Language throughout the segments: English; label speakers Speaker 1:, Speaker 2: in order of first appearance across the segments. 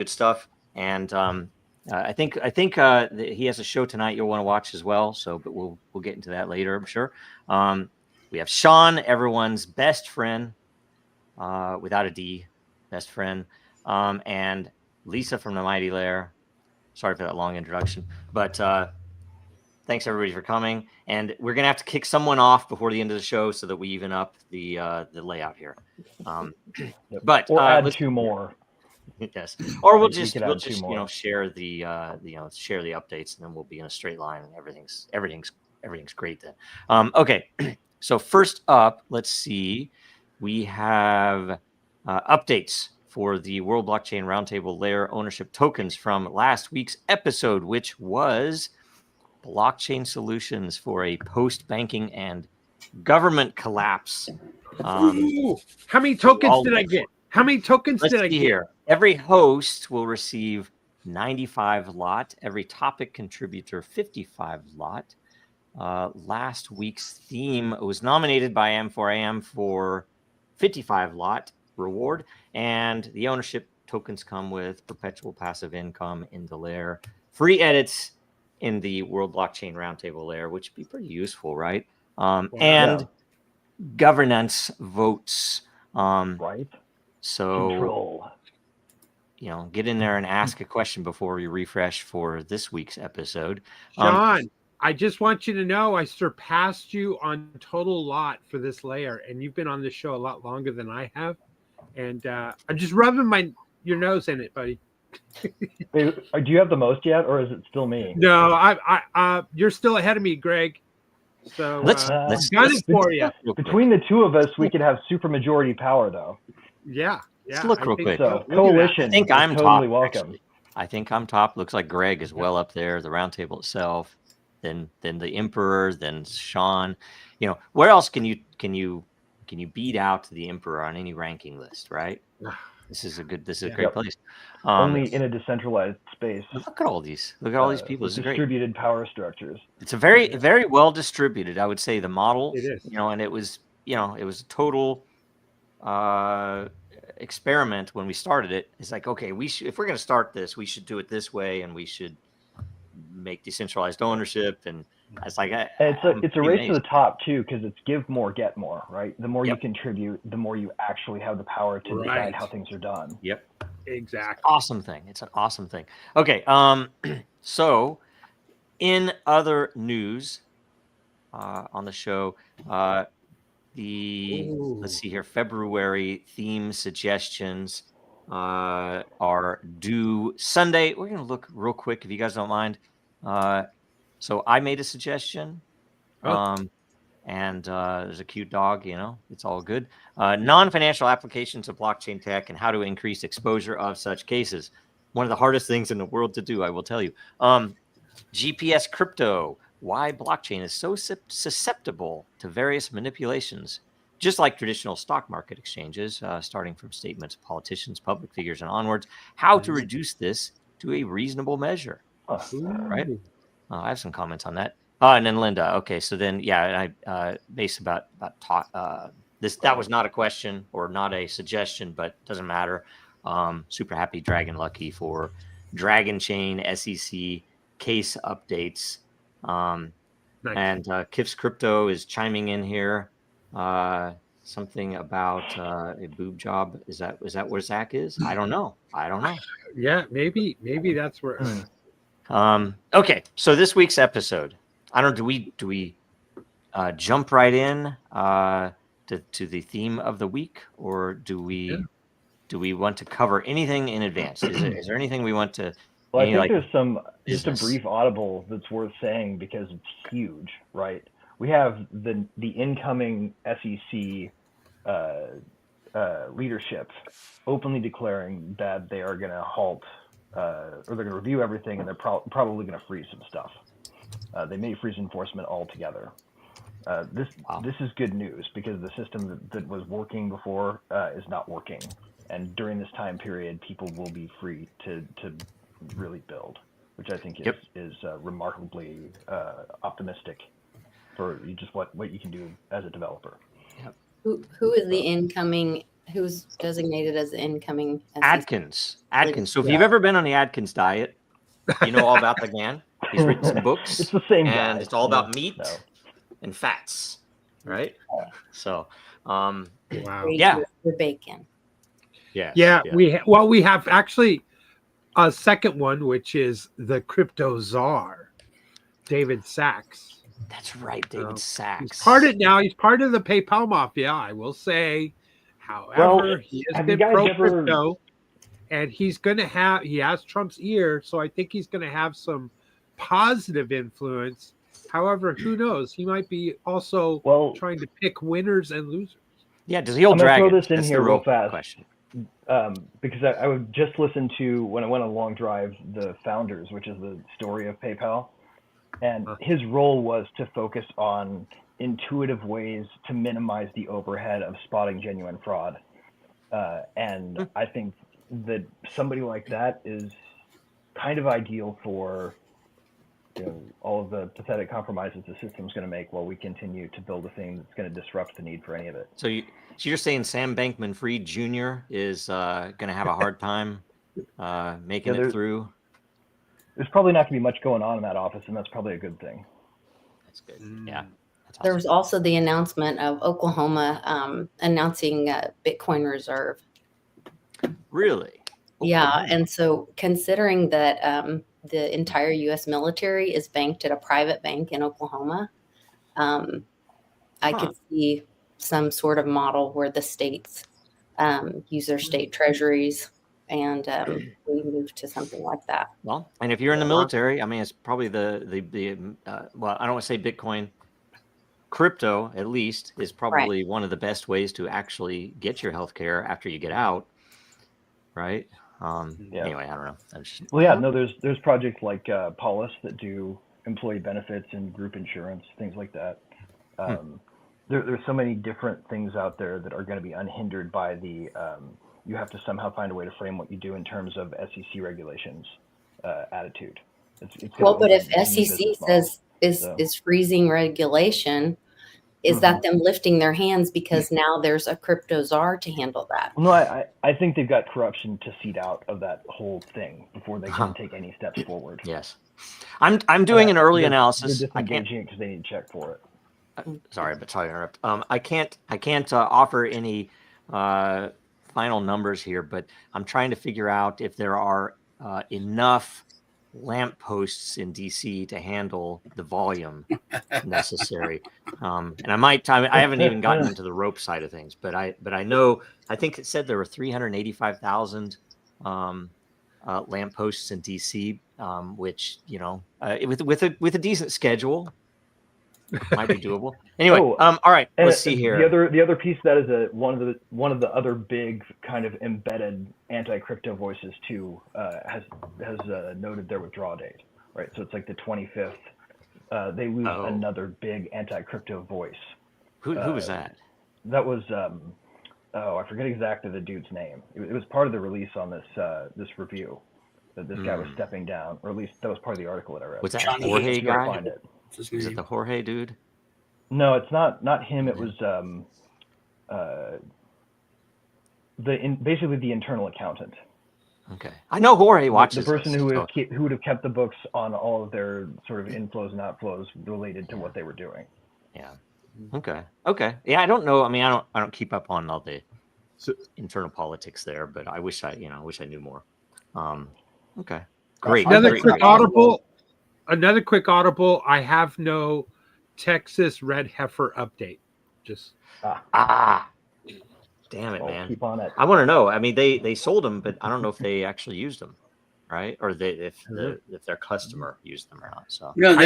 Speaker 1: good stuff. And I think he has a show tonight you'll want to watch as well. So, but we'll get into that later, I'm sure. We have Sean, everyone's best friend, without a D, best friend, and Lisa from the Mighty Lair. Sorry for that long introduction, but thanks everybody for coming. And we're gonna have to kick someone off before the end of the show so that we even up the layout here.
Speaker 2: Yep.
Speaker 1: But
Speaker 2: or add
Speaker 1: let's
Speaker 2: 2 more.
Speaker 1: yes, or we'll
Speaker 2: We
Speaker 1: just
Speaker 2: could add 2 more.
Speaker 1: share the share the updates, and then we'll be in a straight line, and everything's great then. Okay, so first up, let's see, we have updates for the World Blockchain Roundtable Layer ownership tokens from last week's episode, which was blockchain solutions for a post-banking and government collapse.
Speaker 3: Ooh, how many tokens did I get? How many tokens
Speaker 1: Let's
Speaker 3: did I
Speaker 1: see
Speaker 3: get?
Speaker 1: here. Every host will receive 95 lot. Every topic contributor 55 lot. Last week's theme was nominated by M4AM for 55 lot reward, and the ownership tokens come with perpetual passive income in the layer, free edits in the World Blockchain Roundtable layer, which would be pretty useful, right? And governance votes.
Speaker 2: Right.
Speaker 1: So
Speaker 2: Control.
Speaker 1: Get in there and ask a question before we refresh for this week's episode.
Speaker 3: Sean, I just want you to know I surpassed you on total lot for this layer, and you've been on this show a lot longer than I have. And I'm just rubbing your nose in it, buddy.
Speaker 2: Do you have the most yet, or is it still me?
Speaker 3: No, I you're still ahead of me, Greg. So
Speaker 1: let's
Speaker 3: got it for you.
Speaker 2: Between the two of us, we could have super-majority power, though.
Speaker 3: Yeah.
Speaker 1: Let's look real quick.
Speaker 2: So coalition.
Speaker 1: I think I'm
Speaker 2: totally
Speaker 1: top,
Speaker 2: welcome.
Speaker 1: actually. I think I'm top. Looks like Greg is well up there. The roundtable itself, then the Emperor, then Sean. Where else can you beat out the Emperor on any ranking list, right? This is a great place.
Speaker 2: Only in a decentralized space.
Speaker 1: Look at all these. Look at all these people. This is great.
Speaker 2: Distributed power structures.
Speaker 1: It's a very well distributed. I would say the model.
Speaker 3: It is.
Speaker 1: And it was a total experiment when we started it. It's like, okay, if we're going to start this, we should do it this way, and we should make decentralized ownership. And it's like
Speaker 2: it's a race to the top too, because it's give more, get more, right? The more you contribute, the more you actually have the power to decide how things are done.
Speaker 1: Yep,
Speaker 3: exactly.
Speaker 1: Awesome thing. It's an awesome thing. Okay, so in other news on the show, let's see here, February theme suggestions are due Sunday. We're going to look real quick if you guys don't mind. So I made a suggestion, and there's a cute dog, it's all good. Non-financial applications of blockchain tech and how to increase exposure of such cases. One of the hardest things in the world to do, I will tell you. GPS crypto, why blockchain is so susceptible to various manipulations, just like traditional stock market exchanges, starting from statements of politicians, public figures, and onwards. How to reduce this to a reasonable measure, right? I have some comments on that. And then Linda. Okay, so then I based about this. That was not a question or not a suggestion, but doesn't matter. Super happy Dragon Lucky for Dragon Chain SEC case updates. Nice. And Kif's Crypto is chiming in here. Something about a boob job. Is that where Zach is? I don't know.
Speaker 3: Yeah, maybe that's where.
Speaker 1: Okay, so this week's episode. I don't know. Do we jump right in to the theme of the week, or do we want to cover anything in advance? Is there anything we want to?
Speaker 2: Well, I think there's just a brief audible that's worth saying because it's huge, right? We have the incoming SEC leadership openly declaring that they are going to halt or they're going to review everything, and they're probably going to freeze some stuff. They may freeze enforcement altogether. This is good news because the system that was working before is not working, and during this time period, people will be free to really build, which I think is remarkably optimistic for just what you can do as a developer.
Speaker 4: Who is the incoming? Who's designated as the incoming SEC?
Speaker 1: Atkins. So if
Speaker 2: Yeah.
Speaker 1: you've ever been on the Atkins diet, you know all about the man. He's written some books.
Speaker 2: It's the same
Speaker 1: and
Speaker 2: guy.
Speaker 1: it's all about meat
Speaker 2: No.
Speaker 1: and fats, right? So,
Speaker 3: Wow.
Speaker 1: yeah.
Speaker 4: Your bacon.
Speaker 1: Yes.
Speaker 3: Yeah, we have actually a second one, which is the crypto czar, David Sachs.
Speaker 1: That's right, David Sachs.
Speaker 3: He's part of the PayPal mafia, I will say. However, he has been pro crypto, and he has Trump's ear, so I think he's going to have some positive influence. However, who knows? He might be also trying to pick winners and losers.
Speaker 1: Yeah, does he hold dragons?
Speaker 2: I'm going to throw this in here real fast.
Speaker 1: Question.
Speaker 2: Because I would just listen to, when I went on a long drive, the Founders, which is the story of PayPal. And his role was to focus on intuitive ways to minimize the overhead of spotting genuine fraud. And I think that somebody like that is kind of ideal for all of the pathetic compromises the system's going to make while we continue to build a thing that's going to disrupt the need for any of it.
Speaker 1: So you're saying Sam Bankman-Fried Jr. is going to have a hard time making it through?
Speaker 2: There's probably not going to be much going on in that office, and that's probably a good thing.
Speaker 1: That's good. Yeah. That's awesome.
Speaker 4: There was also the announcement of Oklahoma announcing Bitcoin reserve.
Speaker 1: Really?
Speaker 4: Yeah, and so considering that the entire U.S. military is banked at a private bank in Oklahoma, I could see some sort of model where the states use their state treasuries, and we move to something like that.
Speaker 1: Well, and if you're in the military, I mean, it's probably well, I don't want to say Bitcoin. Crypto, at least, is probably one of the best ways to actually get your health care after you get out, right? Anyway, I don't know.
Speaker 2: There's projects like Polis that do employee benefits and group insurance, things like that. There's so many different things out there that are going to be unhindered by the you have to somehow find a way to frame what you do in terms of SEC regulations attitude.
Speaker 4: But if SEC says is freezing regulation, is that them lifting their hands because now there's a crypto czar to handle that?
Speaker 2: No, I think they've got corruption to seed out of that whole thing before they can take any steps forward.
Speaker 1: Yes, I'm doing an early analysis.
Speaker 2: They're disengaging it because they need to check for it.
Speaker 1: Sorry to interrupt. I can't offer any final numbers here, but I'm trying to figure out if there are enough lampposts in DC to handle the volume necessary. And I haven't even gotten into the rope side of things, but I know, I think it said there were 385,000 lampposts in DC, which, with a decent schedule might be doable. Anyway, all right, let's see here.
Speaker 2: The other piece of that is one of the other big kind of embedded anti-crypto voices too has noted their withdrawal date, right? So it's like the 25th. They lose another big anti-crypto voice.
Speaker 1: Who was that?
Speaker 2: That was I forget exactly the dude's name. It was part of the release on this review that this guy was stepping down, or at least that was part of the article that I read.
Speaker 1: Was that Jorge guy?
Speaker 2: Find it.
Speaker 1: Is it the Jorge dude?
Speaker 2: No, it's not him. It was basically the internal accountant.
Speaker 1: Okay, I know Jorge watches
Speaker 2: the person who would have kept the books on all of their sort of inflows and outflows related to what they were doing.
Speaker 1: Yeah. Okay. Yeah, I don't know. I mean, I don't keep up on all the internal politics there, but I wish I knew more. Okay. Great.
Speaker 3: Another quick audible. I have no Texas red heifer update. Just
Speaker 1: damn it, man.
Speaker 2: Keep on it.
Speaker 1: I want to know. I mean, they sold them, but I don't know if they actually used them, right? Or if their customer used them or not. So
Speaker 3: no, I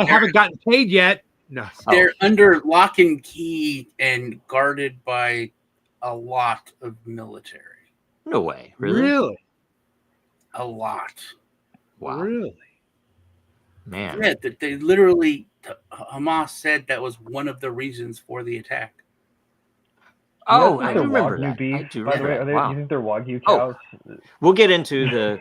Speaker 3: haven't gotten paid yet. No,
Speaker 5: they're under lock and key and guarded by a lot of military.
Speaker 1: No way, really?
Speaker 5: A lot.
Speaker 1: Wow.
Speaker 3: Really?
Speaker 1: Man.
Speaker 5: Yeah, they literally, Hamas said that was one of the reasons for the attack.
Speaker 1: Oh,
Speaker 2: think
Speaker 1: I
Speaker 2: they're
Speaker 1: remember
Speaker 2: Wagyu
Speaker 1: that.
Speaker 2: beef,
Speaker 1: I do
Speaker 2: by the
Speaker 1: remember
Speaker 2: way.
Speaker 1: that.
Speaker 2: Do you
Speaker 1: Wow.
Speaker 2: think they're Wagyu
Speaker 1: Oh,
Speaker 2: cows?
Speaker 1: we'll get into the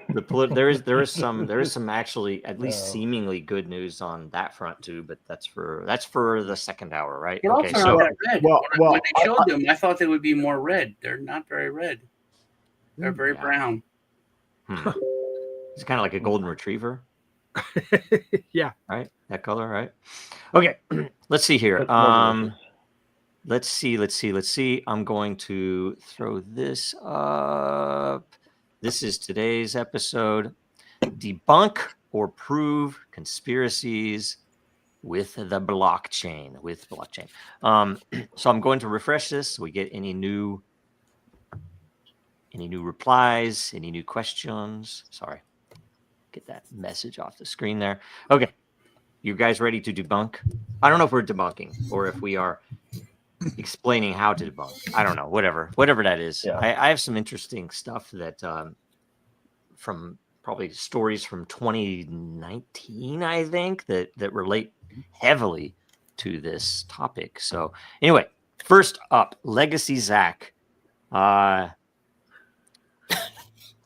Speaker 1: there is some actually at least
Speaker 2: Oh.
Speaker 1: seemingly good news on that front too, but that's for the second hour, right?
Speaker 5: They're
Speaker 1: Okay,
Speaker 5: also
Speaker 1: so
Speaker 5: not that red.
Speaker 2: well,
Speaker 5: When they showed them, I thought they would be more red. They're not very red. They're very
Speaker 1: Yeah.
Speaker 5: brown.
Speaker 1: It's kind of like a golden retriever,
Speaker 3: Yeah.
Speaker 1: right? That color, right? Okay, let's see here.
Speaker 2: But more delicious.
Speaker 1: Let's see. I'm going to throw this up. This is today's episode. Debunk or prove conspiracies with the blockchain. So I'm going to refresh this. So we get any new replies, any new questions. Sorry, get that message off the screen there. Okay, you guys ready to debunk? I don't know if we're debunking or if we are explaining how to debunk. I don't know. Whatever that is.
Speaker 2: Yeah.
Speaker 1: I have some interesting stuff that from probably stories from 2019, I think, that relate heavily to this topic. So anyway, first up, Legacy Zach.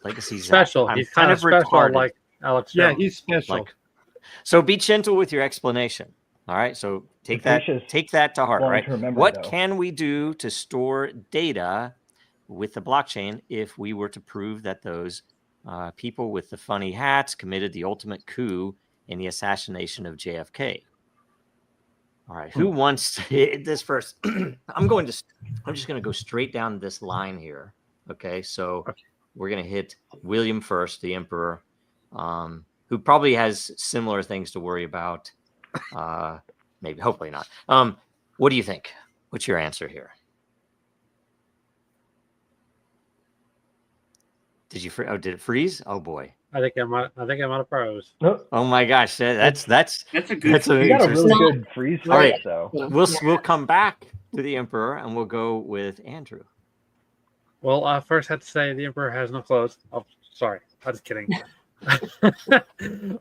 Speaker 1: Legacy Zach.
Speaker 6: Special.
Speaker 1: I'm
Speaker 6: He's kind of special,
Speaker 1: retarded.
Speaker 6: like Alex
Speaker 3: Yeah,
Speaker 6: Jones.
Speaker 3: he's special.
Speaker 1: Like, so be gentle with your explanation. All right. So take that to heart.
Speaker 2: Long
Speaker 1: Right.
Speaker 2: to remember,
Speaker 1: What
Speaker 2: though.
Speaker 1: can we do to store data with the blockchain if we were to prove that those people with the funny hats committed the ultimate coup in the assassination of JFK? All right. Who wants to hit this first? I'm just going to go straight down this line here. Okay. So we're going to hit William first, the emperor, who probably has similar things to worry about. Maybe, hopefully not. What do you think? What's your answer here? Did it freeze? Oh boy.
Speaker 6: I think I'm out of pros.
Speaker 1: Oh my gosh, that's
Speaker 5: a good.
Speaker 2: You got a really good freeze
Speaker 1: All right.
Speaker 2: rate, though.
Speaker 1: We'll come back to the emperor and we'll go with Andrew.
Speaker 6: Well, I first had to say the emperor has no clothes. Oh, sorry, I'm just kidding.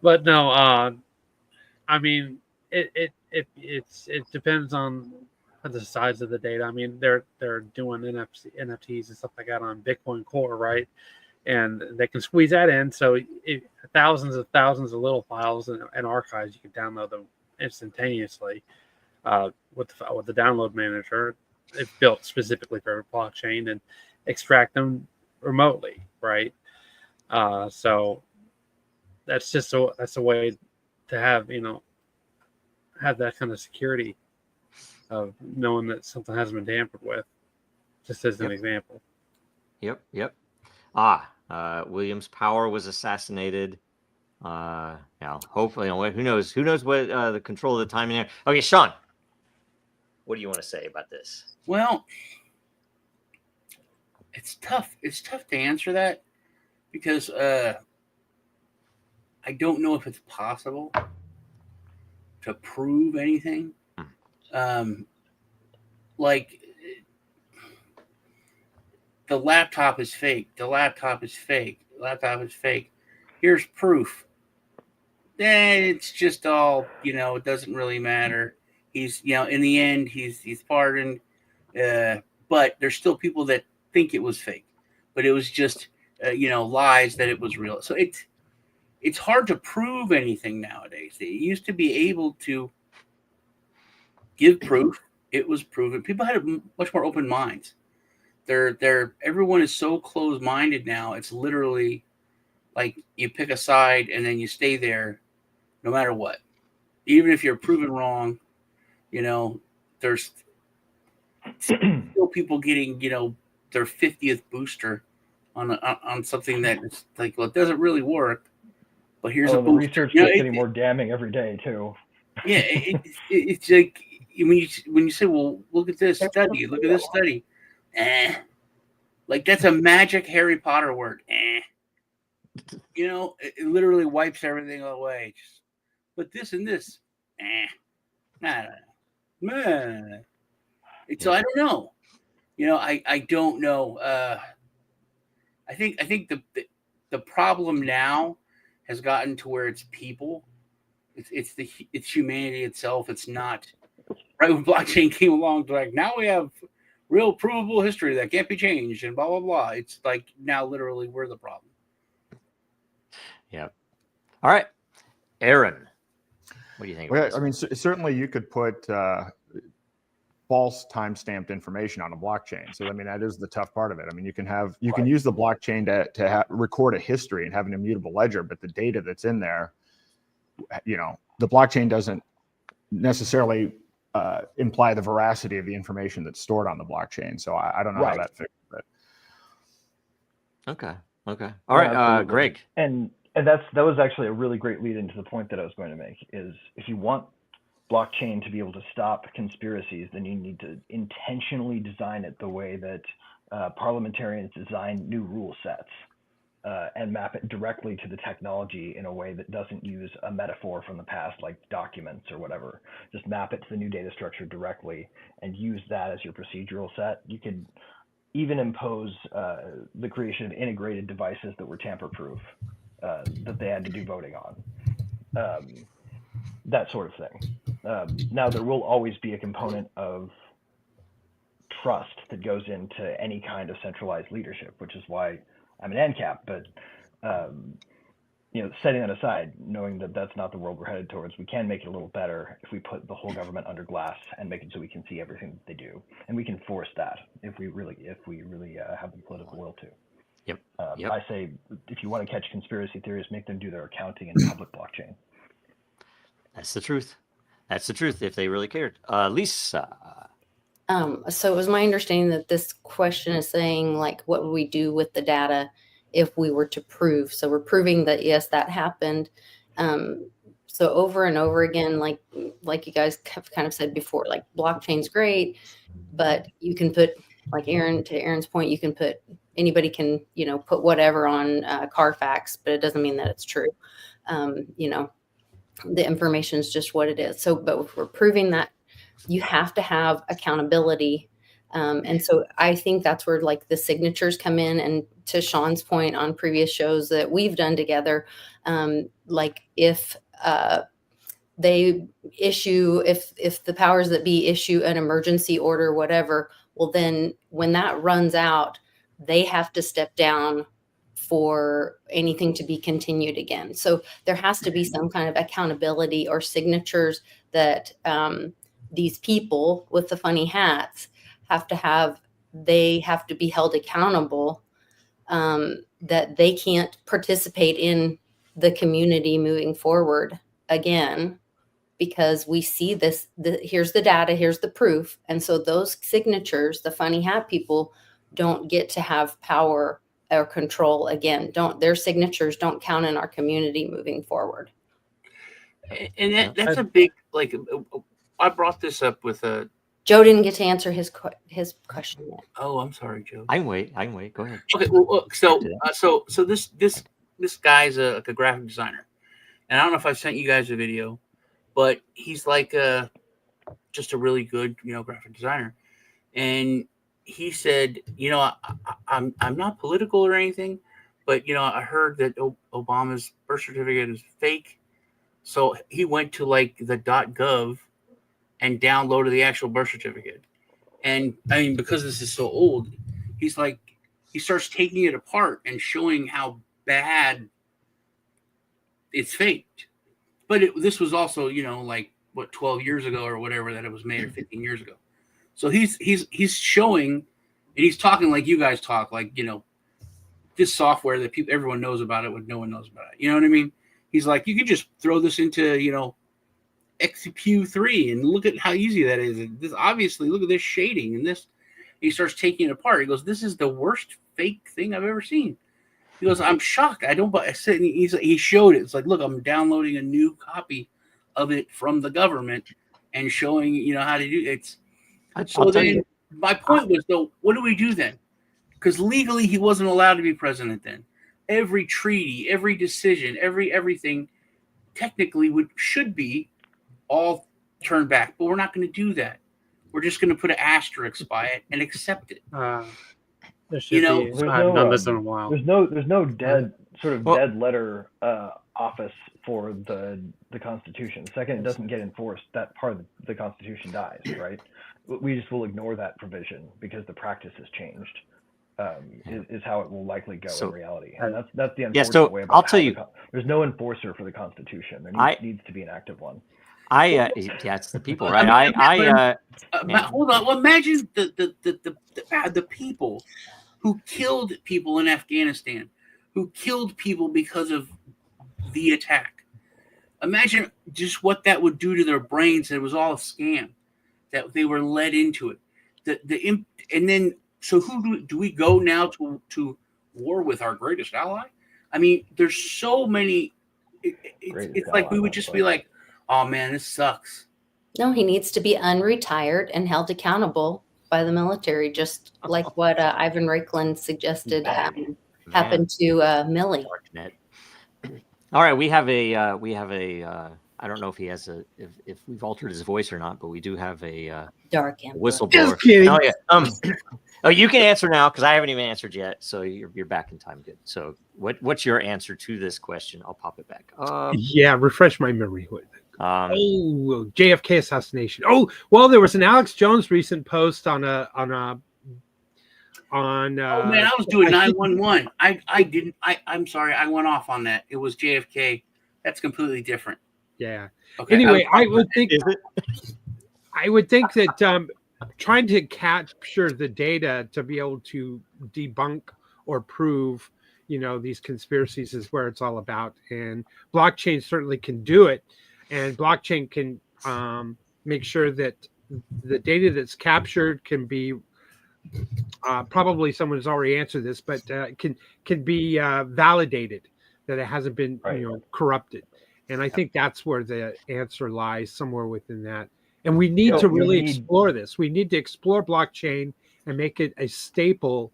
Speaker 6: But no, I mean, it depends on the size of the data. I mean, they're doing NFTs and stuff like that on Bitcoin Core, right? And they can squeeze that in. So thousands of little files and archives, you can download them instantaneously with the download manager. It's built specifically for blockchain and extract them remotely, right? So that's a way to have that kind of security of knowing that something hasn't been tampered with. Just as an example.
Speaker 1: Yep. William's power was assassinated. Now, hopefully, who knows what the control of the timing there. Okay, Sean, what do you want to say about this?
Speaker 5: Well, it's tough. It's tough to answer that because I don't know if it's possible to prove anything. Like the laptop is fake. The laptop is fake. The laptop is fake. Here's proof. Then it's just all, it doesn't really matter. He's, in the end, he's pardoned. But there's still people that think it was fake. But it was just, lies that it was real. So it's hard to prove anything nowadays. They used to be able to give proof. It was proven. People had much more open minds. Everyone is so closed-minded now. It's literally like you pick a side and then you stay there no matter what. Even if you're proven wrong, there's still people getting, their 50th booster on something that is like, well, it doesn't really work, but here's a
Speaker 2: the
Speaker 5: booster.
Speaker 2: research is getting more damning every day too.
Speaker 5: Yeah, it's like when you say, well, look at this study, like that's a magic Harry Potter word. It literally wipes everything away. But this and this, So I don't know. I don't know. I think the problem now has gotten to where it's people. It's humanity itself. It's not right when blockchain came along. Like now we have real provable history that can't be changed and blah, blah, blah. It's like now literally we're the problem.
Speaker 1: Yeah. All right. Aaron, what do you think?
Speaker 7: Well, I mean, certainly you could put false time-stamped information on a blockchain. So, I mean, that is the tough part of it. I mean, you can use the blockchain to record a history and have an immutable ledger, but the data that's in there, you know, the blockchain doesn't necessarily imply the veracity of the information that's stored on the blockchain. So I don't know how that fits. But
Speaker 1: okay. All right, Greg.
Speaker 2: And that was actually a really great lead into the point that I was going to make, is if you want blockchain to be able to stop conspiracies, then you need to intentionally design it the way that parliamentarians design new rule sets, and map it directly to the technology in a way that doesn't use a metaphor from the past, like documents or whatever. Just map it to the new data structure directly and use that as your procedural set. You could even impose the creation of integrated devices that were tamper-proof, that they had to do voting on, that sort of thing. Now, there will always be a component of trust that goes into any kind of centralized leadership, which is why I'm an ANCAP. But you know, setting that aside, knowing that that's not the world we're headed towards, we can make it a little better if we put the whole government under glass and make it so we can see everything that they do, and we can force that if we really have the political will to.
Speaker 1: Yep.
Speaker 2: I say, if you want to catch conspiracy theorists, make them do their accounting in public blockchain.
Speaker 1: That's the truth. That's the truth. If they really cared, Lisa.
Speaker 4: So it was my understanding that this question is saying, like, what would we do with the data if we were to prove? So we're proving that, yes, that happened. So over and over again, like you guys have kind of said before, like, blockchain's great, but you can put, like to Aaron's point, you can put, anybody can, you know, put whatever on Carfax, but it doesn't mean that it's true. You know, the information is just what it is. So, but if we're proving that, you have to have accountability. And so I think that's where, like, the signatures come in. And to Sean's point on previous shows that we've done together, like, if they issue, if the powers that be issue an emergency order, whatever, well, then when that runs out, they have to step down for anything to be continued again. So there has to be some kind of accountability or signatures that these people with the funny hats have to have. They have to be held accountable, that they can't participate in the community moving forward again, because we see this, here's the data, here's the proof. And so those signatures, the funny hat people, don't get to have power or control again. Their signatures don't count in our community moving forward.
Speaker 5: And that's a big, like, I brought this up with a.
Speaker 4: Joe didn't get to answer his question yet.
Speaker 5: Oh, I'm sorry, Joe.
Speaker 1: I can wait. Go ahead.
Speaker 5: Okay. Well, so this guy's a graphic designer, and I don't know if I've sent you guys a video, but he's like just a really good, you know, graphic designer. And he said, you know, I'm not political or anything, but, you know, I heard that Obama's birth certificate is fake. So he went to, like, the .gov and downloaded the actual birth certificate. And I mean, because this is so old, he's like, he starts taking it apart and showing how bad it's faked. But this was also, you know, like, what, 12 years ago or whatever that it was made, or 15 years ago. So he's showing, and he's talking like you guys talk, like, you know, this software that everyone knows about it, but no one knows about it. You know what I mean? He's like, you could just throw this into, you know, XQ3 and look at how easy that is. And this, obviously, look at this shading and this. He starts taking it apart. He goes, "This is the worst fake thing I've ever seen." He goes, "I'm shocked. I don't." I said, he showed it. It's like, look, I'm downloading a new copy of it from the government and showing, you know, how to do it. So then my point was, though, what do we do then? Because legally he wasn't allowed to be president then. Every treaty, every decision, everything technically should be all turned back. But we're not going to do that. We're just going to put an asterisk by it and accept it.
Speaker 6: There should be. I've done this in a while.
Speaker 2: There's no dead letter office for the Constitution. The second it doesn't get enforced, that part of the Constitution dies, right? We just will ignore that provision because the practice has changed. Is how it will likely go in reality, and that's the unfortunate way about
Speaker 1: I'll tell you,
Speaker 2: there's no enforcer for the Constitution. There needs to be an active one.
Speaker 1: Yeah, it's the people, right?
Speaker 5: Hold on. Well, imagine the people who killed people in Afghanistan, who killed people because of the attack. Imagine just what that would do to their brains. It was all a scam, that they were led into it. And then, so who do we go now to war with? Our greatest ally? I mean, there's so many. It's like we would just be like, oh man, this sucks.
Speaker 4: No, he needs to be unretired and held accountable by the military, just like what Ivan Raiklin suggested happened to Millie.
Speaker 1: All right, we have a I don't know if he has if we've altered his voice or not, but we do have a
Speaker 4: dark
Speaker 1: whistleblower.
Speaker 3: Just kidding.
Speaker 1: Oh yeah. Oh, you can answer now because I haven't even answered yet. So you're back in time. Good. So what's your answer to this question? I'll pop it back.
Speaker 3: Yeah, refresh my memory. JFK assassination. Oh, well, there was an Alex Jones recent post on
Speaker 5: oh man, I was doing 911. I didn't. I'm sorry, I went off on that. It was JFK. That's completely different.
Speaker 3: Yeah.
Speaker 5: Okay,
Speaker 3: anyway, I would think that trying to capture the data to be able to debunk or prove, these conspiracies is where it's all about. And blockchain certainly can do it. And blockchain can make sure that the data that's captured can be probably someone's already answered this, but can be validated, that it hasn't been corrupted. And I think that's where the answer lies, somewhere within that. And we need to really explore this. We need to explore blockchain and make it a staple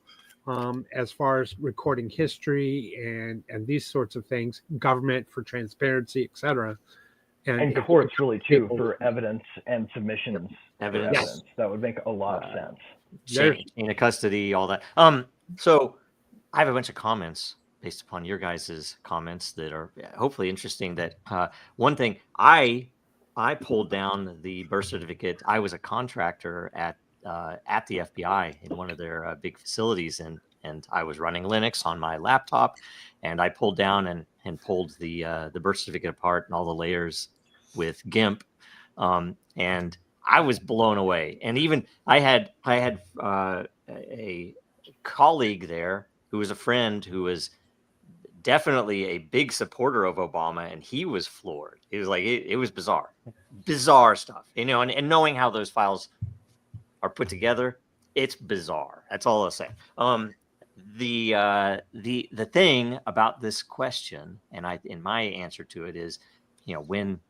Speaker 3: as far as recording history and these sorts of things, government for transparency, etc.
Speaker 2: And courts really too, for evidence and submissions. Evidence. That would make a lot of sense.
Speaker 1: Chain of custody, all that. So I have a bunch of comments based upon your guys' comments that are hopefully interesting. That one thing, I pulled down the birth certificate. I was a contractor at the FBI in one of their big facilities, and I was running Linux on my laptop, and I pulled down and pulled the birth certificate apart and all the layers with GIMP, and I was blown away. And even I had a colleague there who was a friend who was definitely a big supporter of Obama, and he was floored. He was like, it was bizarre stuff, and knowing how those files are put together, it's bizarre. That's all I'll say. The thing about this question, and in my answer to it is, when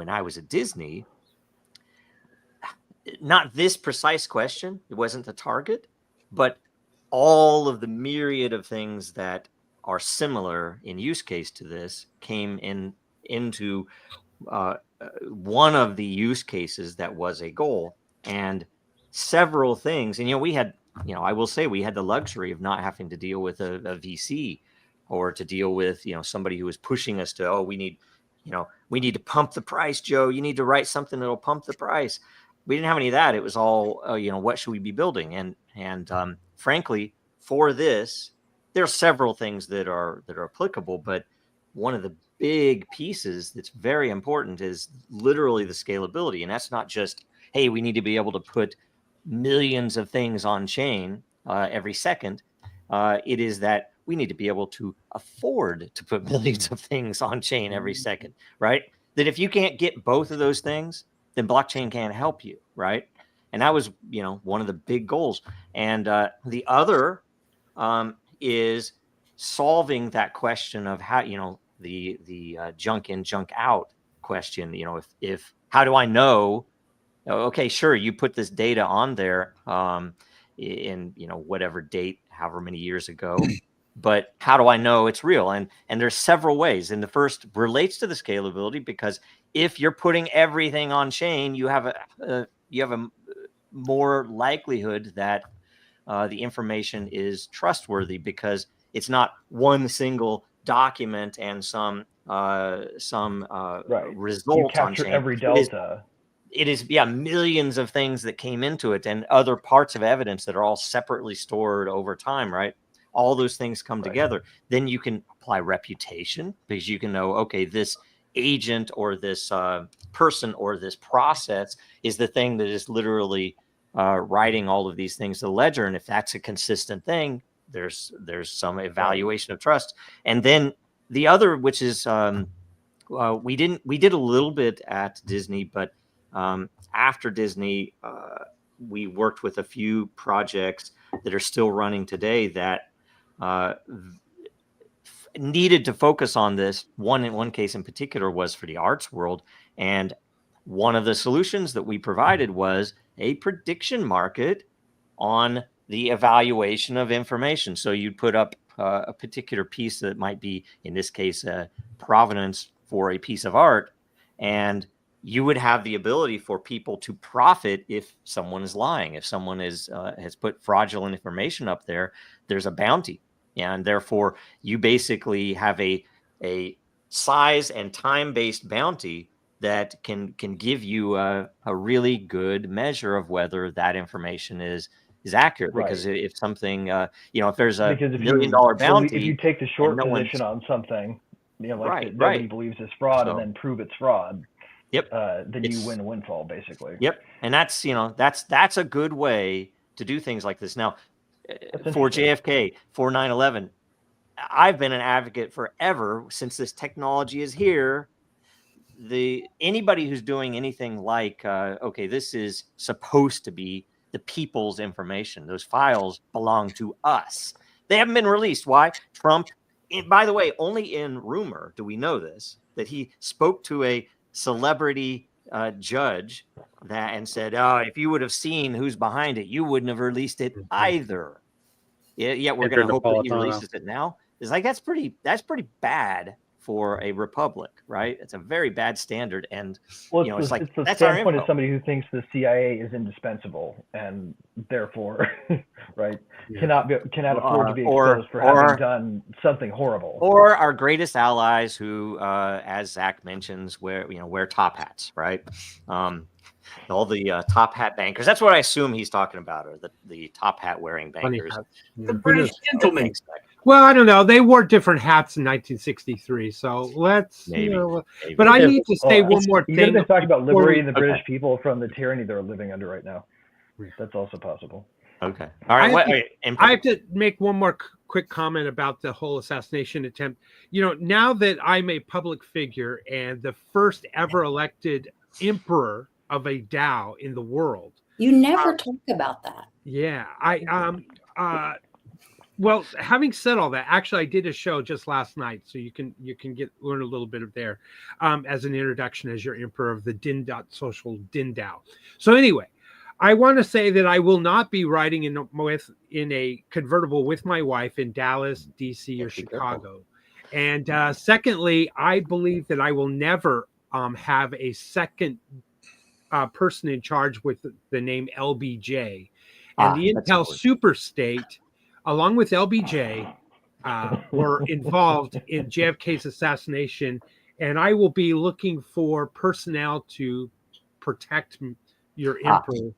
Speaker 1: I was at Disney, not this precise question, it wasn't the target, but all of the myriad of things that are similar in use case to this came into one of the use cases that was a goal, and several things. And we had, I will say, we had the luxury of not having to deal with a VC or to deal with somebody who was pushing us to, we need to pump the price, Joe. You need to write something that'll pump the price. We didn't have any of that. It was all, what should we be building? And frankly, for this, there are several things that are applicable, but one of the big pieces that's very important is literally the scalability. And that's not just, hey, we need to be able to put millions of things on chain every second. It is that we need to be able to afford to put millions of things on chain every second, right? That if you can't get both of those things, then blockchain can't help you, right? And that was, one of the big goals. And the other is solving that question of how, the junk in, junk out question. If how do I know? Okay, sure, you put this data on there in whatever date, however many years ago, but how do I know it's real? And there's several ways. And the first relates to the scalability, because if you're putting everything on chain, you have a more likelihood that the information is trustworthy, because it's not one single document and some
Speaker 2: Right. You
Speaker 1: result on
Speaker 2: capture
Speaker 1: chain.
Speaker 2: every delta.
Speaker 1: It is millions of things that came into it and other parts of evidence that are all separately stored over time, right? All those things come together. Then you can apply reputation, because you can know, okay, this agent or this person or this process is the thing that is literally writing all of these things to the ledger. And if that's a consistent thing, there's some evaluation of trust. And then the other, which is we did a little bit at Disney, but after Disney, we worked with a few projects that are still running today that needed to focus on this. In one case in particular was for the arts world, and one of the solutions that we provided was a prediction market on the evaluation of information. So you'd put up a particular piece that might be, in this case, provenance for a piece of art, and you would have the ability for people to profit if someone is lying. If someone has put fraudulent information up there, there's a bounty, and therefore you basically have a size and time-based bounty that can give you a really good measure of whether that information is accurate.
Speaker 2: Right.
Speaker 1: Because if something, if there's a
Speaker 2: Because if
Speaker 1: $1 million bounty,
Speaker 2: if you take the short
Speaker 1: no
Speaker 2: position on something,
Speaker 1: Right,
Speaker 2: that nobody
Speaker 1: right.
Speaker 2: believes is fraud,
Speaker 1: So-
Speaker 2: and then prove it's fraud,
Speaker 1: Yep.
Speaker 2: then you
Speaker 1: It's-
Speaker 2: win a windfall, basically.
Speaker 1: Yep. And that's a good way to do things like this. Now, for
Speaker 2: interesting.
Speaker 1: JFK, for 9/11, I've been an advocate forever since this technology is here. Anybody who's doing anything like, okay, this is supposed to be the people's information. Those files belong to us. They haven't been released. Why? Trump, by the way, only in rumor do we know this, that he spoke to a celebrity judge and said, "Oh, if you would have seen who's behind it, you wouldn't have released it either." Yet we're going to hope that he releases it now. It's like that's pretty bad for a republic, right? It's a very bad standard, and it's like
Speaker 2: it's the
Speaker 1: that's our
Speaker 2: standpoint of
Speaker 1: info.
Speaker 2: somebody who thinks the CIA is indispensable and therefore, right, cannot afford to be exposed for having done something horrible.
Speaker 1: Or our greatest allies, who, as Zach mentions, wear top hats, right? All the top hat bankers. That's what I assume he's talking about, or the top hat wearing bankers.
Speaker 5: The British gentlemen.
Speaker 3: Well, I don't know. They wore different hats in 1963, so let's.
Speaker 1: Maybe.
Speaker 3: But I need to say one more
Speaker 2: You
Speaker 3: thing.
Speaker 2: could have been talking about liberating the
Speaker 1: Okay.
Speaker 2: British people from the tyranny they're living under right now. That's also possible.
Speaker 1: Okay. All right.
Speaker 3: I have to make one more quick comment about the whole assassination attempt. Now that I'm a public figure and the first ever elected emperor of a DAO in the world,
Speaker 4: You never talk about that.
Speaker 3: yeah, well, having said all that, actually, I did a show just last night, so you can learn a little bit of there as an introduction as your emperor of the Social Din DAO. So anyway, I want to say that I will not be riding in a convertible with my wife in Dallas, DC, or Chicago. And secondly, I believe that I will never have a second person in charge with the name LBJ. And the Intel Super State, along with LBJ, were involved in JFK's assassination. And I will be looking for personnel to protect your emperor.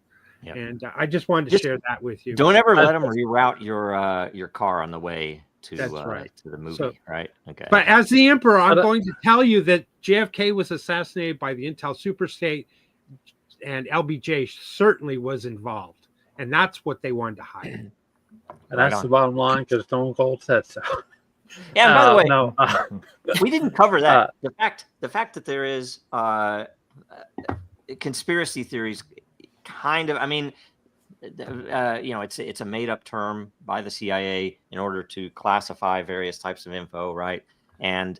Speaker 3: Yep. And I just wanted to share that with you.
Speaker 1: Don't ever let them reroute your car on the way to the movie,
Speaker 3: so,
Speaker 1: right? Okay.
Speaker 3: But as the emperor, I'm going to tell you that JFK was assassinated by the Intel Super State, and LBJ certainly was involved, and that's what they wanted to hide.
Speaker 6: And that's the bottom line, because Stone Cold said so.
Speaker 1: Yeah. And by the way,
Speaker 6: no,
Speaker 1: we didn't cover that. The fact that there is conspiracy theories. Kind of, I mean, it's a made up term by the CIA in order to classify various types of info, right? And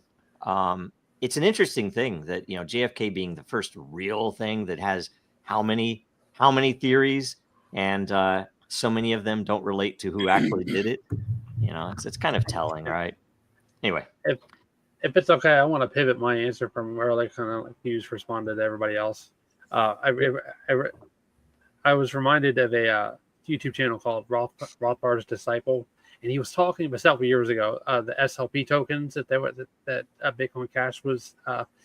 Speaker 1: it's an interesting thing that JFK being the first real thing that has how many theories, and so many of them don't relate to who actually did it. It's kind of telling, right? Anyway,
Speaker 6: if it's okay, I want to pivot my answer from where kind of you just responded to everybody else. I was reminded of a YouTube channel called Rothbard's Disciple, and he was talking several years ago, the SLP tokens that Bitcoin Cash was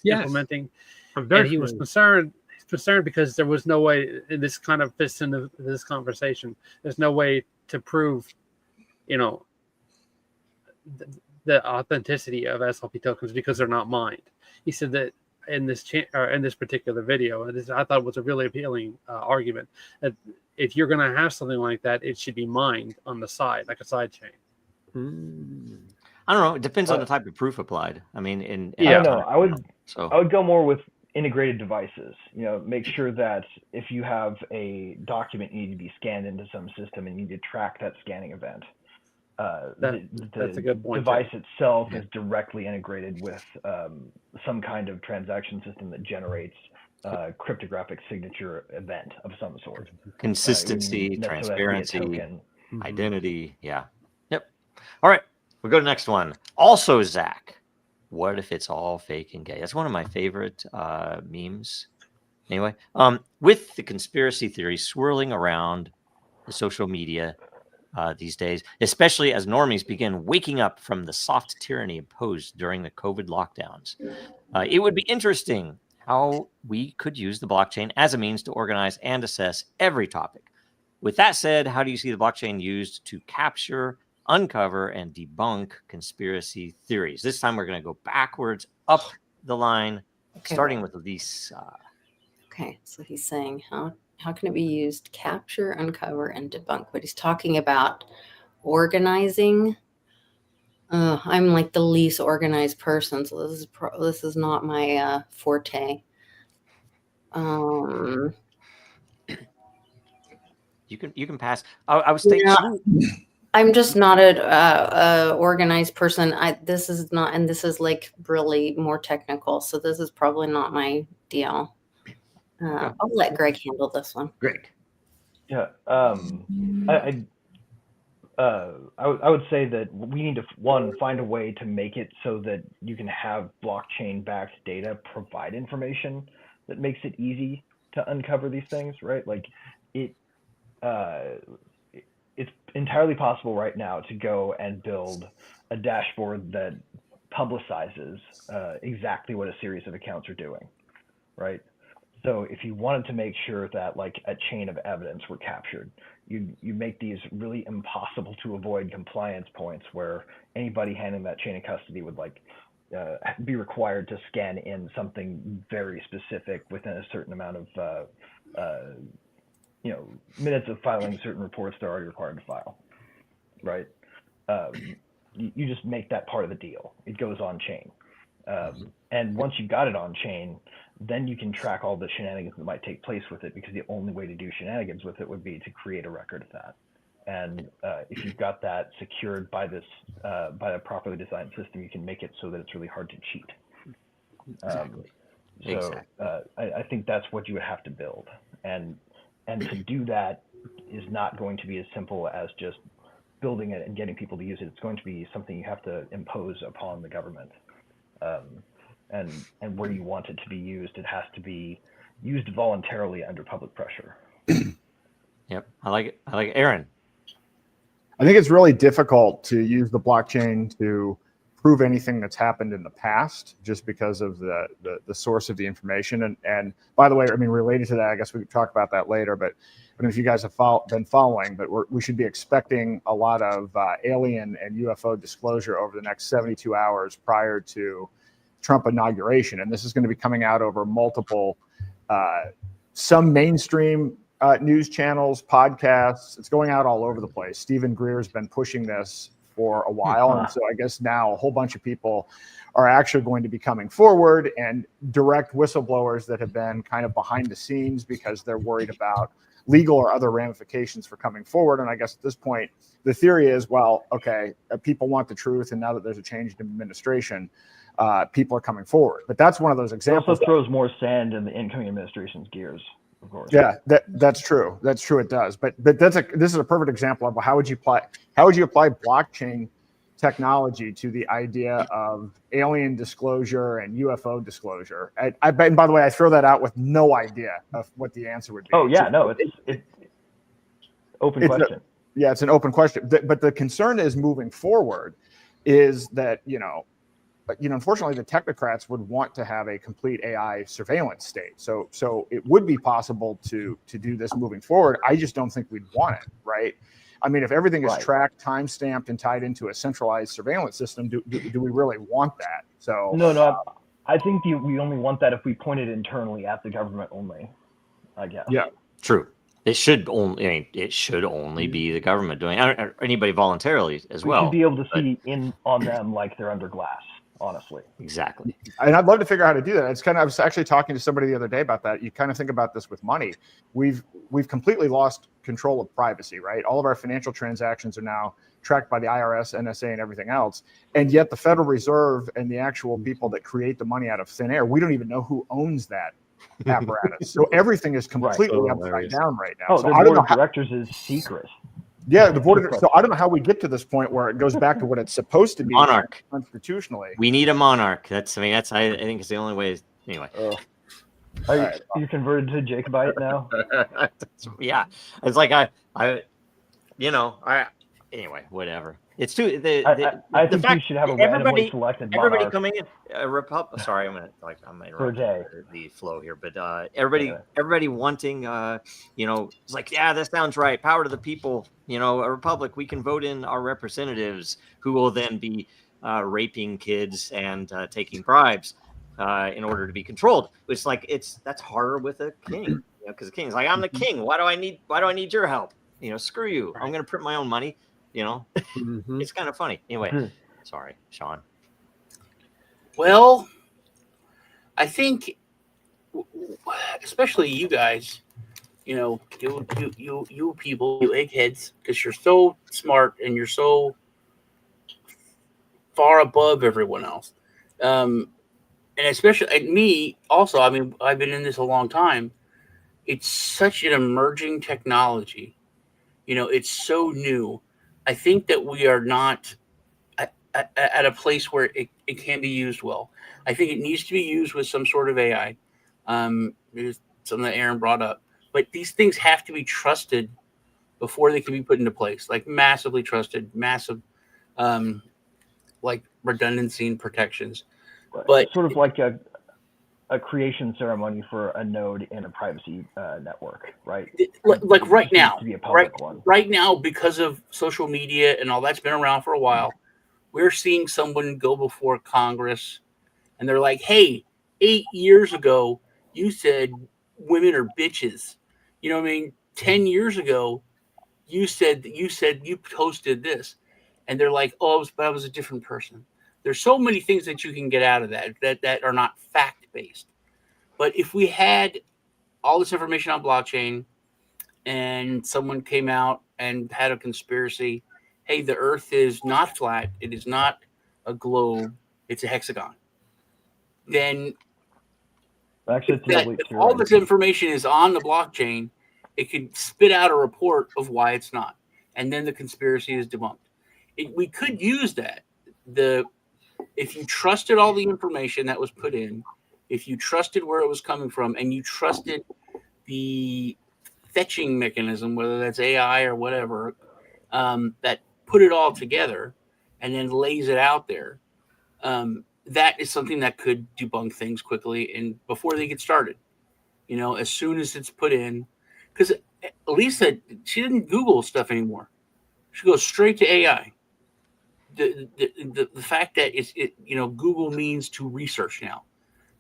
Speaker 6: implementing, and he was concerned because there was no way, and this kind of fits into this conversation. There's no way to prove, the authenticity of SLP tokens because they're not mined. He said that in this particular video, and I thought was a really appealing argument, that if you're going to have something like that, it should be mined on the side, like a side chain.
Speaker 1: I don't know. It depends on the type of proof applied. I mean,
Speaker 2: I don't know. I would go more with integrated devices. Make sure that if you have a document you need to be scanned into some system and you need to track that scanning event,
Speaker 6: that's a good point.
Speaker 2: Device itself is directly integrated with some kind of transaction system that generates cryptographic signature event of some sort.
Speaker 1: Consistency, transparency, identity. Yeah. Yep. All right. We'll go to the next one. Also, Zach, what if it's all fake and gay? That's one of my favorite memes. Anyway, with the conspiracy theories swirling around the social media these days, especially as normies begin waking up from the soft tyranny imposed during the COVID lockdowns, it would be interesting how we could use the blockchain as a means to organize and assess every topic. With that said, how do you see the blockchain used to capture, uncover, and debunk conspiracy theories? This time we're going to go backwards up the line, starting with Lisa.
Speaker 4: Okay, so he's saying how can it be used to capture, uncover, and debunk? But he's talking about organizing. I'm like the least organized person, so this is not my forte.
Speaker 1: You can pass. I was thinking.
Speaker 4: I'm just not a organized person. This is not, and this is like really more technical. So this is probably not my deal. I'll let Greg handle this one.
Speaker 1: Greg.
Speaker 2: Yeah. I would say that we need to find a way to make it so that you can have blockchain-backed data provide information that makes it easy to uncover these things, right? Like it's entirely possible right now to go and build a dashboard that publicizes exactly what a series of accounts are doing, right? So if you wanted to make sure that like a chain of evidence were captured, you make these really impossible to avoid compliance points where anybody handling that chain of custody would be required to scan in something very specific within a certain amount of minutes of filing certain reports they're already required to file, right? You just make that part of the deal. It goes on chain. And once you got it on chain, then you can track all the shenanigans that might take place with it, because the only way to do shenanigans with it would be to create a record of that. And if you've got that secured by a properly designed system, you can make it so that it's really hard to cheat.
Speaker 1: Exactly.
Speaker 2: I think that's what you would have to build. And to do that is not going to be as simple as just building it and getting people to use it. It's going to be something you have to impose upon the government. And where you want it to be used, it has to be used voluntarily under public pressure.
Speaker 1: Yep, I like it. Aaron.
Speaker 7: I think it's really difficult to use the blockchain to prove anything that's happened in the past, just because of the source of the information. And by the way, I mean, related to that, I guess we could talk about that later, but I don't know if you guys have been following, but we should be expecting a lot of alien and UFO disclosure over the next 72 hours prior to Trump inauguration. And this is going to be coming out over multiple, some mainstream news channels, podcasts. It's going out all over the place. Stephen Greer's been pushing this for a while. And so I guess now a whole bunch of people are actually going to be coming forward, and direct whistleblowers that have been kind of behind the scenes because they're worried about legal or other ramifications for coming forward. And I guess at this point, the theory is, well, okay, people want the truth. And now that there's a change in administration, people are coming forward. But that's one of those examples.
Speaker 2: It also throws more sand in the incoming administration's gears, of course.
Speaker 7: Yeah, that's true. That's true. It does. But this is a perfect example of how would you apply blockchain technology to the idea of alien disclosure and UFO disclosure. And by the way, I throw that out with no idea of what the answer would be.
Speaker 2: Oh yeah, no, it's open question.
Speaker 7: Yeah, it's an open question. But the concern is moving forward is that, unfortunately, the technocrats would want to have a complete AI surveillance state. So it would be possible to do this moving forward. I just don't think we'd want it, right? I mean, if everything is tracked, time-stamped, and tied into a centralized surveillance system, do we really want that? So
Speaker 2: No, I think we only want that if we point it internally at the government only, I guess.
Speaker 7: Yeah,
Speaker 1: true. It should only be the government doing it, or anybody voluntarily as well.
Speaker 2: We should be able to see in on them like they're under glass, honestly.
Speaker 1: Exactly.
Speaker 7: And I'd love to figure out how to do that. I was actually talking to somebody the other day about that. You kind of think about this with money. We've completely lost control of privacy, right? All of our financial transactions are now tracked by the IRS, NSA, and everything else. And yet the Federal Reserve and the actual people that create the money out of thin air, we don't even know who owns that apparatus. So everything is completely upside down right now.
Speaker 2: Oh,
Speaker 7: so
Speaker 2: the board of directors is secret.
Speaker 7: Yeah, the board of, so I don't know how we get to this point where it goes back to what it's supposed to be
Speaker 1: monarch
Speaker 7: constitutionally.
Speaker 1: We need a monarch. I think it's the only way. Anyway.
Speaker 2: Are you converted to Jacobite now?
Speaker 1: Yeah, it's like anyway, whatever. It's too.
Speaker 2: I think we should have a randomly selected monarch.
Speaker 1: Everybody coming in Sorry, I'm interrupt the flow here, but everybody wanting, it's like, yeah, that sounds right. Power to the people. A republic. We can vote in our representatives, who will then be raping kids and taking bribes in order to be controlled. It's like that's harder with a king, because the king's like, I'm the king. Why do I need your help? Screw you. I'm going to print my own money. It's kind of funny. Anyway, sorry, Sean.
Speaker 5: Well, I think, especially you guys, you people, you eggheads, because you're so smart and you're so far above everyone else. And especially me also, I mean, I've been in this a long time. It's such an emerging technology. It's so new. I think that we are not at a place where it can be used well. I think it needs to be used with some sort of AI. There's something that Aaron brought up. But these things have to be trusted before they can be put into place, like massively trusted, massive, like redundancy and protections. But
Speaker 2: sort of like a creation ceremony for a node in a privacy network, right?
Speaker 5: Like right now,
Speaker 2: to be a public one.
Speaker 5: Right now, because of social media and all that's been around for a while, we're seeing someone go before Congress, and they're like, "Hey, 8 years ago, you said women are bitches. 10 years ago, you posted this," and they're like, "Oh, but I was a different person." There's so many things that you can get out of that are not fact-based. But if we had all this information on blockchain and someone came out and had a conspiracy, hey, the earth is not flat, it is not a globe, it's a hexagon, then if all this information is on the blockchain, it could spit out a report of why it's not. And then the conspiracy is debunked. We could use that. If you trusted all the information that was put in, if you trusted where it was coming from, and you trusted the fetching mechanism, whether that's AI or whatever, that put it all together and then lays it out there, that is something that could debunk things quickly and before they get started. As soon as it's put in, because Lisa, she didn't Google stuff anymore. She goes straight to AI. The fact that Google means to research now,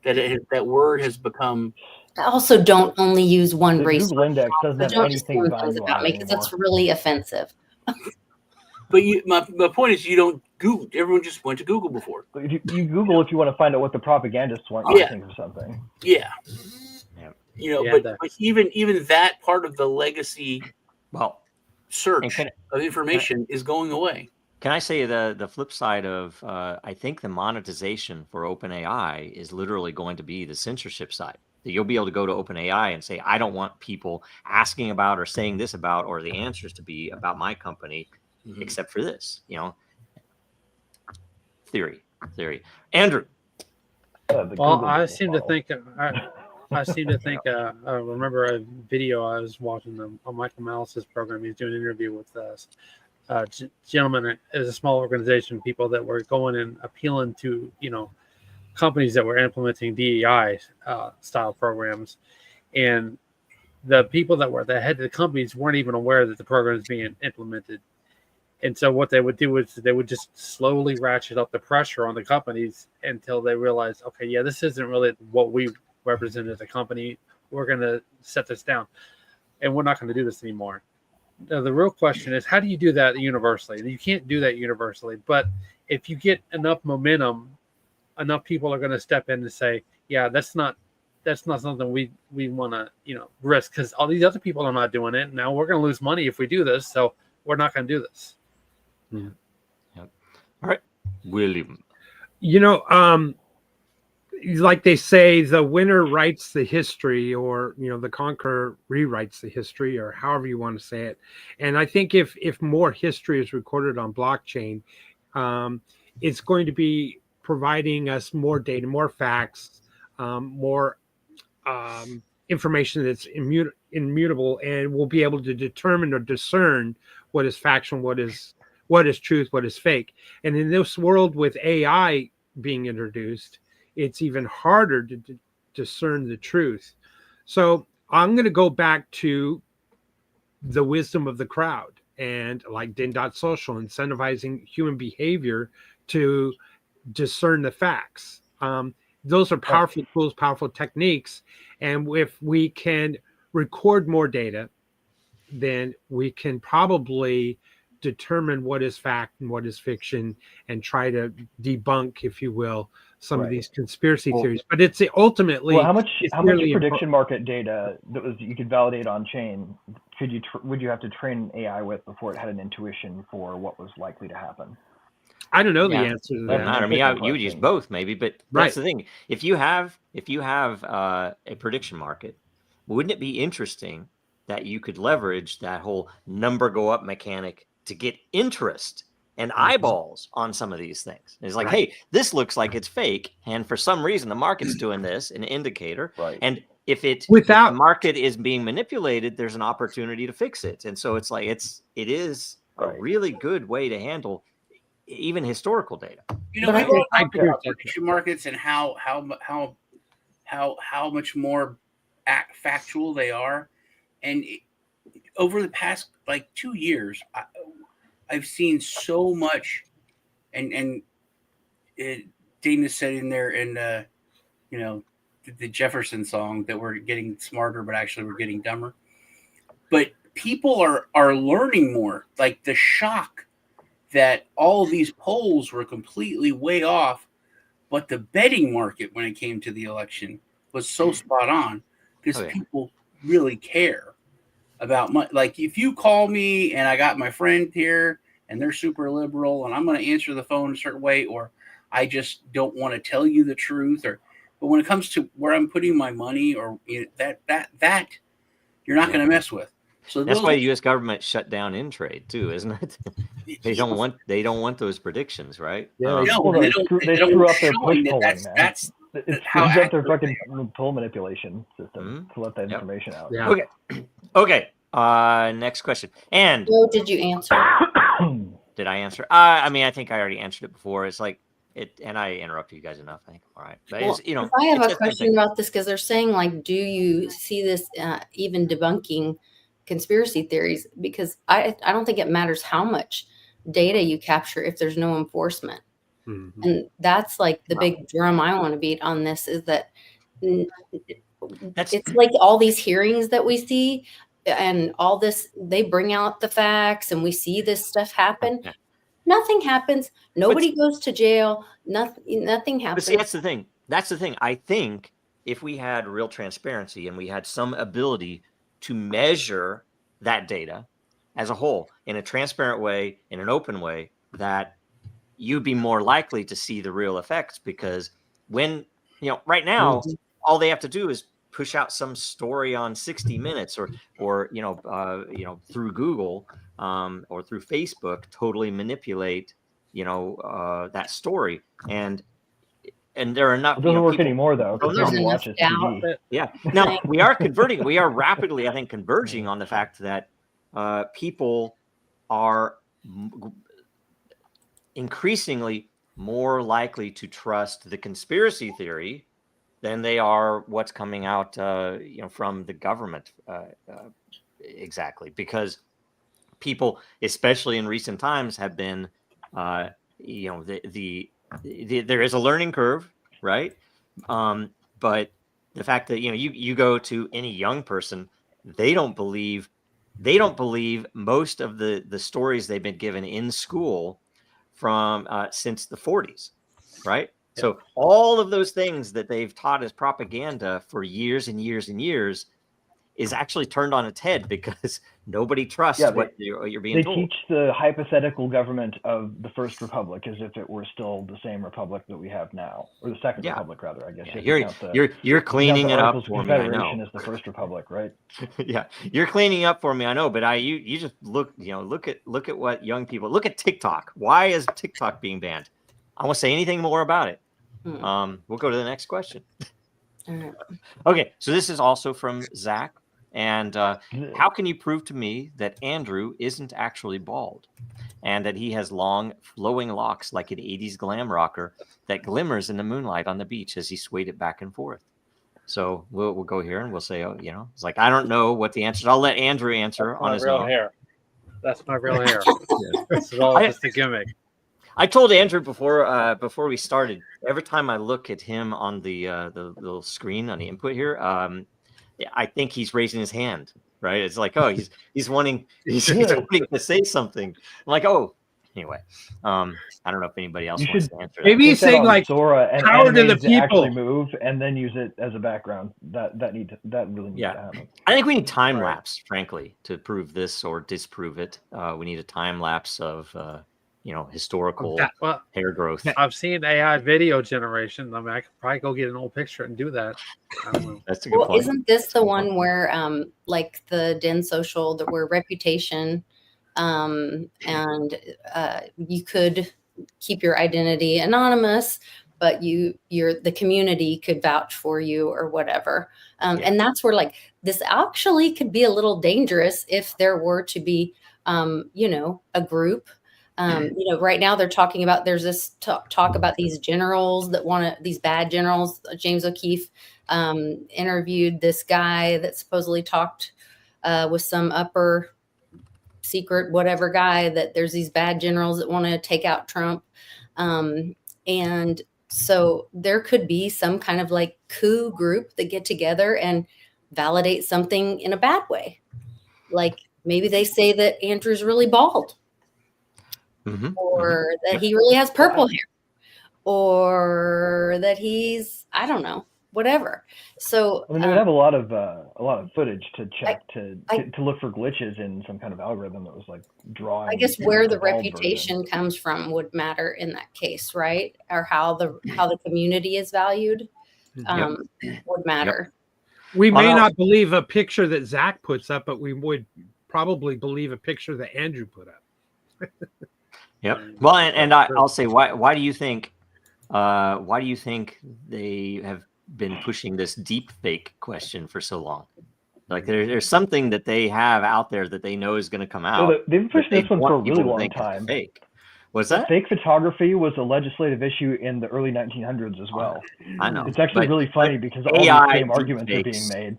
Speaker 5: that word has become.
Speaker 4: I also don't only use one
Speaker 2: the
Speaker 4: resource.
Speaker 2: Google index doesn't have anything valuable
Speaker 4: about me because that's really offensive.
Speaker 5: But my point is, you don't Google. Everyone just went to Google before.
Speaker 2: But you Google if you want to find out what the propagandists want you to think of something.
Speaker 5: Yeah. But even that part of the legacy, search of information is going away.
Speaker 1: Can I say the flip side of I think the monetization for OpenAI is literally going to be the censorship side. You'll be able to go to OpenAI and say, I don't want people asking about or saying this about, or the answers to be about my company, except for this, Theory. Andrew.
Speaker 6: Well, I seem to think I seem to think I remember a video I was watching on Michael Malice's program. He's doing an interview with gentlemen. It was a small organization, people that were going and appealing to companies that were implementing DEI style programs, and the people that were the head of the companies weren't even aware that the program is being implemented. And so what they would do is they would just slowly ratchet up the pressure on the companies until they realized, okay, yeah, this isn't really what we represent as a company. We're going to set this down, and we're not going to do this anymore. Now, the real question is, how do you do that universally? You can't do that universally, but if you get enough momentum, enough people are going to step in and say, yeah, that's not something we want to risk, because all these other people are not doing it. Now we're going to lose money if we do this, so we're not going to do this.
Speaker 1: Yeah. Yep. All right, William.
Speaker 3: Like they say, the winner writes the history, or the conqueror rewrites the history, or however you want to say it. And I think if more history is recorded on blockchain, it's going to be providing us more data, more facts, more information that's immutable, and we'll be able to determine or discern what is factual, what is truth, what is fake. And in this world with AI being introduced, it's even harder to discern the truth. So I'm going to go back to the wisdom of the crowd, and like Din.social, incentivizing human behavior to discern the facts. Those are powerful tools, powerful techniques. And if we can record more data, then we can probably determine what is fact and what is fiction, and try to debunk, if you will, some of these conspiracy theories. But it's ultimately,
Speaker 2: how much prediction market data that you could validate on chain would you have to train AI with before it had an intuition for what was likely to happen?
Speaker 3: I don't know the answer to that.
Speaker 1: I mean, you would use both maybe, but that's the thing. If you have a prediction market, wouldn't it be interesting that you could leverage that whole number go up mechanic to get interest and eyeballs on some of these things? It's like, hey, this looks like it's fake, and for some reason the market's doing this, an indicator. And if the market is being manipulated, there's an opportunity to fix it. And so it's like it is a really good way to handle even historical data.
Speaker 5: We talk about prediction markets and how much more factual they are, and over the past 2 years, I've seen so much, and Dana said in there, and the Jefferson song, that we're getting smarter, but actually we're getting dumber. But people are learning more. Like the shock that all of these polls were completely way off, but the betting market when it came to the election was so spot on, because people really care about money. Like if you call me and I got my friend here and they're super liberal and I'm going to answer the phone a certain way, or I just don't want to tell you the truth, but when it comes to where I'm putting my money, or that you're not going to mess with. So
Speaker 1: that's why the U.S. government shut down InTrade too, isn't it? They don't want those predictions, right?
Speaker 2: Yeah, they screw up their push polling. That's their fucking poll manipulation system to let that information out.
Speaker 1: Yeah. Okay. Next question. And
Speaker 4: did you answer?
Speaker 1: Did I answer? I mean, I think I already answered it before. It's like and I interrupted you guys enough. I think. All right. But
Speaker 4: I have a question about this, because they're saying, do you see this even debunking conspiracy theories? Because I don't think it matters how much data you capture if there's no enforcement. And that's the big drum I want to beat on this, is that it's like all these hearings that we see and all this, they bring out the facts and we see this stuff happen. Nothing happens. Nobody goes to jail. Nothing happens.
Speaker 1: But see, that's the thing. I think if we had real transparency and we had some ability to measure that data as a whole in a transparent way, in an open way, that you'd be more likely to see the real effects. Because when, right now, all they have to do is push out some story on 60 Minutes or through Google or through Facebook, totally manipulate, that story. And and there are enough.
Speaker 2: It doesn't work
Speaker 1: people,
Speaker 2: anymore though, because
Speaker 1: don't
Speaker 2: nobody
Speaker 1: know.
Speaker 2: watches
Speaker 4: There's
Speaker 2: TV.
Speaker 1: Yeah. Now we are converting. We are rapidly, I think, converging on the fact that people are increasingly more likely to trust the conspiracy theory than they are what's coming out, from the government. Exactly, because people, especially in recent times, have been, there is a learning curve, right? But the fact that you go to any young person, they don't believe most of the stories they've been given in school from since the 40s, right?
Speaker 6: Yeah.
Speaker 1: So all of those things that they've taught as propaganda for years and years and years is actually turned on its head because nobody trusts what you're being
Speaker 2: They
Speaker 1: told.
Speaker 2: teach the hypothetical government of the First Republic as if it were still the same republic that we have now, or the Second Republic, rather. I guess
Speaker 1: You're cleaning it up
Speaker 2: Articles of
Speaker 1: for me. I
Speaker 2: Confederation
Speaker 1: know.
Speaker 2: as the First Republic, right?
Speaker 1: Yeah, you're cleaning up for me. I know, but you just look at what young people look at TikTok. Why is TikTok being banned? I won't say anything more about it. We'll go to the next question.
Speaker 4: All right.
Speaker 1: Okay, so this is also from Zach. And how can you prove to me that Andrew isn't actually bald and that he has long, flowing locks like an 80s glam rocker that glimmers in the moonlight on the beach as he swayed it back and forth? So we'll go here and we'll say, it's like, I don't know what the answer is. I'll let Andrew answer on his own.
Speaker 6: Hair. That's my real hair. This is all just a gimmick.
Speaker 1: I told Andrew before we started, every time I look at him on the little screen on the input here, I think he's raising his hand, right? It's like, oh, he's wanting to say something. I'm like, oh, anyway. I don't know if anybody else wants to answer that.
Speaker 3: Maybe he's saying like
Speaker 2: Sora and
Speaker 3: power to the people.
Speaker 2: Actually move and then use it as a background. That really needs to happen.
Speaker 1: I think we need time lapse, frankly, to prove this or disprove it. We need a time lapse of historical hair growth.
Speaker 6: I've seen AI video generation. I mean, I could probably go get an old picture and do that. I don't know.
Speaker 1: That's a good point.
Speaker 4: Isn't this the one where, like the Den Social, where Reputation, and you could keep your identity anonymous, but the community could vouch for you or whatever. And that's where like this actually could be a little dangerous if there were to be, a group. Right now they're talking about, there's this talk about these generals these bad generals. James O'Keefe interviewed this guy that supposedly talked with some upper secret whatever guy, that there's these bad generals that want to take out Trump. And so there could be some kind of like coup group that get together and validate something in a bad way. Like maybe they say that Andrew's really bald. Or that he really has purple hair, or that he's, I don't know, whatever. So
Speaker 2: I mean, they would have a lot of footage to check to look for glitches in some kind of algorithm that was like drawing.
Speaker 4: I guess where the reputation comes from would matter in that case, right? Or how the community is valued would matter.
Speaker 3: We may not believe a picture that Zach puts up, but we would probably believe a picture that Andrew put up.
Speaker 1: Yep. Well, and I'll say, why do you think they have been pushing this deep fake question for so long? Like there's something that they have out there that they know is going to come out.
Speaker 2: Well, they've pushed this one for a really long time.
Speaker 1: Fake. What's that?
Speaker 2: Fake photography was a legislative issue in the early 1900s as well.
Speaker 1: I know.
Speaker 2: It's actually really funny because all these same arguments are being made.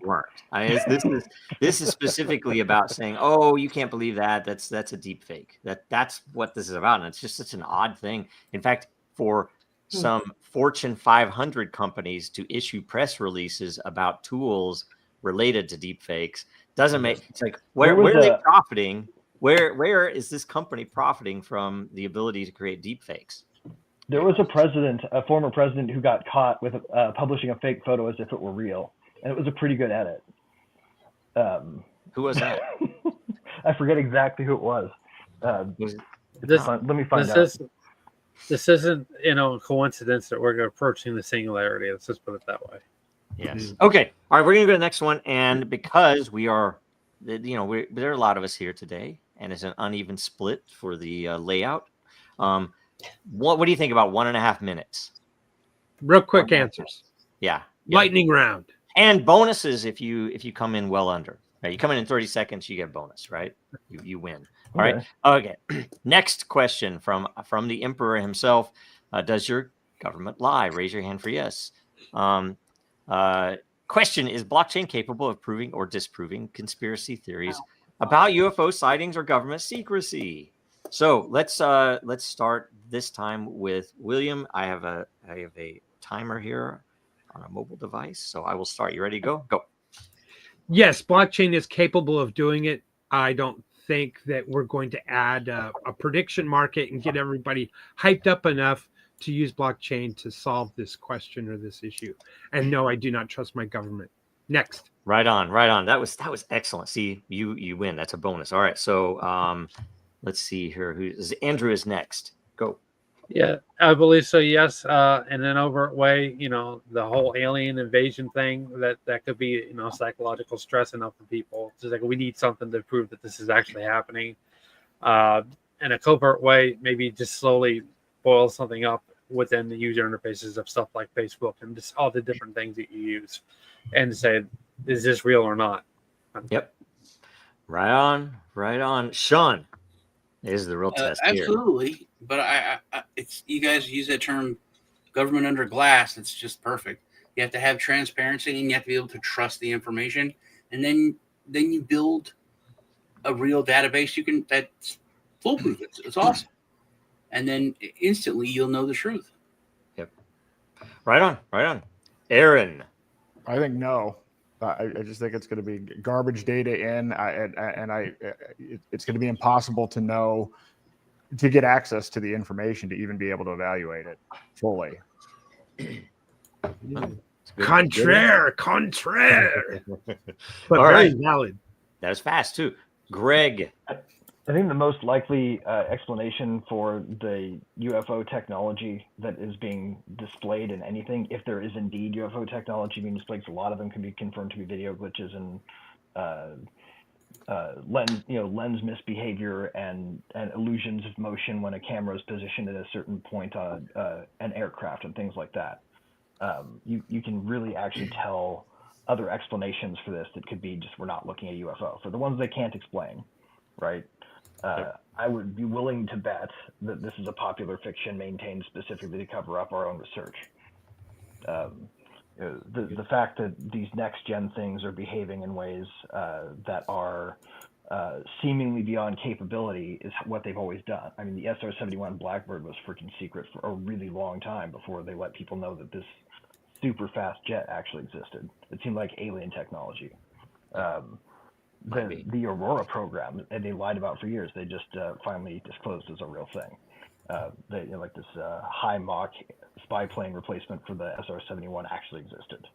Speaker 1: This is specifically about saying, oh, you can't believe that. That's a deep fake. That's what this is about. And it's just such an odd thing. In fact, for some Fortune 500 companies to issue press releases about tools related to deep fakes doesn't make, it's like, where are they profiting? Where is this company profiting from the ability to create deep fakes?
Speaker 2: There was a former president who got caught with publishing a fake photo as if it were real, and it was a pretty good edit.
Speaker 1: Who was that?
Speaker 2: I forget exactly who it was. Let me find out.
Speaker 6: This isn't, a coincidence that we're approaching the singularity. Let's just put it that way.
Speaker 1: Yes. Okay. All right. We're going to go to the next one. And because we are, there are a lot of us here today, and it's an uneven split for the layout. What do you think about 1.5 minutes?
Speaker 3: Real quick answers.
Speaker 1: Yeah.
Speaker 3: Lightning round.
Speaker 1: And bonuses if you come in well under. Right? You come in 30 seconds, you get a bonus, right? You win. All right. Okay. Next question from the emperor himself. Does your government lie? Raise your hand for yes. Question: is blockchain capable of proving or disproving conspiracy theories about UFO sightings or government secrecy? So let's start this time with William. I have a timer here on a mobile device, so I will start. You ready to go? Go.
Speaker 3: Yes, blockchain is capable of doing it. I don't think that we're going to add a prediction market and get everybody hyped up enough to use blockchain to solve this question or this issue. And no, I do not trust my government. Next.
Speaker 1: Right on. That was excellent. See, you win. That's a bonus. All right. So let's see here. Andrew is next. Go.
Speaker 6: Yeah, I believe so. Yes, in an overt way, the whole alien invasion thing that could be, psychological stress enough for people. It's like we need something to prove that this is actually happening. In a covert way, maybe just slowly boil something up within the user interfaces of stuff like Facebook and just all the different things that you use, and say, is this real or not?
Speaker 1: Yep. Right on. Sean is the real test here.
Speaker 5: Absolutely. But it's, you guys use that term government under glass. It's just perfect. You have to have transparency and you have to be able to trust the information. And then you build a real database that's foolproof. It's awesome. And then instantly you'll know the truth.
Speaker 1: Yep. Right on. Aaron.
Speaker 7: I think no. I just think it's going to be garbage data in, it's going to be impossible to get access to the information to even be able to evaluate it fully.
Speaker 3: Contraire. But
Speaker 1: all
Speaker 3: very
Speaker 1: right.
Speaker 3: valid.
Speaker 1: That was fast too. Greg.
Speaker 2: I think the most likely explanation for the UFO technology that is being displayed in anything, if there is indeed UFO technology being displayed, a lot of them can be confirmed to be video glitches and lens misbehavior and illusions of motion when a camera is positioned at a certain point on an aircraft and things like that. You can really actually tell other explanations for this that could be just we're not looking at UFO. For the ones they can't explain, right? I would be willing to bet that this is a popular fiction maintained specifically to cover up our own research. The fact that these next gen things are behaving in ways that are seemingly beyond capability is what they've always done. I mean, the SR-71 Blackbird was freaking secret for a really long time before they let people know that this super fast jet actually existed. It seemed like alien technology. The Aurora program, and they lied about for years. They just finally disclosed as a real thing. Like this high Mach spy plane replacement for the SR-71 actually existed.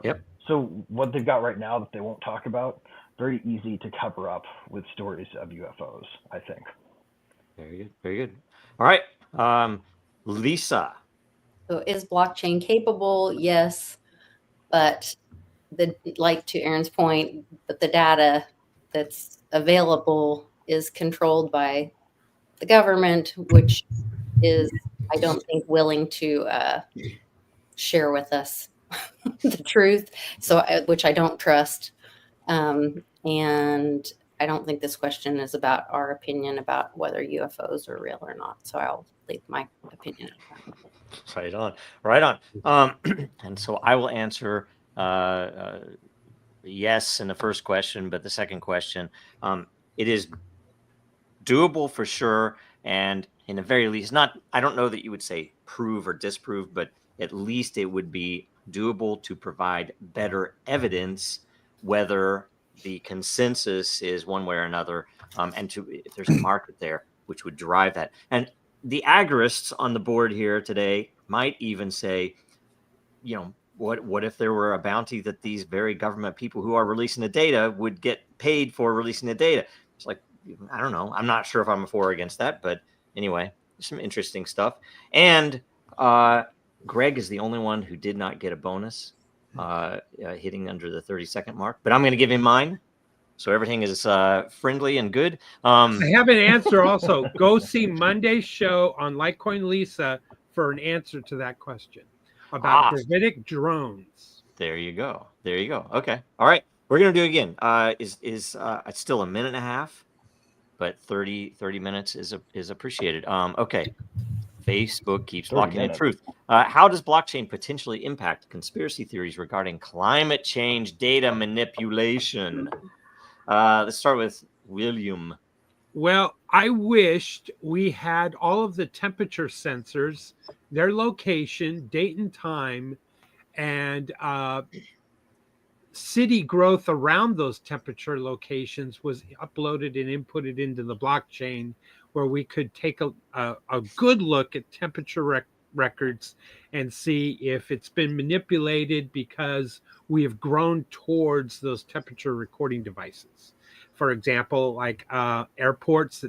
Speaker 1: Yep.
Speaker 2: So what they've got right now that they won't talk about, very easy to cover up with stories of UFOs, I think.
Speaker 1: Very good. All right, Lisa.
Speaker 4: So is blockchain capable? Yes, but like to Aaron's point, but the data that's available is controlled by the government, which is, I don't think, willing to share with us the truth. So, which I don't trust. And I don't think this question is about our opinion about whether UFOs are real or not. So I'll leave my opinion at that.
Speaker 1: Right on. And so I will answer yes in the first question, but the second question, it is doable for sure, and in the very least, I don't know that you would say prove or disprove, but at least it would be doable to provide better evidence whether the consensus is one way or another, and if there's a market there which would drive that. And the agorists on the board here today might even say, what if there were a bounty that these very government people who are releasing the data would get paid for releasing the data? It's like, I don't know. I'm not sure if I'm for or against that, but anyway, some interesting stuff. And Greg is the only one who did not get a bonus hitting under the 30-second mark, but I'm going to give him mine. So everything is friendly and good.
Speaker 3: I have an answer also. Go see Monday's show on Litecoin Lisa for an answer to that question. about gravitic drones.
Speaker 1: There you go. There you go. Okay. All right. We're gonna do it again. Is it's still a minute and a half, but 30 minutes is appreciated. Okay. Facebook keeps
Speaker 2: 30
Speaker 1: blocking the
Speaker 2: minutes.
Speaker 1: truth. How does blockchain potentially impact conspiracy theories regarding climate change data manipulation? Let's start with William.
Speaker 3: Well, I wished we had all of the temperature sensors, their location, date and time, and city growth around those temperature locations was uploaded and inputted into the blockchain, where we could take a good look at temperature records and see if it's been manipulated because we have grown towards those temperature recording devices. For example, like airports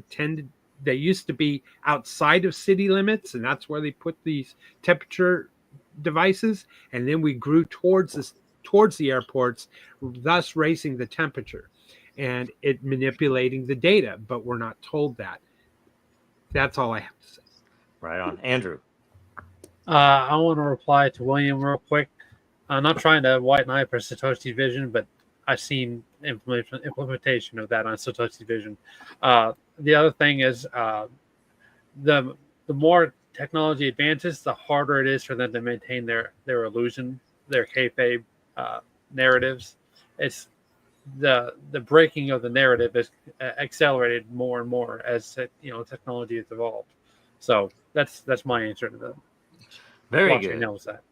Speaker 3: they used to be outside of city limits, and that's where they put these temperature devices, and then we grew towards the airports, thus raising the temperature and it manipulating the data, but we're not told that. That's all I have to say.
Speaker 1: Right on. Andrew.
Speaker 6: I want to reply to William real quick. I'm not trying to white knight for Satoshi Vision, but I've seen implementation of that on Satoshi Vision. The other thing is the more technology advances, the harder it is for them to maintain their illusion, their kayfabe narratives. It's the breaking of the narrative is accelerated more and more as technology has evolved. So that's my answer to that.
Speaker 1: Very
Speaker 6: Blockchain
Speaker 1: good.
Speaker 6: knows that.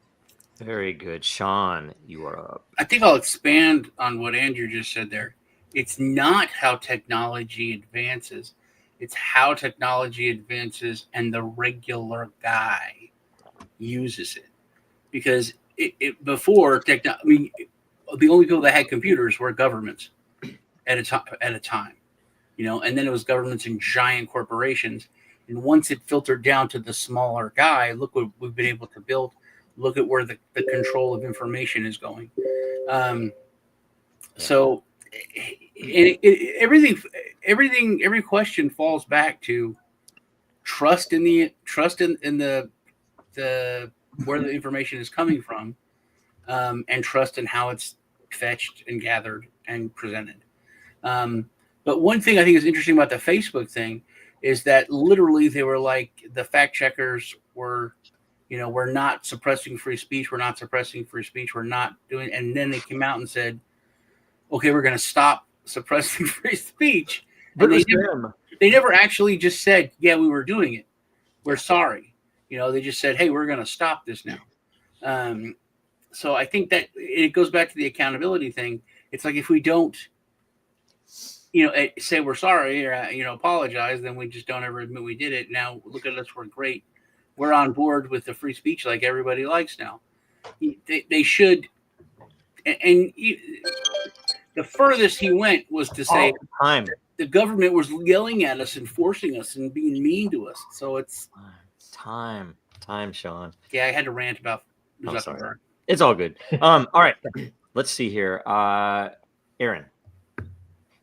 Speaker 1: Very good. Sean, you are up.
Speaker 5: I think I'll expand on what Andrew just said there. It's not how technology advances. It's how technology advances and the regular guy uses it. Because before the only people that had computers were governments at a time, and then it was governments and giant corporations. And once it filtered down to the smaller guy, look what we've been able to build. Look at where the control of information is going. So every question falls back to trust in the where the information is coming from, and trust in how it's fetched and gathered and presented. But one thing I think is interesting about the Facebook thing is that literally they were like, the fact checkers were, we're not suppressing free speech. We're not suppressing free speech. We're not doing. And then they came out and said, okay, we're going to stop suppressing free speech. And they never actually just said, yeah, we were doing it. We're sorry. They just said, hey, we're going to stop this now. So I think that it goes back to the accountability thing. It's like, if we don't, say we're sorry or, apologize, then we just don't ever admit we did it. Now look at us. We're great. We're on board with the free speech like everybody likes now. They should. And the furthest he went was to say the government was yelling at us and forcing us and being mean to us. So it's
Speaker 1: time, Sean.
Speaker 5: Yeah, I had to rant about
Speaker 1: Zuckerberg. Sorry. It's all good. All right. Let's see here. Aaron.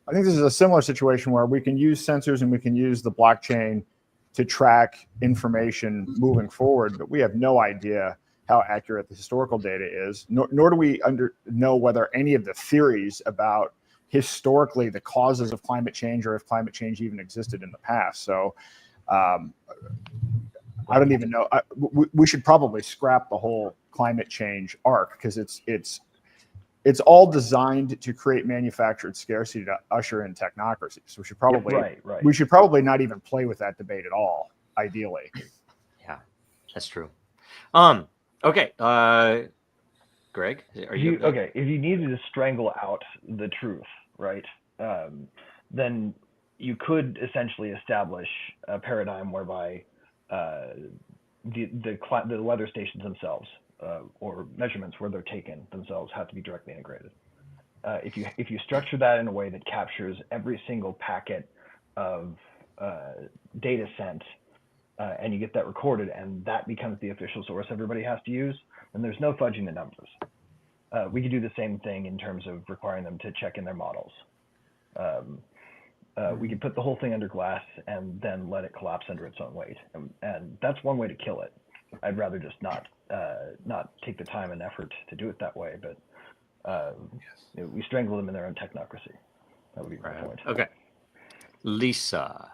Speaker 7: I think this is a similar situation where we can use sensors and we can use the blockchain to track information moving forward, but we have no idea how accurate the historical data is, nor do we know whether any of the theories about historically the causes of climate change or if climate change even existed in the past. So I don't even know. We should probably scrap the whole climate change arc, because it's all designed to create manufactured scarcity to usher in technocracy. So we should probably not even play with that debate at all, ideally.
Speaker 1: Yeah, that's true. Okay, Greg, are you
Speaker 2: okay? If you needed to strangle out the truth, right, then you could essentially establish a paradigm whereby the weather stations themselves or measurements where they're taken themselves have to be directly integrated. If you structure that in a way that captures every single packet of data sent, and you get that recorded, and that becomes the official source everybody has to use, then there's no fudging the numbers. We could do the same thing in terms of requiring them to check in their models. We could put the whole thing under glass and then let it collapse under its own weight. And that's one way to kill it. I'd rather just not not take the time and effort to do it that way. But we strangle them in their own technocracy. That would be my point.
Speaker 1: Okay, Lisa.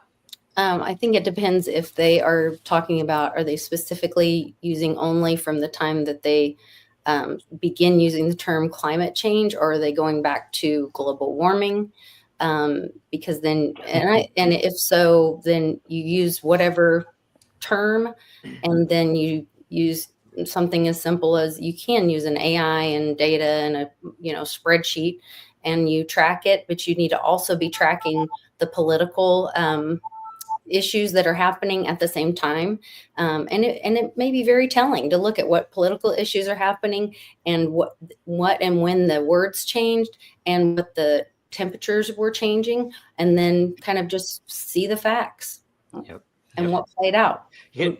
Speaker 4: I think it depends if they are talking about, are they specifically using only from the time that they begin using the term climate change, or are they going back to global warming? Because then, and if so, then you use whatever term, and then you use something as simple as you can use an AI and data and a spreadsheet, and you track it, but you need to also be tracking the political issues that are happening at the same time. And it may be very telling to look at what political issues are happening and what and when the words changed and what the temperatures were changing, and then kind of just see the facts and what played out.
Speaker 1: Yeah,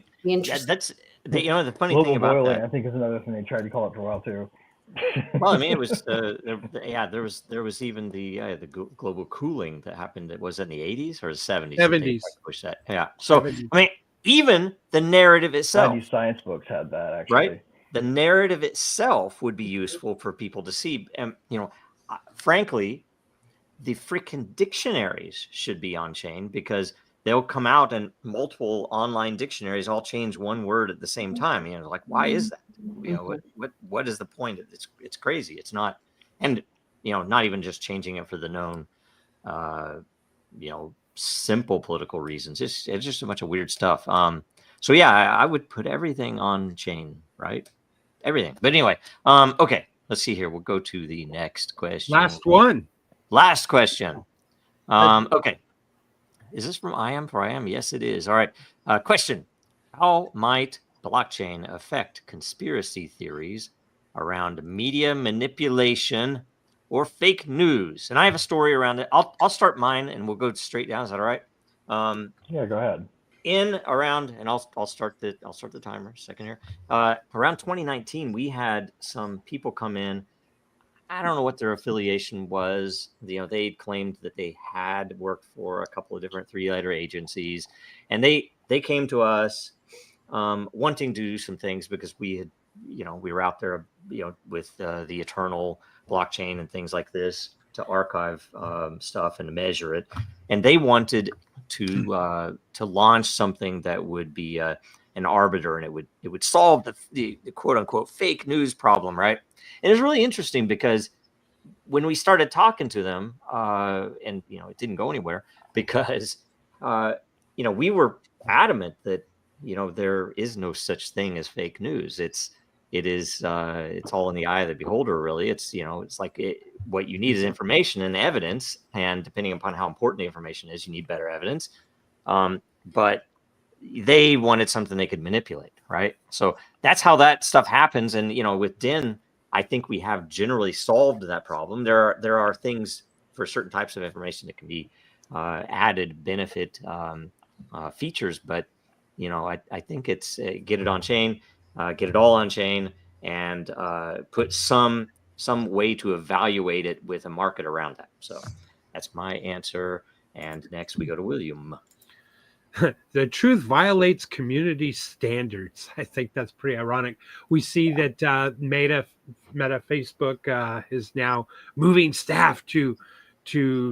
Speaker 1: that's the funny
Speaker 2: Global
Speaker 1: thing about
Speaker 2: boiling,
Speaker 1: that.
Speaker 2: I think, is another thing they tried to call it for a while too.
Speaker 1: Well, I mean, it was there was even the global cooling that happened. That was in the 80s or the 70s.
Speaker 3: 70s.
Speaker 1: Push that. Yeah. So
Speaker 3: 70s.
Speaker 1: I mean, even the narrative itself,
Speaker 2: 90s science books had that actually.
Speaker 1: right? The narrative itself would be useful for people to see. And frankly, the freaking dictionaries should be on chain, because they'll come out and multiple online dictionaries all change one word at the same time. Like, why is that? What is the point? It's crazy. It's not, and not even just changing it for the known, simple political reasons. It's just a bunch of weird stuff. So yeah, I would put everything on chain, right? Everything. But anyway, okay, let's see here. We'll go to the next question.
Speaker 3: Last
Speaker 1: question. Okay. Is this from I Am for I Am? Yes, it is. All right. Question. How might blockchain affect conspiracy theories around media manipulation or fake news? And I have a story around it. I'll start mine and we'll go straight down. Is that all right?
Speaker 2: Yeah, go ahead.
Speaker 1: I'll start the timer second here. Around 2019, we had some people come in. I don't know what their affiliation was. They claimed that they had worked for a couple of different 3-letter agencies, and they came to us wanting to do some things because we had, we were out there, with the Eternal blockchain and things like this to archive stuff and to measure it, and they wanted to launch something that would be an arbiter, and it would solve the quote unquote fake news problem, right? And it's really interesting because when we started talking to them, and it didn't go anywhere because we were adamant that there is no such thing as fake news. It's all in the eye of the beholder, really. It's like what you need is information and evidence, and depending upon how important the information is, you need better evidence. But they wanted something they could manipulate, right? So that's how that stuff happens. And with DIN, I think we have generally solved that problem. There are things for certain types of information that can be added benefit features, but I think it's get it on chain, get it all on chain, and put some way to evaluate it with a market around that. So that's my answer. And next we go to William.
Speaker 3: The truth violates community standards. I think that's pretty ironic. We see that Meta Facebook is now moving staff to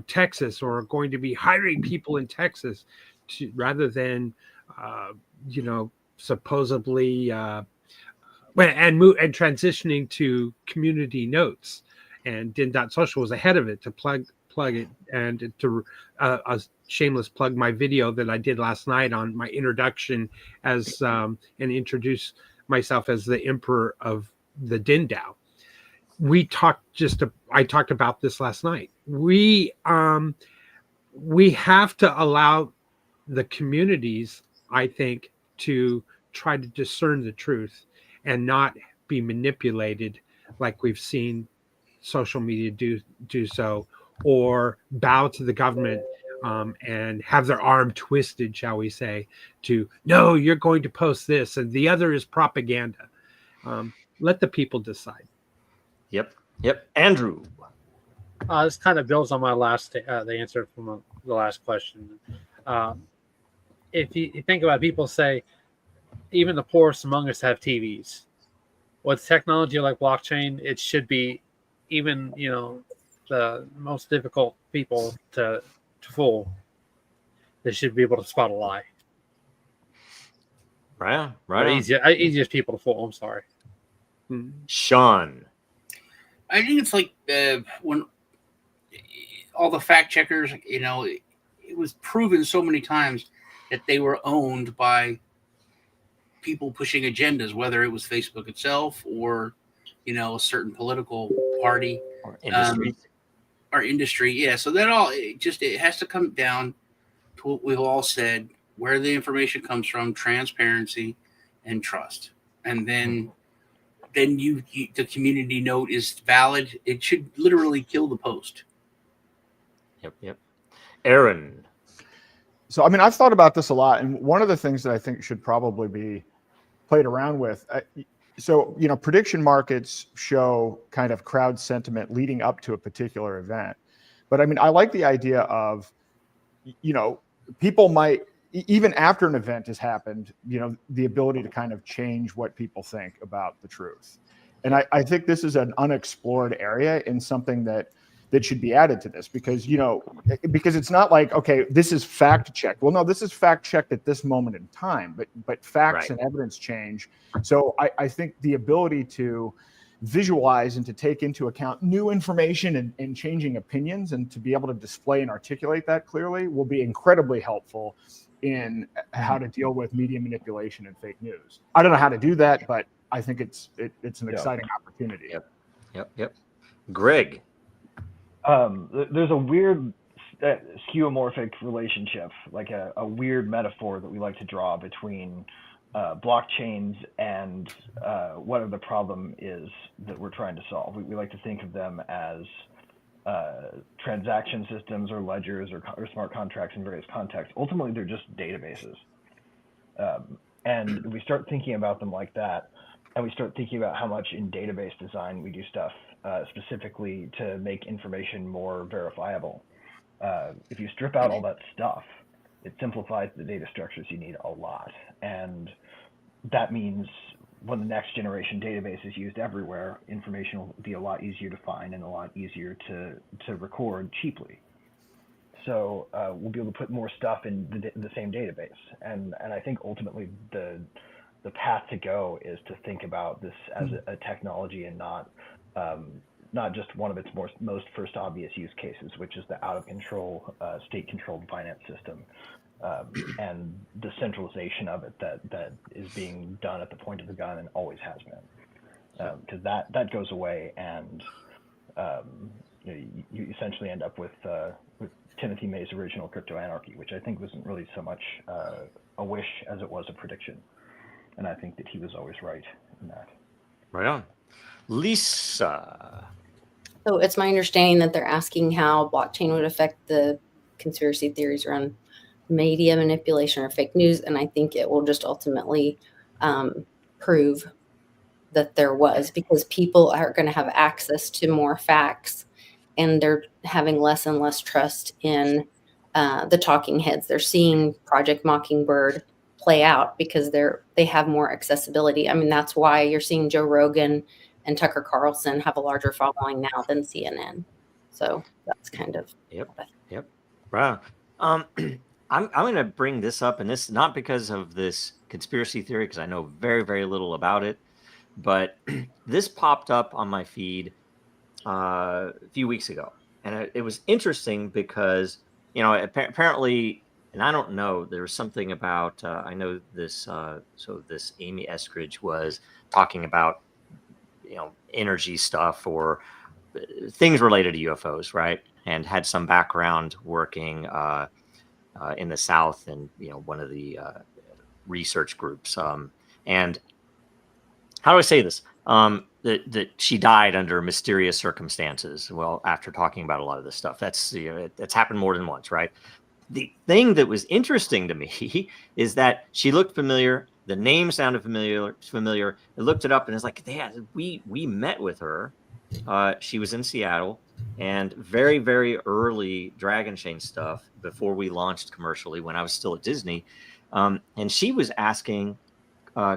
Speaker 3: Texas, or going to be hiring people in Texas rather than supposedly and transitioning to community notes. And Din.social was ahead of it to plug it, and to a shameless plug, my video that I did last night on my introduction as and introduce myself as the emperor of the Din DAO. I talked about this last night. We have to allow the communities, I think, to try to discern the truth and not be manipulated like we've seen social media do so, or bow to the government and have their arm twisted, shall we say, to, no, you're going to post this and the other is propaganda. Let the people decide.
Speaker 1: Yep. Andrew.
Speaker 6: This kind of builds on my the answer from the last question. If you think about it, people say even the poorest among us have TVs. with technology like blockchain, it should be even, the most difficult people to fool. They should be able to spot a lie.
Speaker 1: Right on.
Speaker 6: Or
Speaker 1: Right on.
Speaker 6: easiest people to fool. I'm sorry.
Speaker 1: Sean.
Speaker 5: I think it's like when all the fact checkers, it was proven so many times that they were owned by people pushing agendas, whether it was Facebook itself or, a certain political party
Speaker 1: Or industry.
Speaker 5: or industry. Yeah. So that all, it has to come down to what we've all said, where the information comes from, transparency and trust. And then the community note is valid. It should literally kill the post.
Speaker 1: Yep. Aaron.
Speaker 7: So, I mean, I've thought about this a lot. And one of the things that I think should probably be played around with. So, prediction markets show kind of crowd sentiment leading up to a particular event. But I mean, I like the idea of, people might, even after an event has happened, the ability to kind of change what people think about the truth. And I think this is an unexplored area and something that should be added to this because it's not like, okay, this is fact checked. Well, no, this is fact checked at this moment in time, but facts and evidence change. So I think the ability to visualize and to take into account new information and changing opinions and to be able to display and articulate that clearly will be incredibly helpful in how to deal with media manipulation and fake news. I don't know how to do that, but I think it's an exciting opportunity.
Speaker 1: Yep. Greg.
Speaker 2: There's a weird skeuomorphic relationship, like a weird metaphor that we like to draw between blockchains and whatever the problem is that we're trying to solve. We like to think of them as transaction systems or ledgers or smart contracts in various contexts. Ultimately, they're just databases. And we start thinking about them like that, and we start thinking about how much in database design we do stuff specifically to make information more verifiable. If you strip out all that stuff, it simplifies the data structures you need a lot. And that means when the next generation database is used everywhere, information will be a lot easier to find and a lot easier to record cheaply. So we'll be able to put more stuff in the same database. And I think ultimately the path to go is to think about this as a technology and not just one of its most first obvious use cases, which is the out of control state-controlled finance system and the centralization of it that is being done at the point of the gun and always has been. Because that goes away, and you essentially end up with Timothy May's original crypto anarchy, which I think wasn't really so much a wish as it was a prediction. And I think that he was always right in that.
Speaker 1: Right on. Lisa.
Speaker 4: So it's my understanding that they're asking how blockchain would affect the conspiracy theories around media manipulation or fake news. And I think it will just ultimately prove that there was, because people are going to have access to more facts and they're having less and less trust in the talking heads. They're seeing Project Mockingbird play out because they have more accessibility. I mean, that's why you're seeing Joe Rogan and Tucker Carlson have a larger following now than CNN. So that's kind of
Speaker 1: Yep. Right. I'm going to bring this up, and this not because of this conspiracy theory, because I know very, very little about it, but this popped up on my feed a few weeks ago, and it was interesting because apparently, and I don't know, there was something about I know this. So this Amy Eskridge was talking about energy stuff or things related to UFOs, right? And had some background working in the South and one of the research groups. And how do I say this? That she died under mysterious circumstances. Well, after talking about a lot of this stuff, that's happened more than once, right? The thing that was interesting to me is that she looked familiar. The name sounded familiar. I looked it up and it's like, yeah, we met with her. She was in Seattle, and very, very early Dragon Chain stuff before we launched commercially when I was still at Disney. And she was asking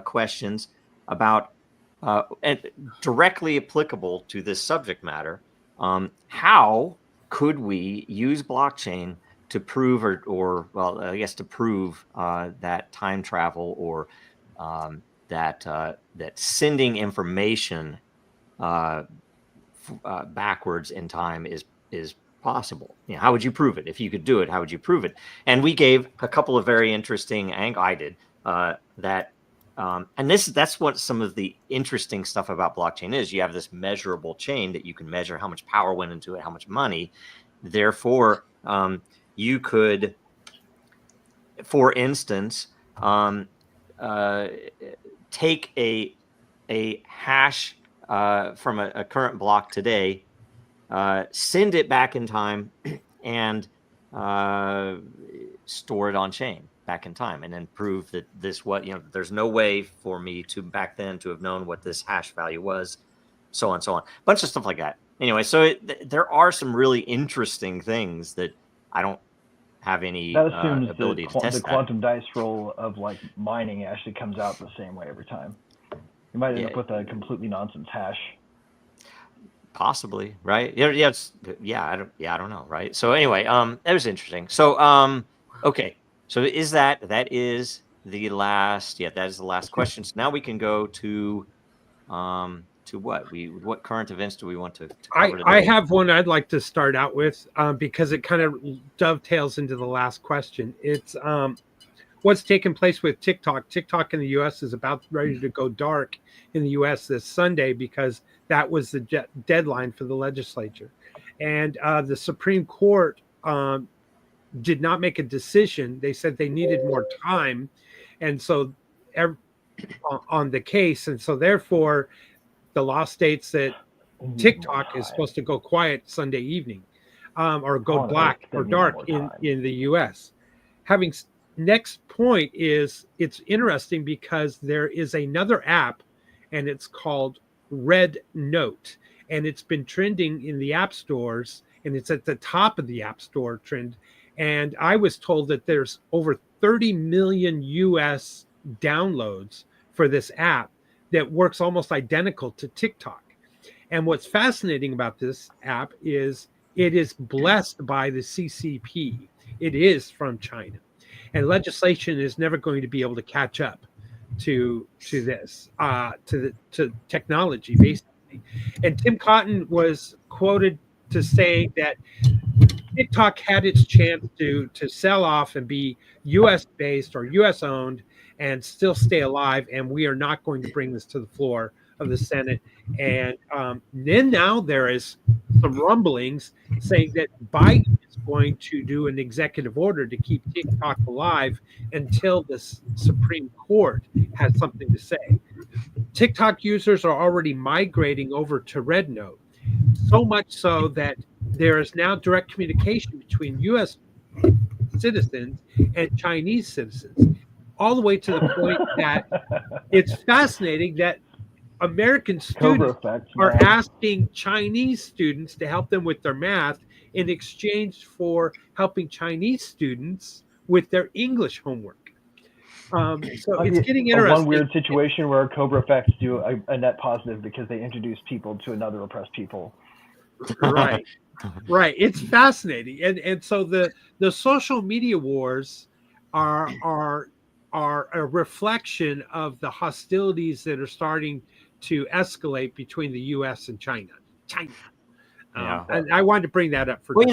Speaker 1: questions about and directly applicable to this subject matter, how could we use blockchain to prove or well, I guess to prove that time travel or that sending information backwards in time is possible? How would you prove it? If you could do it, how would you prove it? And we gave a couple of very interesting I did that. And that's what some of the interesting stuff about blockchain is. You have this measurable chain that you can measure how much power went into it, how much money. Therefore, you could, for instance, take a hash from a current block today, send it back in time, and store it on chain back in time, and then prove that there's no way for me to back then to have known what this hash value was, so on and so on. A bunch of stuff like that. Anyway, so there are some really interesting things that I don't have any ability to test.
Speaker 2: The quantum dice roll of like mining actually comes out the same way every time. You might end up with a completely nonsense hash.
Speaker 1: Possibly, right? I don't know, right? So anyway, that was interesting. So okay, so that is the last? Yeah, that is the last question. So now we can go to what current events do we want to cover today?
Speaker 3: I have one I'd like to start out with because it kind of dovetails into the last question. It's what's taking place with TikTok. TikTok in the U.S. is about ready to go dark in the U.S. this Sunday because that was the deadline for the legislature. And the Supreme Court did not make a decision. They said they needed more time. And so on the case. And so therefore, the law states that TikTok is supposed to go quiet Sunday evening or go black or dark in the U.S. Next point is it's interesting because there is another app and it's called Red Note, and it's been trending in the app stores, and it's at the top of the app store trend. And I was told that there's over 30 million US downloads for this app that works almost identical to TikTok. And what's fascinating about this app is it is blessed by the CCP. It is from China. And legislation is never going to be able to catch up to this, to technology, basically. And Tim Cotton was quoted to say that TikTok had its chance to sell off and be U.S. based or U.S. owned and still stay alive, and we are not going to bring this to the floor of the Senate. And then now there is some rumblings saying that Biden is going to do an executive order to keep TikTok alive until the Supreme Court has something to say. TikTok users are already migrating over to Red Note, so much so that there is now direct communication between U.S. citizens and Chinese citizens, all the way to the point that it's fascinating that American students are asking Chinese students to help them with their math in exchange for helping Chinese students with their English homework. So it's getting interesting.
Speaker 2: One weird situation where Cobra effects do a net positive because they introduce people to another oppressed people.
Speaker 3: Right. It's fascinating. And so the social media wars are a reflection of the hostilities that are starting to escalate between the U.S. and China. And I wanted to bring that up for.
Speaker 1: Well,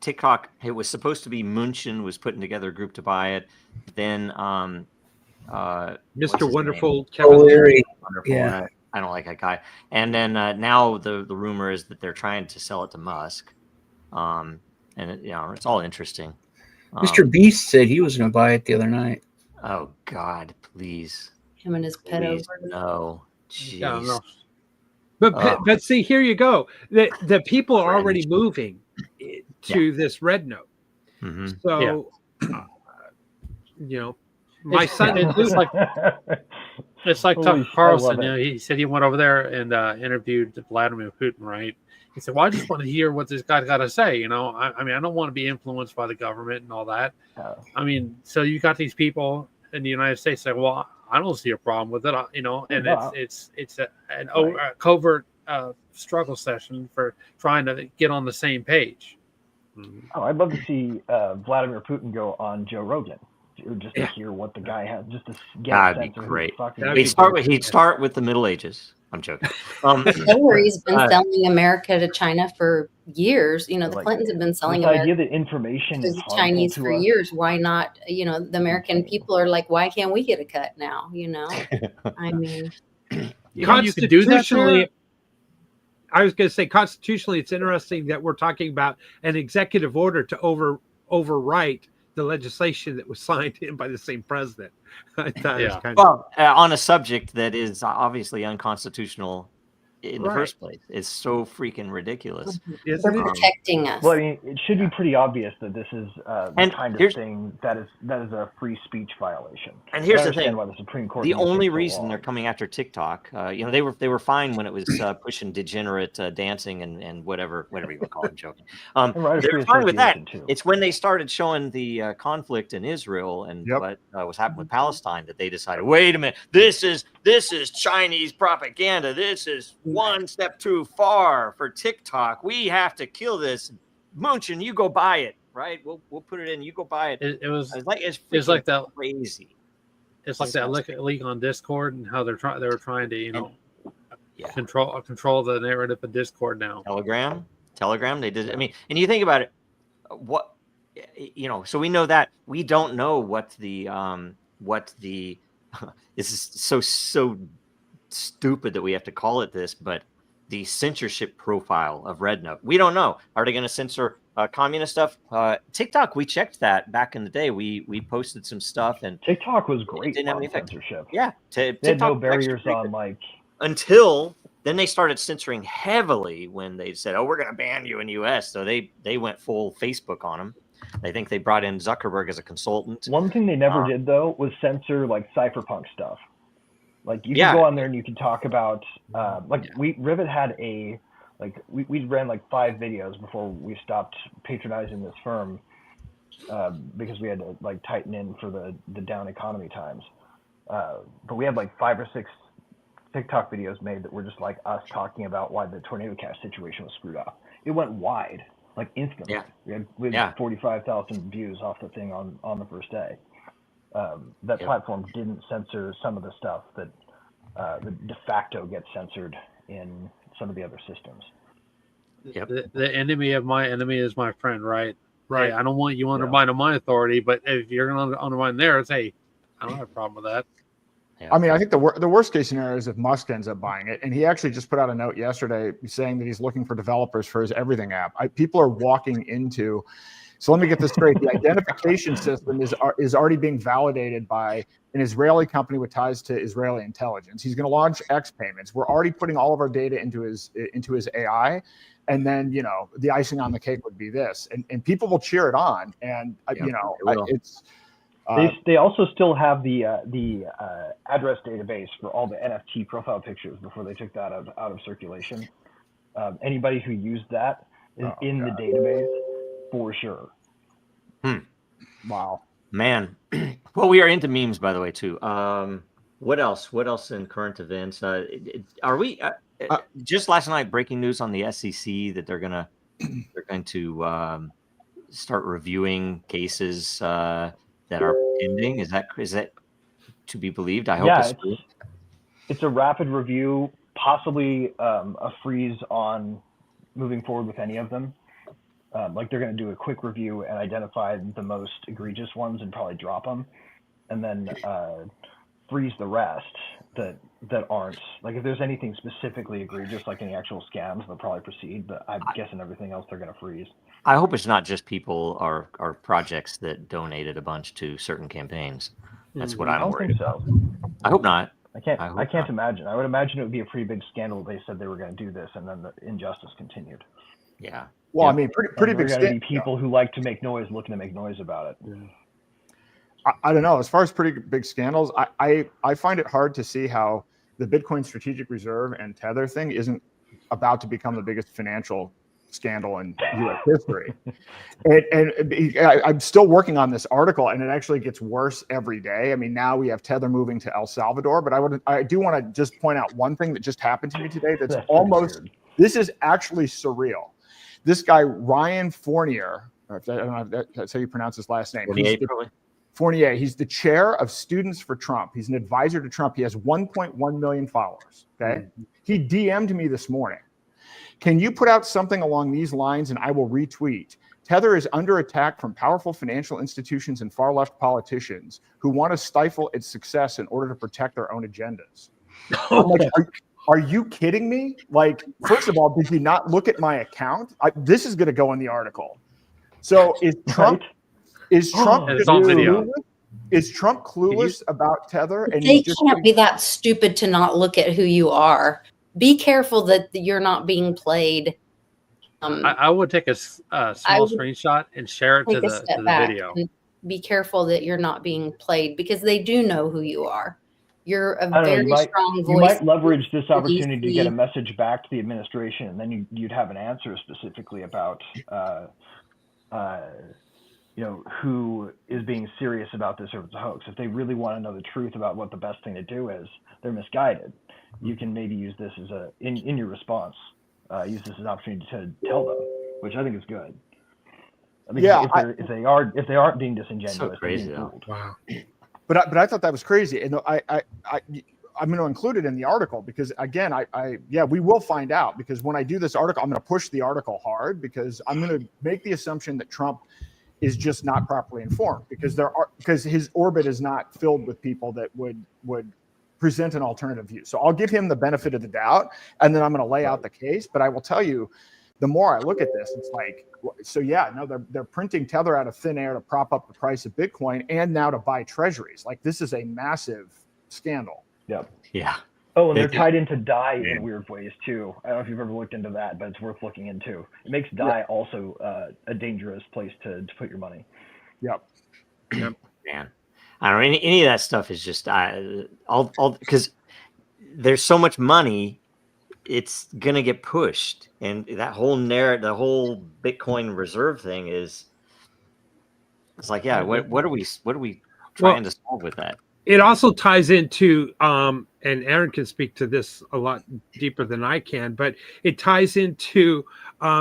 Speaker 1: TikTok. It was supposed to be Munchen was putting together a group to buy it. Then,
Speaker 3: Mr. Wonderful Kevin
Speaker 8: Leary.
Speaker 1: Yeah, I don't like that guy. And then now the rumor is that they're trying to sell it to Musk. And it's all interesting.
Speaker 8: Mr. Beast said he was going to buy it the other night.
Speaker 1: Oh God, please.
Speaker 4: Him and his pet over.
Speaker 1: No. Jeez.
Speaker 3: But see, here you go. The people are already moving to this Red Note. Mm-hmm. So, my son is
Speaker 6: it's like Tucker Carlson. He said he went over there and interviewed Vladimir Putin, right? He said, "Well, I just want to hear what this guy's got to say." I mean, I don't want to be influenced by the government and all that. I mean, so you got these people in the United States saying, "Well, I don't see a problem with it. You know, and
Speaker 2: No.
Speaker 6: it's a covert struggle session for trying to get on the same page.
Speaker 2: Oh, I'd love to see Vladimir Putin go on Joe Rogan, just to hear what the guy has, just to get
Speaker 1: That'd
Speaker 2: a
Speaker 1: be
Speaker 2: sense of
Speaker 1: great.
Speaker 2: who fucking.
Speaker 3: That'd be
Speaker 1: He'd start with the Middle Ages. I'm joking.
Speaker 4: Hillary's been selling America to China for years. You know, the
Speaker 2: Like,
Speaker 4: Clintons have been selling
Speaker 2: this
Speaker 4: America
Speaker 2: idea that information
Speaker 4: to
Speaker 2: is
Speaker 4: the
Speaker 2: harmful
Speaker 4: Chinese
Speaker 2: to
Speaker 4: for
Speaker 2: us.
Speaker 4: years. Why not? You know, the American people are like, why can't we get a cut now? You know, I mean,
Speaker 6: You know, you can do that,
Speaker 3: constitutionally,
Speaker 6: Sarah?
Speaker 3: I was going to say constitutionally, it's interesting that we're talking about an executive order to overwrite the legislation that was signed in by the same president. I thought it was kind of
Speaker 1: Well, on a subject that is obviously unconstitutional in the first place. It's so freaking ridiculous.
Speaker 4: they're
Speaker 3: isn't it?
Speaker 4: protecting us.
Speaker 2: Well, I mean, it should be pretty obvious that this is the
Speaker 1: And
Speaker 2: kind of
Speaker 1: here's-
Speaker 2: thing that is a free speech violation.
Speaker 1: And here's
Speaker 2: I
Speaker 1: the
Speaker 2: understand
Speaker 1: thing:
Speaker 2: why the Supreme Court.
Speaker 1: the
Speaker 2: needs to
Speaker 1: only
Speaker 2: take so
Speaker 1: reason
Speaker 2: long.
Speaker 1: they're coming after TikTok, you know, they were fine when it was pushing degenerate dancing and whatever you want to call it, joking.
Speaker 2: And right of
Speaker 1: They
Speaker 2: free
Speaker 1: were fine with that.
Speaker 2: association, too.
Speaker 1: It's when they started showing the conflict in Israel and what was happening with Palestine that they decided, wait a minute, this is Chinese propaganda. This is one step too far for TikTok. We have to kill this. Munchin, you go buy it, right? We'll put it in. You go buy it.
Speaker 6: It was
Speaker 1: It's
Speaker 6: it's like that
Speaker 1: crazy.
Speaker 6: It's like that leak on Discord and how they were trying to control the narrative of Discord now.
Speaker 1: Telegram. They did. I mean, and you think about it, what you know. So we know that we don't know what the this is so stupid that we have to call it this, but the censorship profile of Red Note. We don't know. Are they going to censor communist stuff? TikTok, we checked that back in the day. We posted some stuff, and
Speaker 2: TikTok was great
Speaker 1: didn't have
Speaker 2: on
Speaker 1: any effect.
Speaker 2: censorship.
Speaker 1: Yeah,
Speaker 2: they had
Speaker 1: TikTok
Speaker 2: no barriers on like
Speaker 1: until then they started censoring heavily when they said, "Oh, we're going to ban you in the U.S." So they went full Facebook on them. I think they brought in Zuckerberg as a consultant.
Speaker 2: One thing they never did though was censor like cypherpunk stuff. Like you can go on there and you can talk about Rivet had we ran like 5 videos before we stopped patronizing this firm because we had to like tighten in for the down economy times. But we had like 5 or 6 TikTok videos made that were just like us talking about why the tornado cash situation was screwed up. It went wide, like instantly.
Speaker 1: Yeah.
Speaker 2: We had 45,000 views off the thing on the first day. That platform didn't censor some of the stuff that de facto gets censored in some of the other systems.
Speaker 6: The enemy of my enemy is my friend, right?
Speaker 3: Right.
Speaker 6: Hey, I don't want you undermining my authority, but if you're going to undermine theirs, hey, I don't have a problem with that.
Speaker 7: I mean, I think the worst case scenario is if Musk ends up buying it. And he actually just put out a note yesterday saying that he's looking for developers for his Everything app. People are walking into. So let me get this straight. The identification system is already being validated by an Israeli company with ties to Israeli intelligence. He's going to launch X payments. We're already putting all of our data into his AI. And then, you know, the icing on the cake would be this. And people will cheer it on. And, it's...
Speaker 2: They also still have the address database for all the NFT profile pictures before they took that out of circulation. Anybody who used that is in the database for sure.
Speaker 7: Wow,
Speaker 1: man. Well, we are into memes, by the way, too. What else? What else in current events? Are we just last night breaking news on the SEC that they're going to start reviewing cases that are pending? Is that to be believed? I hope
Speaker 2: it's a rapid review, possibly a freeze on moving forward with any of them. Like they're going to do a quick review and identify the most egregious ones and probably drop them, and then freeze the rest that aren't. Like if there's anything specifically egregious, like any actual scams, they'll probably proceed. But I'm guessing everything else they're going to freeze.
Speaker 1: I hope it's not just people or projects that donated a bunch to certain campaigns. That's what I'm worried about. I hope not.
Speaker 2: I can't imagine. I would imagine it would be a pretty big scandal. They said they were going to do this, and then the injustice continued.
Speaker 1: Yeah.
Speaker 7: Well, I mean, pretty big.
Speaker 2: There are going to be people who like to make noise, looking to make noise about it.
Speaker 7: Yeah. I don't know. As far as pretty big scandals, I find it hard to see how the Bitcoin Strategic Reserve and Tether thing isn't about to become the biggest financial scandal in U.S. history. I'm still working on this article, and it actually gets worse every day. I mean, now we have Tether moving to El Salvador, but I do want to just point out one thing that just happened to me today that's almost weird. This is actually surreal. This guy, Ryan Fournier, I don't know if that's how you pronounce his last name. Fournier. He's the chair of Students for Trump. He's an advisor to Trump. He has 1.1 million followers. Okay. Mm-hmm. He DM'd me this morning. Can you put out something along these lines and I will retweet? Tether is under attack from powerful financial institutions and far left politicians who want to stifle its success in order to protect their own agendas. I'm like, are you kidding me? Like, first of all, did you not look at my account? This is going to go in the article. So is Trump clueless about Tether? And
Speaker 4: they can't be that stupid to not look at who you are. Be careful that you're not being played.
Speaker 6: I would take a small screenshot and share it to the video.
Speaker 4: Be careful that you're not being played because they do know who you are. You're a very strong voice.
Speaker 2: You might leverage this opportunity to get a message back to the administration, and then you'd have an answer specifically about, who is being serious about this or if it's a hoax. If they really want to know the truth about what the best thing to do is, they're misguided. You can maybe use this as in your response. Use this as an opportunity to tell them, which I think is good. I mean, if they aren't being disingenuous,
Speaker 1: so crazy.
Speaker 6: Wow.
Speaker 7: But I thought that was crazy, and I'm going to include it in the article because again, we will find out because when I do this article, I'm going to push the article hard because I'm going to make the assumption that Trump is just not properly informed because his orbit is not filled with people that would present an alternative view. So I'll give him the benefit of the doubt, and then I'm going to lay out the case. But I will tell you, the more I look at this, it's like, they're printing Tether out of thin air to prop up the price of Bitcoin and now to buy treasuries. Like this is a massive scandal.
Speaker 2: Yep.
Speaker 1: Yeah.
Speaker 2: Oh, and they're tied into DAI in weird ways too. I don't know if you've ever looked into that, but it's worth looking into. It makes DAI also a dangerous place to put your money.
Speaker 7: Yep.
Speaker 1: Man. I don't know. Any of that stuff is just all because there's so much money, it's gonna get pushed, and that whole the whole Bitcoin reserve thing it's like, what are we trying to solve with that?
Speaker 3: It also ties into, and Aaron can speak to this a lot deeper than I can, but it ties into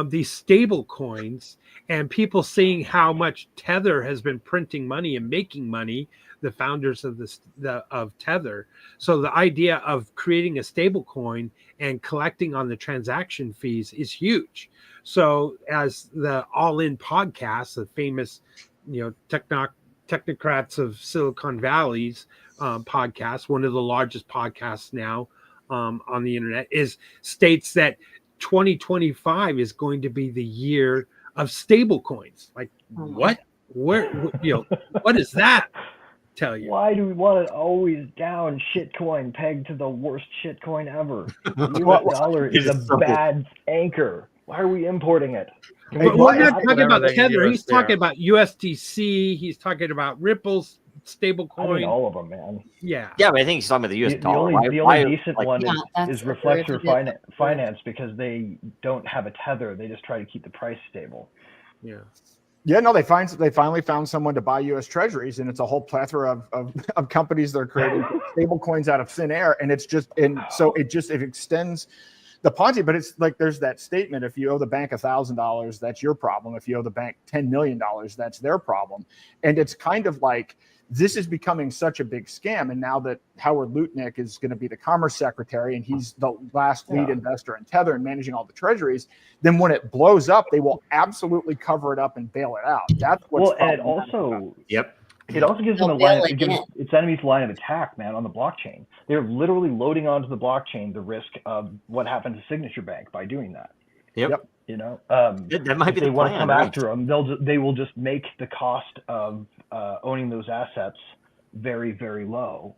Speaker 3: these stable coins and people seeing how much Tether has been printing money and making money. The founders of of Tether. So the idea of creating a stable coin and collecting on the transaction fees is huge. So as the All In podcast, the famous, technocrats of Silicon Valley's podcast, one of the largest podcasts now on the internet, states that 2025 is going to be the year of stable coins. Like what? Where? What is that? Tell you.
Speaker 2: Why do we want to always down shitcoin pegged to the worst shitcoin ever? The US dollar is a bad anchor. Why are we importing it?
Speaker 3: But we're not talking about Tether. He's talking about USDC. He's talking about Ripple's stable coin.
Speaker 2: I mean, all of them, man.
Speaker 3: Yeah.
Speaker 1: Yeah, but I think he's talking about the US dollar.
Speaker 2: The only decent one is Reflector Finance because they don't have a tether. They just try to keep the price stable.
Speaker 3: Yeah.
Speaker 7: Yeah, no, they finally found someone to buy U.S. Treasuries, and it's a whole plethora of companies that are creating stable coins out of thin air, and it extends the Ponzi. But it's like there's that statement: if you owe the bank $1,000, that's your problem. If you owe the bank $10 million, that's their problem. And it's kind of like this is becoming such a big scam. And now that Howard Lutnick is going to be the Commerce Secretary and he's the last lead investor in Tether and managing all the treasuries, then when it blows up, they will absolutely cover it up and bail it out. That's what's
Speaker 2: and it also
Speaker 1: it
Speaker 2: also gives them its enemies a line of attack, man, on the blockchain. They're literally loading onto the blockchain the risk of what happened to Signature Bank by doing that.
Speaker 1: Yep.
Speaker 2: That might be if they want to come after them, they will just make the cost of owning those assets very, very low,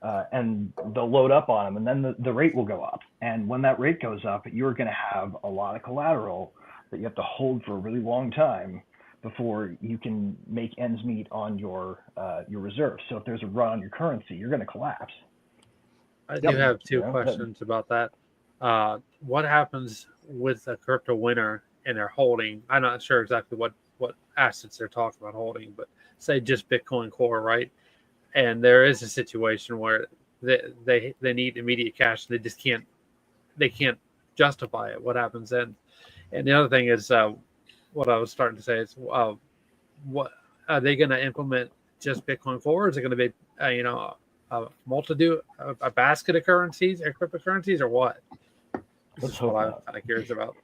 Speaker 2: and they'll load up on them, and then the rate will go up. And when that rate goes up, you're going to have a lot of collateral that you have to hold for a really long time before you can make ends meet on your reserves. So if there's a run on your currency, you're going to collapse.
Speaker 6: I do have two questions about that. What happens with a crypto winter and they're holding. I'm not sure exactly what assets they're talking about holding, but say just Bitcoin Core, right? And there is a situation where they need immediate cash. They just can't justify it. What happens then? And the other thing is what I was starting to say is what are they going to implement? Just Bitcoin Core? Or is it going to be a multitude, a basket of currencies or cryptocurrencies, or what? This is what I'm kind of curious about.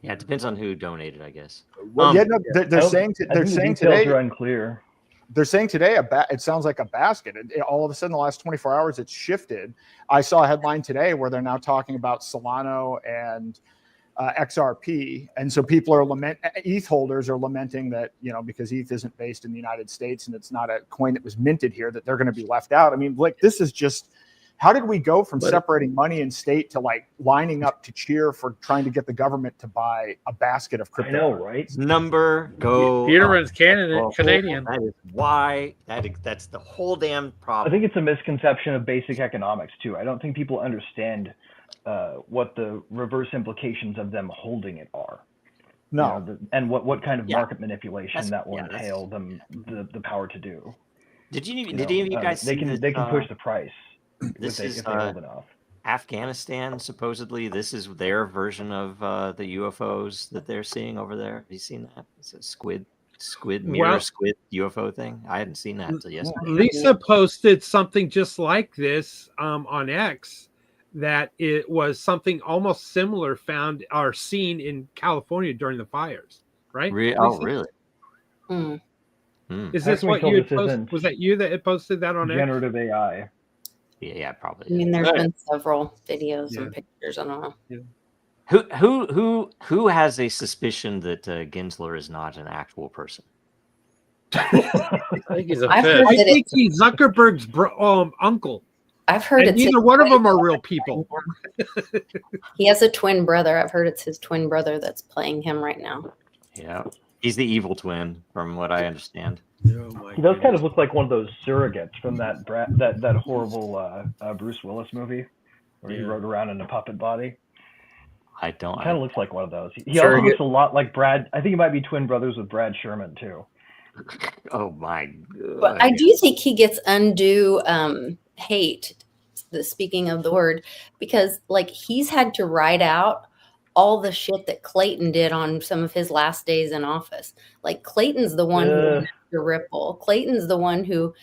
Speaker 1: Yeah, it depends on who donated, I guess.
Speaker 7: Well, they're saying today
Speaker 2: are unclear.
Speaker 7: They're saying today it sounds like a basket. All of a sudden, the last 24 hours, it's shifted. I saw a headline today where they're now talking about Solano and XRP, and so people are ETH holders are lamenting that, because ETH isn't based in the United States and it's not a coin that was minted here, that they're going to be left out. I mean, like, this is just, how did we go from separating money and state to like lining up to cheer for trying to get the government to buy a basket of crypto?
Speaker 2: I know, right?
Speaker 1: Number go.
Speaker 6: Peterman's Canadian.
Speaker 1: That is why that's the whole damn problem.
Speaker 2: I think it's a misconception of basic economics too. I don't think people understand what the reverse implications of them holding it are.
Speaker 7: No,
Speaker 2: and what kind of market manipulation that will entail them the power to do.
Speaker 1: Did any of you guys
Speaker 2: they can push the price
Speaker 1: if
Speaker 2: they hold enough.
Speaker 1: Afghanistan, supposedly this is their version of the UFOs that they're seeing over there. Have you seen that? It's a squid UFO thing. I hadn't seen that until yesterday.
Speaker 3: Lisa posted something just like this on X, that it was something almost similar found or seen in California during the fires, right?
Speaker 1: Oh, really?
Speaker 4: Mm.
Speaker 3: Is this what you had posted? Was that you that had posted that on
Speaker 2: generative X? AI?
Speaker 1: Yeah, probably.
Speaker 4: I mean, there's been several videos and pictures. I don't know.
Speaker 1: Yeah. Who has a suspicion that Gensler is not an actual person?
Speaker 6: I think he's a
Speaker 3: fish. I think he's Zuckerberg's uncle.
Speaker 4: I've heard
Speaker 3: and neither one of them are real people.
Speaker 4: He has a twin brother. I've heard it's his twin brother that's playing him right now.
Speaker 1: Yeah, he's the evil twin, from what I understand.
Speaker 2: He does kind of look like one of those surrogates from that horrible Bruce Willis movie, where he rode around in a puppet body.
Speaker 1: I don't.
Speaker 2: He kind of looks like one of those. He also looks a lot like Brad. I think he might be twin brothers with Brad Sherman too.
Speaker 1: Oh my God.
Speaker 4: But I do think he gets undue hate, speaking of the word, because like he's had to ride out all the shit that Clayton did on some of his last days in office. Like Clayton's the one who went after Ripple. Clayton's the one who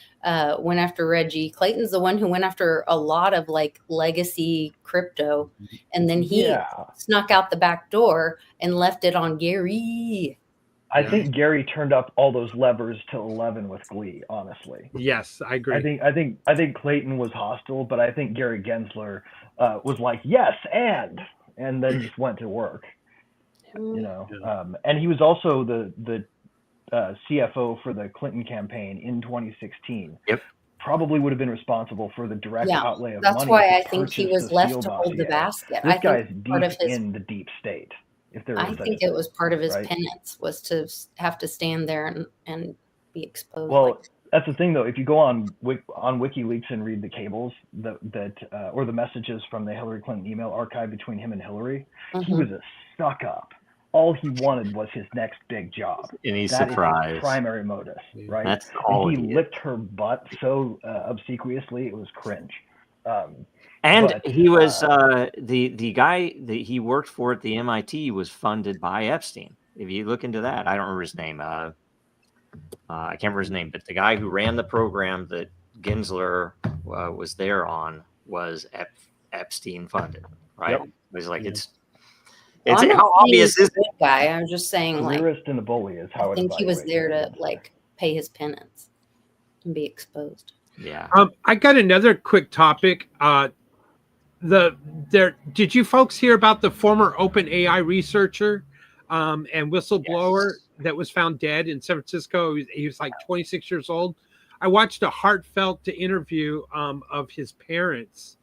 Speaker 4: went after Reggie. Clayton's the one who went after a lot of like legacy crypto. And then he snuck out the back door and left it on Gary.
Speaker 2: I think Gary turned up all those levers to 11 with glee, honestly.
Speaker 3: Yes, I agree.
Speaker 2: I think Clayton was hostile, but I think Gary Gensler was like, yes, and then just went to work. And he was also the CFO for the Clinton campaign in 2016.
Speaker 1: Yep.
Speaker 2: Probably would have been responsible for the direct outlay of
Speaker 4: money.
Speaker 2: That's
Speaker 4: why I think he was left to hold the basket.
Speaker 2: This guy's deep in the deep state.
Speaker 4: I think it was part of his penance was to have to stand there and be exposed.
Speaker 2: Well, that's the thing, though. If you go on WikiLeaks and read the cables or the messages from the Hillary Clinton email archive between him and Hillary, he was a suck up. All he wanted was his next big job.
Speaker 1: And he's surprised.
Speaker 2: Is his primary modus, right?
Speaker 1: That's all
Speaker 2: and he licked her butt so obsequiously it was cringe.
Speaker 1: He was the guy that he worked for at the MIT was funded by Epstein. If you look into that, I don't remember his name. I can't remember his name, but the guy who ran the program that Gensler was there on was Epstein funded, right? It was like it's how obvious is it?
Speaker 4: Guy, I'm just saying,
Speaker 2: the
Speaker 4: like,
Speaker 2: and the bully is how
Speaker 4: I think he was there to like pay his penance and be exposed.
Speaker 1: Yeah.
Speaker 3: I got another quick topic. Did you folks hear about the former OpenAI researcher and whistleblower that was found dead in San Francisco? He was like 26 years old. I watched a heartfelt interview of his parents,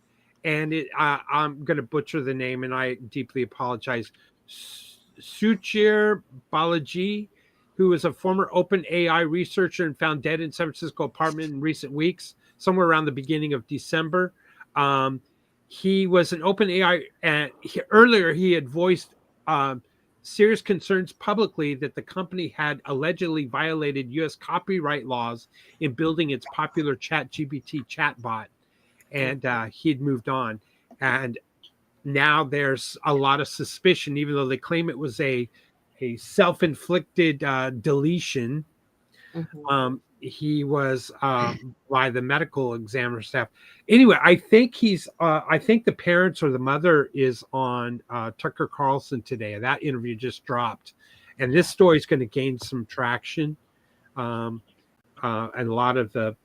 Speaker 3: and I'm going to butcher the name, and I deeply apologize. Suchir Balaji, who was a former OpenAI researcher and found dead in San Francisco apartment in recent weeks, somewhere around the beginning of December. He was an OpenAI, and earlier he had voiced serious concerns publicly that the company had allegedly violated U.S. copyright laws in building its popular ChatGPT chatbot, and he had moved on. And now there's a lot of suspicion, even though they claim it was a self-inflicted deletion.
Speaker 4: Mhm.
Speaker 3: He was by the medical examiner staff. Anyway, I think I think the parents or the mother is on Tucker Carlson today. That interview just dropped, and this story is going to gain some traction. And a lot of the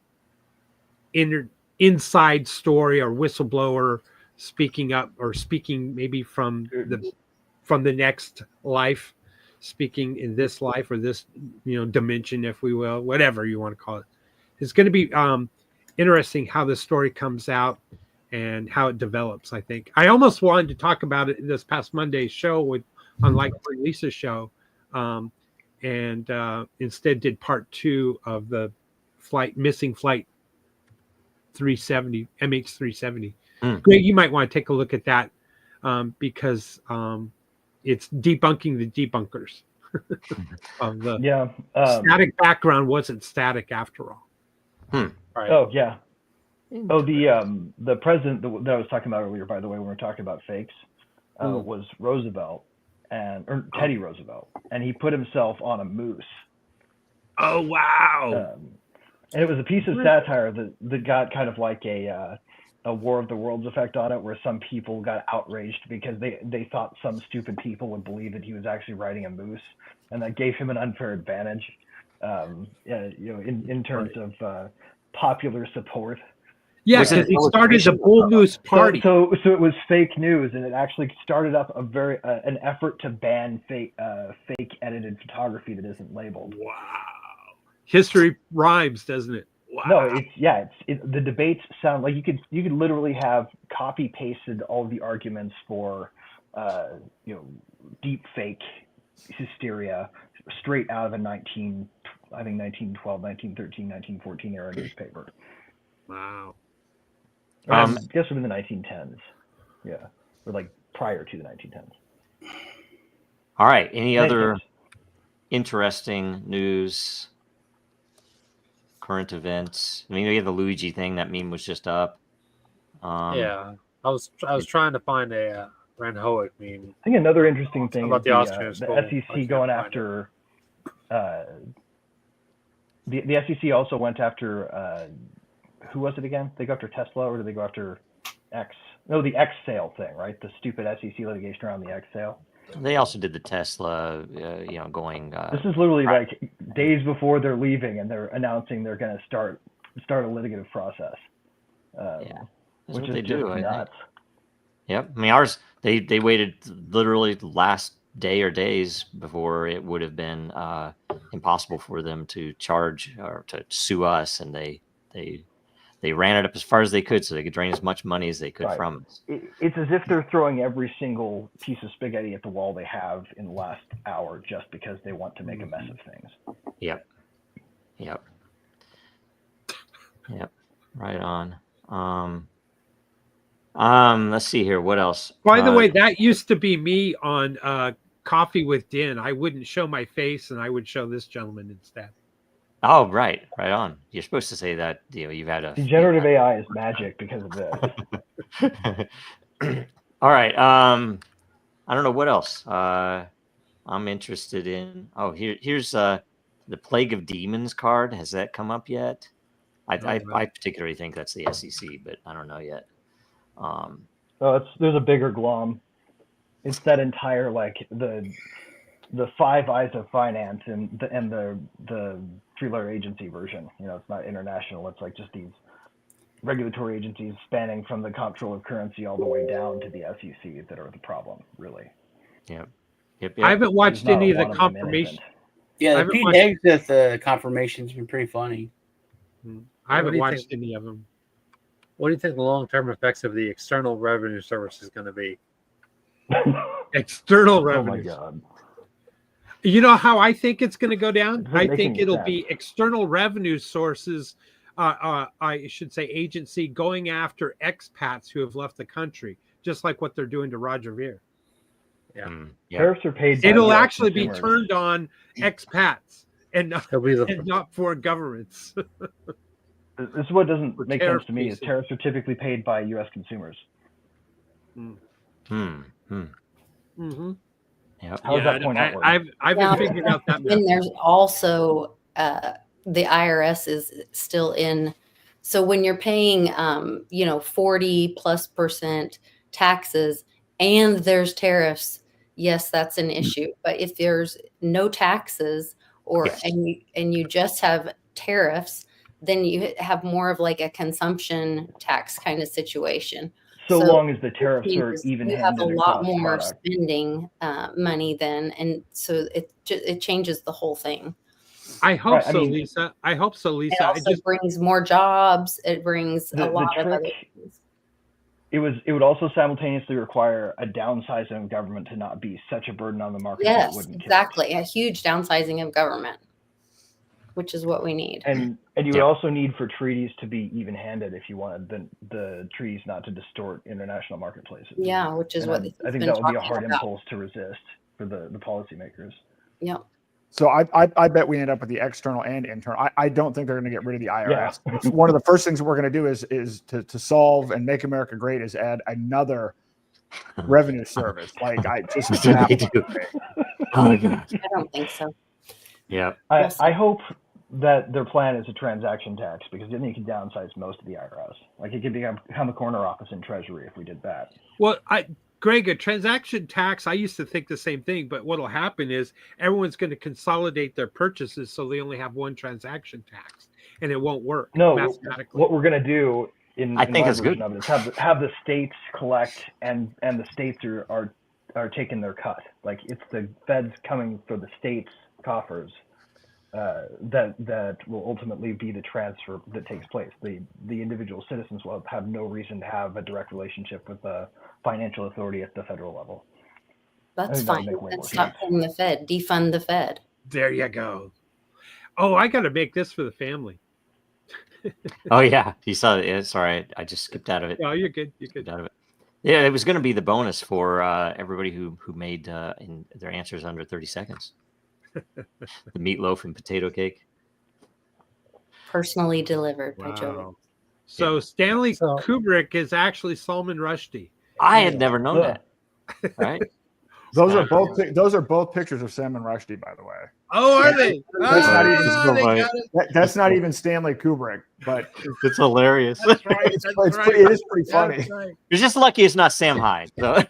Speaker 3: inside story or whistleblower speaking up or speaking maybe from the next life, speaking in this life or this dimension, if we will, whatever you want to call it. It's going to be interesting how this story comes out and how it develops. I think I almost wanted to talk about it this past Monday's show on Like Lisa's show, and instead did part 2 of the missing flight 370 MH370. Greg, you might want to take a look at that because it's debunking the debunkers of the static background wasn't static after all.
Speaker 6: Right.
Speaker 2: Oh yeah. Oh, the president that I was talking about earlier, by the way, when we were talking about fakes, was Roosevelt or Teddy Roosevelt, and he put himself on a moose.
Speaker 3: Oh wow!
Speaker 2: And it was a piece of satire that got kind of like a War of the Worlds effect on it, where some people got outraged because they thought some stupid people would believe that he was actually riding a moose, and that gave him an unfair advantage, in terms of popular support.
Speaker 3: Yeah, because he started the Bull Moose Party.
Speaker 2: So it was fake news, and it actually started up an effort to ban fake edited photography that isn't labeled.
Speaker 3: Wow. History rhymes, doesn't it? Wow.
Speaker 2: No, the debates sound like you could literally have copy pasted all the arguments for deep fake hysteria straight out of a 1912, 1913, 1914 era newspaper.
Speaker 3: Wow.
Speaker 2: I guess within the 1910s. Yeah. Or like prior to the 1910s.
Speaker 1: All right. Any other interesting news? Current events. I mean, we have the Luigi thing. That meme was just up.
Speaker 6: Yeah, I was trying to find a Ranhoek meme.
Speaker 2: I think another interesting thing
Speaker 6: about
Speaker 2: is
Speaker 6: the
Speaker 2: SEC going after. The SEC also went after. Who was it again? They go after Tesla, or did they go after X? No, the X sale thing, right? The stupid SEC litigation around the X sale.
Speaker 1: They also did the Tesla, going.
Speaker 2: This is literally like days before they're leaving, and they're announcing they're going to start a litigative process. Which is just nuts.
Speaker 1: Yep. I mean, ours. They waited literally the last day or days before it would have been impossible for them to charge or to sue us, and they ran it up as far as they could so they could drain as much money as they could from us.
Speaker 2: It's as if they're throwing every single piece of spaghetti at the wall they have in the last hour just because they want to make a mess of things.
Speaker 1: Yep. Right on. Let's see here. What else?
Speaker 3: By the way, that used to be me on Coffee with Din. I wouldn't show my face, and I would show this gentleman instead.
Speaker 1: Oh, right on. You're supposed to say that you've had a
Speaker 2: generative AI is magic because of this.
Speaker 1: All right. I don't know what else. I'm interested in. Oh, here's the Plague of Demons card. Has that come up yet? I particularly think that's the SEC, but I don't know yet.
Speaker 2: There's a bigger glom. It's that entire the Five Eyes of Finance and the three-letter agency version. It's not international. It's like just these regulatory agencies spanning from the comptroller of currency all the way down to the SEC that are the problem, really.
Speaker 1: Yep.
Speaker 3: I haven't watched any of the confirmation.
Speaker 5: Yeah, the Pete Hegseth confirmation's been pretty funny.
Speaker 3: I haven't watched any of them.
Speaker 6: What do you think the long-term effects of the External Revenue Service is going to be?
Speaker 3: External revenue.
Speaker 2: Oh my God.
Speaker 3: You know how I think it's going to go down? I think it'll be external revenue sources, I should say agency, going after expats who have left the country, just like what they're doing to Roger Ver. Yeah.
Speaker 1: Yeah.
Speaker 2: Tariffs are paid. by
Speaker 3: It'll
Speaker 2: US
Speaker 3: actually be
Speaker 2: consumers.
Speaker 3: turned on expats and not,
Speaker 6: It'll be the
Speaker 3: and not foreign governments.
Speaker 2: This is what doesn't
Speaker 3: For
Speaker 2: make
Speaker 3: tariff
Speaker 2: sense to me. Is
Speaker 3: reasons.
Speaker 2: tariffs are typically paid by U.S. consumers.
Speaker 3: Mm-hmm.
Speaker 1: Yep.
Speaker 2: How does that point out work?
Speaker 3: I've been figuring out that.
Speaker 4: And there's also the IRS is still in. So when you're paying, 40+% taxes and there's tariffs, yes, that's an issue. But if there's no taxes and you just have tariffs, then you have more of like a consumption tax kind of situation.
Speaker 2: So long as the tariffs are
Speaker 4: means
Speaker 2: even-handed
Speaker 4: you have a lot
Speaker 2: across
Speaker 4: more
Speaker 2: product.
Speaker 4: spending money then, and so it changes the whole thing.
Speaker 3: I hope
Speaker 2: Right, I
Speaker 3: so,
Speaker 2: mean-
Speaker 3: Lisa. I hope so,
Speaker 4: It
Speaker 3: Lisa.
Speaker 4: also brings more jobs. It brings a
Speaker 2: The
Speaker 4: lot of other
Speaker 2: trick-
Speaker 4: things.
Speaker 2: It would also simultaneously require a downsizing of government to not be such a burden on the market. that it
Speaker 4: Yes,
Speaker 2: wouldn't kill it.
Speaker 4: exactly. A huge downsizing of government, which is what we need.
Speaker 2: And you would
Speaker 1: Yeah.
Speaker 2: also need for treaties to be even-handed if you wanted the treaties not to distort international marketplaces.
Speaker 4: Yeah, which is
Speaker 2: And
Speaker 4: what
Speaker 2: I think that would be a hard impulse to resist for the policymakers.
Speaker 4: Yep.
Speaker 7: So I bet we end up with the external and internal. I don't think they're going to get rid of the IRS.
Speaker 2: Yeah.
Speaker 7: It's one of the first things we're going to do is to solve and make America great is add another revenue service. Like I just
Speaker 1: That's what they do. Oh my gosh.
Speaker 4: I don't think so.
Speaker 1: Yeah.
Speaker 2: I hope that their plan is a transaction tax, because then you can downsize most of the IRS. Like it could become a corner office in Treasury if we did that.
Speaker 3: Well, Greg, a transaction tax, I used to think the same thing, but what'll happen is everyone's going to consolidate their purchases so they only have one transaction tax, and it won't work
Speaker 2: No,
Speaker 3: mathematically.
Speaker 2: what we're going to do
Speaker 1: I
Speaker 2: in
Speaker 1: think
Speaker 2: my
Speaker 1: it's
Speaker 2: version
Speaker 1: good.
Speaker 2: of it is have the states collect, and the states are taking their cut. Like it's the feds coming for the states' coffers that will ultimately be the transfer that takes place. The individual citizens will have no reason to have a direct relationship with the financial authority at the federal level.
Speaker 4: That's
Speaker 2: think that would
Speaker 4: fine.
Speaker 2: make way more
Speaker 4: That's not
Speaker 2: sense.
Speaker 4: paying the Fed. Defund the Fed.
Speaker 3: There you go. Oh, I got to make this for the family.
Speaker 1: Oh yeah. You saw it. It's all right. I just skipped out of it.
Speaker 3: Oh, you're good. You're
Speaker 1: Skipped
Speaker 3: good.
Speaker 1: out of it. Yeah, it was going to be the bonus for everybody who made in their answers under 30 seconds. The meatloaf and potato cake.
Speaker 4: Personally delivered by Joe.
Speaker 3: Wow. So Stanley Kubrick is actually Salman Rushdie.
Speaker 1: I had never known
Speaker 2: Ugh.
Speaker 1: that. Right?
Speaker 7: Those are both pictures of Salman Rushdie, by the way.
Speaker 3: Oh, are they?
Speaker 7: That's not even-
Speaker 3: Oh, they got it.
Speaker 7: That's not even Stanley Kubrick, but
Speaker 1: It's hilarious.
Speaker 3: That's right.
Speaker 7: it's
Speaker 3: That's
Speaker 7: pretty-
Speaker 3: right.
Speaker 7: it is pretty funny.
Speaker 3: That's right.
Speaker 1: You're just lucky it's not Sam Hyde. So.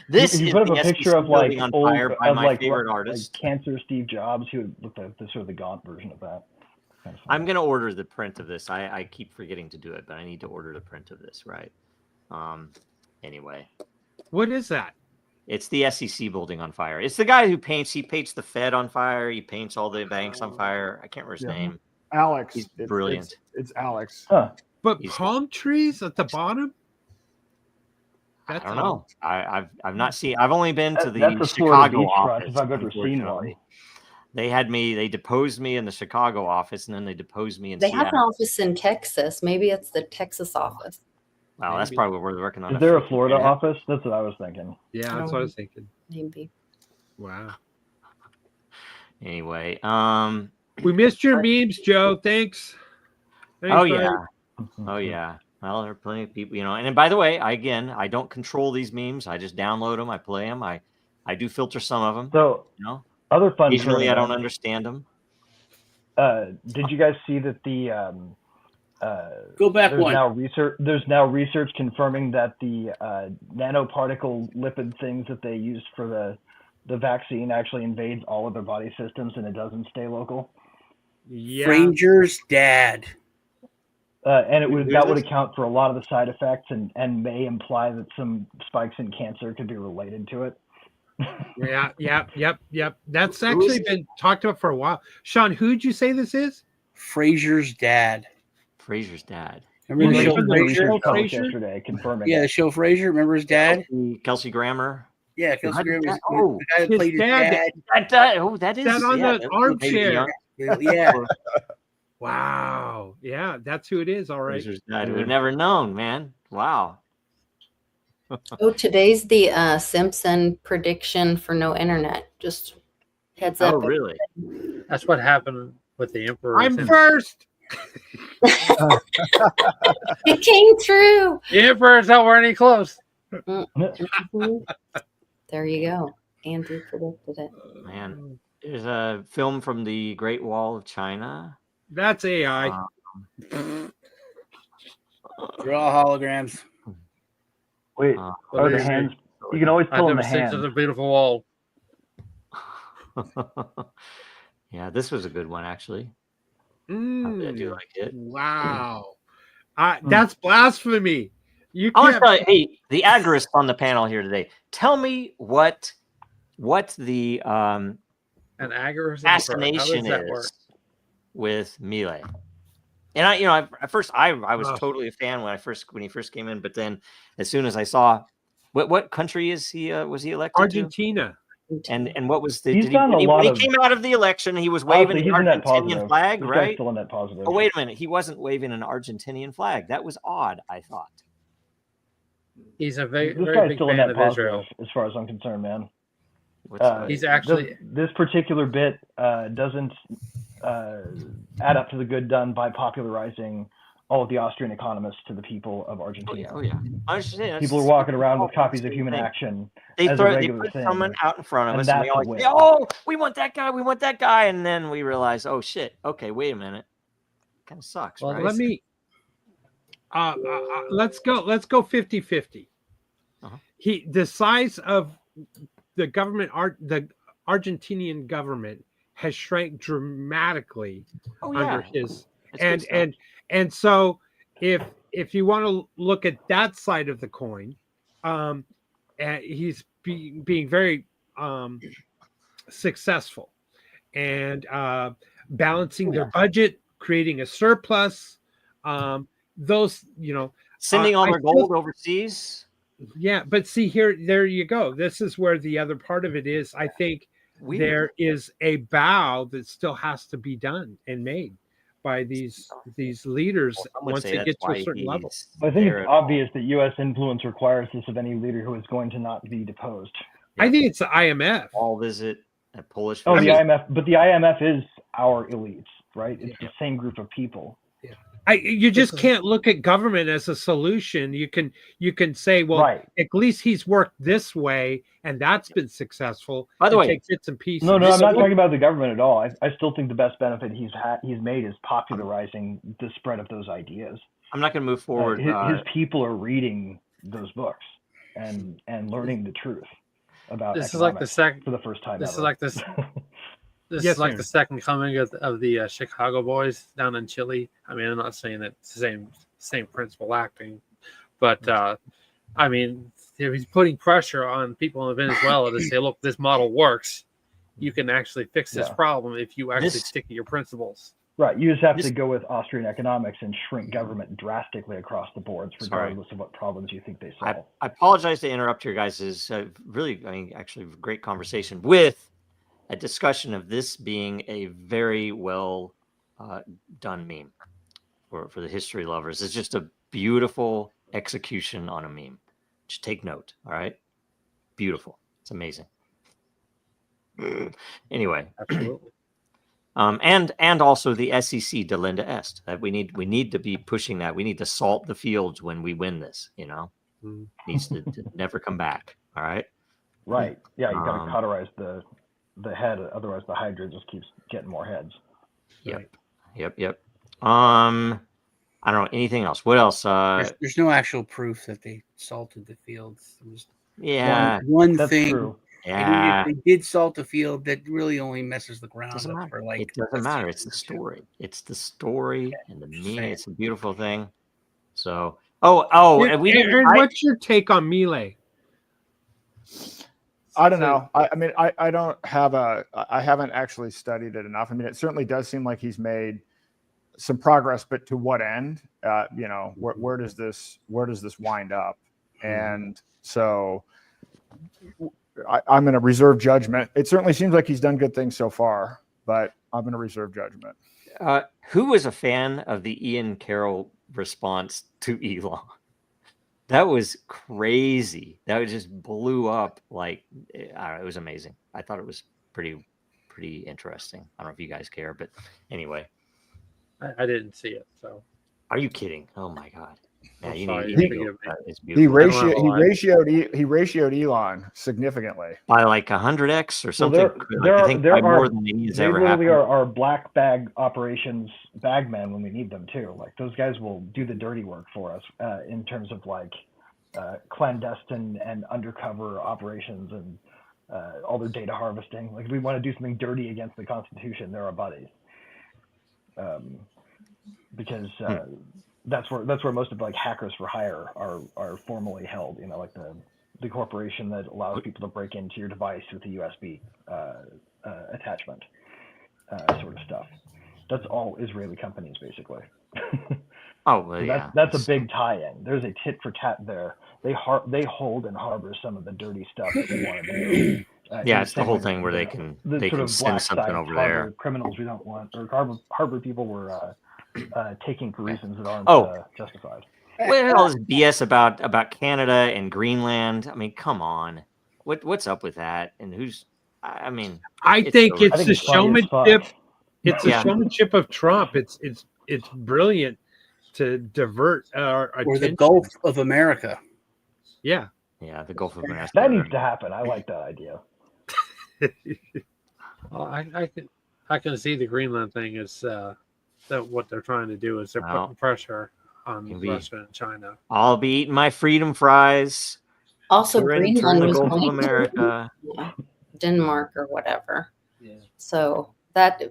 Speaker 1: This
Speaker 2: if you
Speaker 1: is
Speaker 2: put up
Speaker 1: the
Speaker 2: a picture
Speaker 1: SEC
Speaker 2: of like
Speaker 1: building on
Speaker 2: old,
Speaker 1: fire by
Speaker 2: of
Speaker 1: my
Speaker 2: like,
Speaker 1: favorite
Speaker 2: like
Speaker 1: artist.
Speaker 2: cancer Steve Jobs, he would look like the sort of the gaunt version of that. Kind of funny.
Speaker 1: I'm gonna order the print of this. I keep forgetting to do it, but I need to order the print of this, right? Anyway,
Speaker 3: What is that?
Speaker 1: it's the SEC building on fire. It's the guy who paints. He paints the Fed on fire. He paints all the banks on fire. I can't remember his
Speaker 7: Yeah.
Speaker 1: name.
Speaker 7: Alex.
Speaker 1: He's brilliant.
Speaker 7: It's Alex.
Speaker 2: Huh.
Speaker 3: But
Speaker 1: He's-
Speaker 3: palm trees at the bottom?
Speaker 1: I don't know. I've not seen. I've only been to the
Speaker 2: That's a Florida
Speaker 1: Chicago
Speaker 2: beachfront,
Speaker 1: office.
Speaker 2: if I've ever seen one.
Speaker 1: unfortunately. They deposed me in the Chicago office, and then they deposed me in
Speaker 4: They have an
Speaker 1: Seattle.
Speaker 4: office in Texas. Maybe it's the Texas office.
Speaker 1: Wow, that's
Speaker 3: Maybe.
Speaker 1: probably where they're working on.
Speaker 2: Is there a
Speaker 1: fake
Speaker 2: Florida
Speaker 1: internet.
Speaker 2: office? That's what I was thinking.
Speaker 3: Yeah, that's what I was thinking.
Speaker 4: Maybe.
Speaker 3: Wow.
Speaker 1: Anyway,
Speaker 3: We missed your memes, Joe. Thanks. Thanks,
Speaker 1: oh
Speaker 3: buddy.
Speaker 1: yeah, oh yeah. Well, there are plenty of people, And by the way, I don't control these memes. I just download them. I play them. I do filter some of them.
Speaker 2: So other fun.
Speaker 1: Occasionally, I don't
Speaker 2: current
Speaker 1: understand them.
Speaker 2: events. Did you guys see that the
Speaker 5: Go back
Speaker 2: there's
Speaker 5: one.
Speaker 2: There's now research confirming that the nanoparticle lipid things that they used for the vaccine actually invades all of their body systems and it doesn't stay local.
Speaker 3: Yeah.
Speaker 5: Stranger's dad.
Speaker 2: And that would
Speaker 1: this?
Speaker 2: account for a lot of the side effects and may imply that some spikes in cancer could be related to it.
Speaker 3: Yep. That's actually been talked about for a while. Sean, who'd you say this is?
Speaker 5: Fraser's dad.
Speaker 1: Fraser's dad.
Speaker 5: Remember the
Speaker 2: They
Speaker 5: show
Speaker 2: did the
Speaker 5: Frasier?
Speaker 2: research published
Speaker 3: Frasier?
Speaker 2: yesterday confirming
Speaker 5: Yeah, the
Speaker 2: it.
Speaker 5: show Frasier. Remember his dad?
Speaker 1: Kelsey Grammer.
Speaker 5: Yeah, Kelsey
Speaker 1: How did
Speaker 5: Grammer was
Speaker 1: that- oh,
Speaker 5: the guy that
Speaker 3: his
Speaker 5: played his
Speaker 3: dad-
Speaker 5: dad.
Speaker 1: That is
Speaker 3: That on
Speaker 1: yeah,
Speaker 3: the
Speaker 1: that was
Speaker 3: armchair.
Speaker 1: young
Speaker 5: Yeah.
Speaker 3: Wow. Yeah, that's who it is. All right.
Speaker 1: Fraser's dad. We've never known, man. Wow.
Speaker 4: Oh, today's the Simpson prediction for no internet. Just heads
Speaker 1: Oh,
Speaker 4: up.
Speaker 1: really?
Speaker 6: That's what happened with the Emperor.
Speaker 3: I'm first.
Speaker 4: It came true.
Speaker 6: The Emperor's nowhere any close.
Speaker 4: Mhm. There you go. Andrew predicted it.
Speaker 1: Man, there's a film from the Great Wall of China.
Speaker 3: That's AI.
Speaker 5: They're all holograms.
Speaker 2: Wait,
Speaker 1: Uh,
Speaker 2: oh, the
Speaker 6: amazing.
Speaker 2: hands. You can always
Speaker 6: I've
Speaker 2: pull in
Speaker 6: never
Speaker 2: the
Speaker 6: seen
Speaker 2: hands.
Speaker 6: such a beautiful wall.
Speaker 1: Yeah, this was a good one, actually. I do like it.
Speaker 3: Wow. That's blasphemy. You
Speaker 1: I want to
Speaker 3: can't.
Speaker 1: tell you, hey, the agorists on the panel here today, tell me what the
Speaker 6: An agorist
Speaker 1: fascination
Speaker 6: How does that work?
Speaker 1: is with Milei. And at first I was
Speaker 3: Oh.
Speaker 1: totally a fan when he first came in, but then as soon as I saw what country is he was he elected
Speaker 3: Argentina.
Speaker 1: to? And what was the
Speaker 2: He's done a lot
Speaker 1: when he
Speaker 2: of.
Speaker 1: came out of the election, he was waving
Speaker 2: Honestly,
Speaker 1: the
Speaker 2: he's a net
Speaker 1: Argentinian
Speaker 2: positive.
Speaker 1: flag,
Speaker 2: This guy's
Speaker 1: right?
Speaker 2: still a net positive.
Speaker 1: Oh, wait a minute. He wasn't waving an Argentinian flag. That was odd, I thought.
Speaker 6: He's a very,
Speaker 2: This
Speaker 6: very
Speaker 2: guy's
Speaker 6: big
Speaker 2: still a
Speaker 6: fan
Speaker 2: net
Speaker 6: of
Speaker 2: positive,
Speaker 6: Israel.
Speaker 2: as far as I'm concerned, man.
Speaker 6: He's actually
Speaker 2: this particular bit doesn't add up to the good done by popularizing all of the Austrian economists to the people of Argentina.
Speaker 1: Oh yeah. I understand.
Speaker 2: People are walking around with copies of Human Action
Speaker 1: They
Speaker 2: as a
Speaker 1: they
Speaker 2: regular
Speaker 1: put
Speaker 2: thing.
Speaker 1: someone out in front of
Speaker 2: and
Speaker 1: us, and we
Speaker 2: that's a
Speaker 1: always
Speaker 2: win.
Speaker 1: say, "Oh, we want that guy," and then we realize, "Oh shit, okay, wait a minute, kind of sucks."
Speaker 6: Well,
Speaker 1: right?
Speaker 3: Let me. Let's go 50-50.
Speaker 1: Uh-huh.
Speaker 3: The size of the government the Argentinian government has shrank dramatically
Speaker 1: Oh yeah.
Speaker 3: under his
Speaker 1: That's good stuff.
Speaker 3: and so if you want to look at that side of the coin, he's being very successful and balancing their budget, creating a surplus. Those,
Speaker 1: Sending all
Speaker 3: I
Speaker 1: their
Speaker 3: still-
Speaker 1: gold overseas.
Speaker 3: yeah, but see there you go. This is where the other part of it is. I think
Speaker 1: Weird.
Speaker 3: there is a bow that still has to be done and made by these leaders
Speaker 1: Well, some would
Speaker 3: once
Speaker 1: say
Speaker 3: they
Speaker 1: that's
Speaker 3: get to a
Speaker 1: why
Speaker 3: certain level.
Speaker 1: he's
Speaker 2: I think
Speaker 1: there
Speaker 2: it's
Speaker 1: at all.
Speaker 2: obvious that U.S. influence requires this of any leader who is going to not be deposed.
Speaker 3: I think it's the IMF.
Speaker 1: All visit a Polish.
Speaker 2: Oh, the
Speaker 1: visit.
Speaker 2: IMF, but the IMF is our elites, right? It's the same group of people.
Speaker 3: You just can't look at government as a solution. You can say, well,
Speaker 2: Right.
Speaker 3: at least he's worked this way, and that's been successful.
Speaker 1: By the
Speaker 3: and
Speaker 1: way,
Speaker 3: take bits and pieces.
Speaker 2: No, I'm not talking about the government at all. I still think the best benefit he's made is popularizing the spread of those ideas.
Speaker 1: I'm not going to move forward.
Speaker 2: His people are reading those books and learning the truth about
Speaker 6: This is like the
Speaker 2: economics
Speaker 6: second.
Speaker 2: for the first time
Speaker 6: This
Speaker 2: ever.
Speaker 6: is like this. This
Speaker 3: Yes,
Speaker 6: is like
Speaker 3: sir.
Speaker 6: the second coming of the Chicago boys down in Chile. I mean, I'm not saying that it's the same principle acting, but I mean, if he's putting pressure on people in Venezuela to say, "Look, this model works. You can actually fix this
Speaker 2: Yeah.
Speaker 6: problem if you actually
Speaker 1: This-
Speaker 6: stick to your principles."
Speaker 2: Right, you just have
Speaker 1: This-
Speaker 2: to go with Austrian economics and shrink government drastically across the boards,
Speaker 1: Sorry.
Speaker 2: regardless of what problems you think they
Speaker 1: I
Speaker 2: solve.
Speaker 1: apologize to interrupt here, guys. Is really, I mean, actually, a great conversation with a discussion of this being a very well done meme for the history lovers. It's just a beautiful execution on a meme. Just take note. All right, beautiful. It's amazing. Anyway,
Speaker 6: Absolutely.
Speaker 1: and also the SEC Delinda Est that we need to be pushing that. We need to salt the fields when we win this. Needs to never come back. All right.
Speaker 2: Right, yeah, you got to
Speaker 1: Um,
Speaker 2: cauterize the head, otherwise the hydra just keeps getting more heads.
Speaker 1: Yep. I don't know anything else. What else?
Speaker 5: There's no actual proof that they salted the fields. There was
Speaker 1: Yeah.
Speaker 5: one
Speaker 2: That's
Speaker 5: thing.
Speaker 2: true.
Speaker 1: Yeah.
Speaker 5: They did salt the field. That really only messes the ground
Speaker 1: Doesn't
Speaker 5: up
Speaker 1: matter.
Speaker 5: for like.
Speaker 1: It doesn't
Speaker 5: a
Speaker 1: matter. It's
Speaker 5: season
Speaker 1: the
Speaker 5: or two.
Speaker 1: story. It's the story and the meaning.
Speaker 5: saying.
Speaker 1: It's a beautiful thing. So, and we didn't.
Speaker 3: Aaron, what's your take on Milei?
Speaker 7: I don't know. I mean, I don't have I haven't actually studied it enough. I mean, it certainly does seem like he's made some progress, but to what end? Where does this wind up? And so I'm going to reserve judgment. It certainly seems like he's done good things so far, but I'm going to reserve judgment.
Speaker 1: Who was a fan of the Ian Carroll response to Elon? That was crazy. That just blew up. Like, I don't know, it was amazing. I thought it was pretty interesting. I don't know if you guys care, but anyway.
Speaker 6: I didn't see it, so.
Speaker 1: Are you kidding? Oh my God. Yeah,
Speaker 6: I'm
Speaker 1: you
Speaker 6: sorry,
Speaker 1: need to
Speaker 6: forgive
Speaker 1: look
Speaker 6: me.
Speaker 1: at it. It's
Speaker 7: He
Speaker 1: beautiful.
Speaker 7: ratioed Elon significantly.
Speaker 1: By like 100x or something.
Speaker 2: there
Speaker 1: I think
Speaker 2: are-
Speaker 1: by more than any has
Speaker 2: They
Speaker 1: ever
Speaker 2: literally
Speaker 1: happened.
Speaker 2: are black bag operations bagmen when we need them too. Like those guys will do the dirty work for us in terms of like clandestine and undercover operations and all their data harvesting. Like if we want to do something dirty against the Constitution, they're our buddies. Because that's where most of like hackers for hire are formally held. You know, like the corporation that allows people to break into your device with a USB attachment, sort of stuff. That's all Israeli companies basically.
Speaker 1: Oh, well,
Speaker 2: So
Speaker 1: yeah.
Speaker 2: that's a big tie-in. There's a tit for tat there. They hold and harbor some of the dirty stuff that we want to do.
Speaker 1: Yeah, it's the whole thing where they can send something over there.
Speaker 2: Criminals we don't want, or harbor people we're taking for reasons that aren't justified.
Speaker 1: Well, all this BS about Canada and Greenland. I mean, come on. What's up with that? And who's? I mean,
Speaker 3: I think
Speaker 2: I
Speaker 3: it's
Speaker 2: think
Speaker 3: the
Speaker 2: it's funny as fuck.
Speaker 3: showmanship. It's the
Speaker 1: Yeah.
Speaker 3: showmanship of Trump. It's brilliant to divert our
Speaker 5: Or
Speaker 3: attention.
Speaker 5: the Gulf of America.
Speaker 3: Yeah.
Speaker 1: Yeah, the Gulf of America.
Speaker 2: That needs to happen. I like that idea.
Speaker 6: Well, I can see the Greenland thing is that what they're trying to do is they're
Speaker 1: Well,
Speaker 6: putting pressure on
Speaker 1: can be-
Speaker 6: Russia and China.
Speaker 1: I'll be eating my freedom fries.
Speaker 4: Also,
Speaker 1: Turn
Speaker 4: Greenland
Speaker 1: the
Speaker 4: was
Speaker 1: Gulf of
Speaker 4: going to
Speaker 1: America.
Speaker 4: Denmark or whatever.
Speaker 5: Yeah.
Speaker 4: So that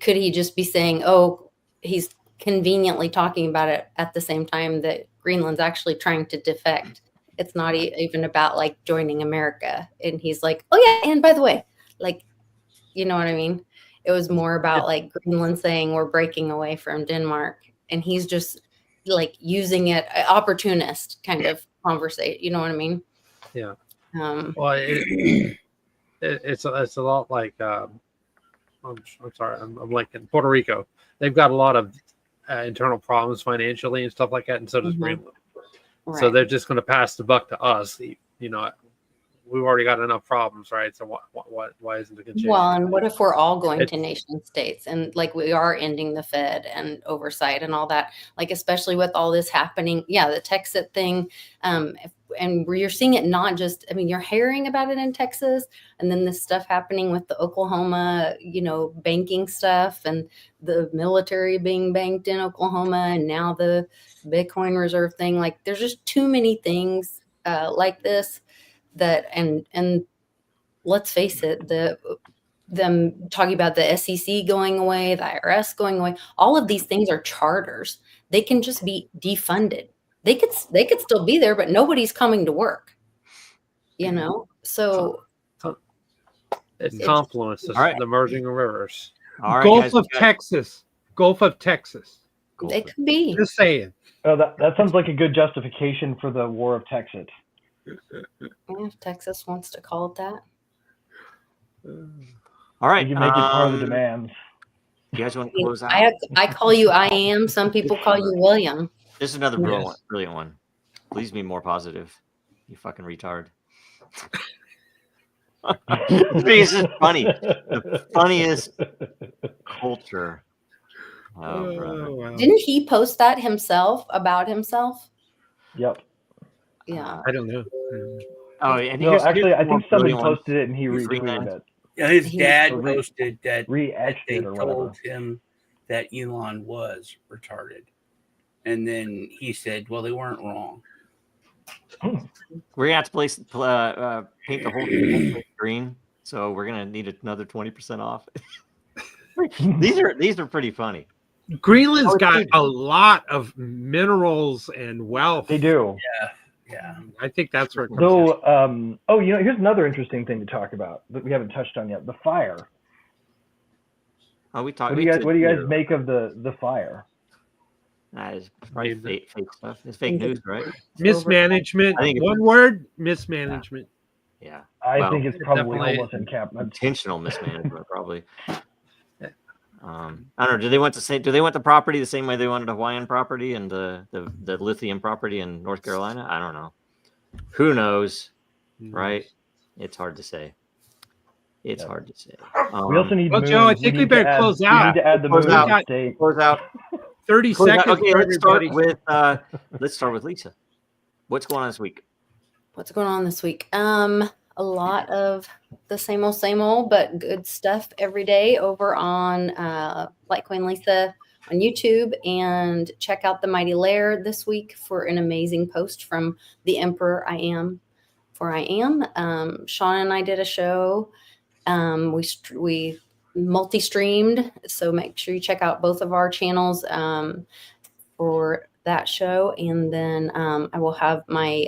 Speaker 4: could he just be saying, oh, he's conveniently talking about it at the same time that Greenland's actually trying to defect. It's not even about like joining America. And he's like, oh yeah, and by the way, like, you know what I mean? It was more about like Greenland saying we're breaking away from Denmark, and he's just like using it, opportunist kind of conversation. You know what I mean?
Speaker 6: Yeah.
Speaker 4: Um,
Speaker 6: Well, it's a lot like I'm sorry, I'm like in Puerto Rico. They've got a lot of internal problems financially and stuff like that, and so does
Speaker 4: Mhm.
Speaker 6: Greenland.
Speaker 4: right.
Speaker 6: So they're just going to pass the buck to us. You know, we've already got enough problems, right? So why isn't it continuing?
Speaker 4: Well, and what if we're all going to
Speaker 6: It's-
Speaker 4: nation states and like we are ending the Fed and oversight and all that, like especially with all this happening, yeah, the Texas thing, and where you're seeing it not just, I mean, you're hearing about it in Texas, and then this stuff happening with the Oklahoma, you know, banking stuff and the military being banked in Oklahoma, and now the Bitcoin reserve thing. Like, there's just too many things like this that, and let's face it, them talking about the SEC going away, the IRS going away, all of these things are charters. They can just be defunded. They could still be there, but nobody's coming to work. You know, so
Speaker 6: It's
Speaker 4: It's-
Speaker 6: confluence,
Speaker 1: All right.
Speaker 6: the merging of rivers.
Speaker 1: All right,
Speaker 3: Gulf
Speaker 1: guys,
Speaker 3: of
Speaker 1: we got-
Speaker 3: Texas. Gulf of Texas.
Speaker 1: Gulf
Speaker 4: it
Speaker 1: of-
Speaker 4: could be.
Speaker 3: Just saying.
Speaker 2: Oh, that sounds like a good justification for the War of Texas.
Speaker 4: If Texas wants to call it that.
Speaker 1: All right.
Speaker 2: You make it part of the demands.
Speaker 1: You guys want to close out?
Speaker 4: I call you I am. Some people call you William.
Speaker 1: This is another
Speaker 6: Yes.
Speaker 1: brilliant one. Please be more positive. You fucking retard. This is funny. The funniest culture. Oh, brother.
Speaker 3: wow.
Speaker 4: Didn't he post that himself about himself?
Speaker 2: Yep.
Speaker 4: Yeah.
Speaker 3: I don't know.
Speaker 1: Oh, and
Speaker 2: No,
Speaker 1: here's
Speaker 2: actually, I
Speaker 1: one
Speaker 2: think somebody
Speaker 1: brilliant one.
Speaker 2: posted it and he
Speaker 1: He's
Speaker 2: retweeted
Speaker 1: Greenland.
Speaker 2: it.
Speaker 5: Yeah, his
Speaker 4: He-
Speaker 5: dad
Speaker 2: Re-
Speaker 5: posted that
Speaker 2: Re-X'd
Speaker 5: they
Speaker 2: it or whatever.
Speaker 5: told him that Elon was retarded. And then he said, well, they weren't wrong.
Speaker 1: We're gonna have to paint the whole place green, so we're gonna need another 20% off. These are pretty funny.
Speaker 3: Greenland's
Speaker 1: Oh,
Speaker 3: got
Speaker 1: dude.
Speaker 3: a lot of minerals and wealth.
Speaker 2: They do.
Speaker 5: Yeah.
Speaker 3: I think that's where it comes
Speaker 2: Though, here's another interesting thing to talk about that we haven't touched on yet: the fire.
Speaker 1: Oh, we talked.
Speaker 2: What do you guys make of the fire?
Speaker 1: It's probably fake stuff. It's fake news, right?
Speaker 3: Mismanagement.
Speaker 1: I think it's-
Speaker 3: One word, mismanagement.
Speaker 1: Yeah,
Speaker 2: I
Speaker 1: Well,
Speaker 2: think it's probably
Speaker 6: definitely-
Speaker 2: homeless encampment.
Speaker 1: intentional mismanagement, probably. I don't know. Do they want the property the same way they wanted Hawaiian property and the lithium property in North Carolina? I don't know. Who knows, right? It's hard to say. It's hard to say.
Speaker 2: We also need
Speaker 3: well,
Speaker 2: moons.
Speaker 3: Joe, I think we better close out.
Speaker 2: We need to add the
Speaker 1: Close
Speaker 2: moon
Speaker 1: out.
Speaker 2: state.
Speaker 1: Close out.
Speaker 3: 30
Speaker 1: Close out.
Speaker 3: seconds
Speaker 1: Okay,
Speaker 3: for
Speaker 1: let's start
Speaker 3: everybody.
Speaker 1: with let's start with Lisa. What's going on this week?
Speaker 4: What's going on this week? A lot of the same old, but good stuff every day over on Litecoin Lisa on YouTube, and check out the Mighty Lair this week for an amazing post from the Emperor I Am for I Am. Sean and I did a show. We multi-streamed, so make sure you check out both of our channels for that show. And then I will have my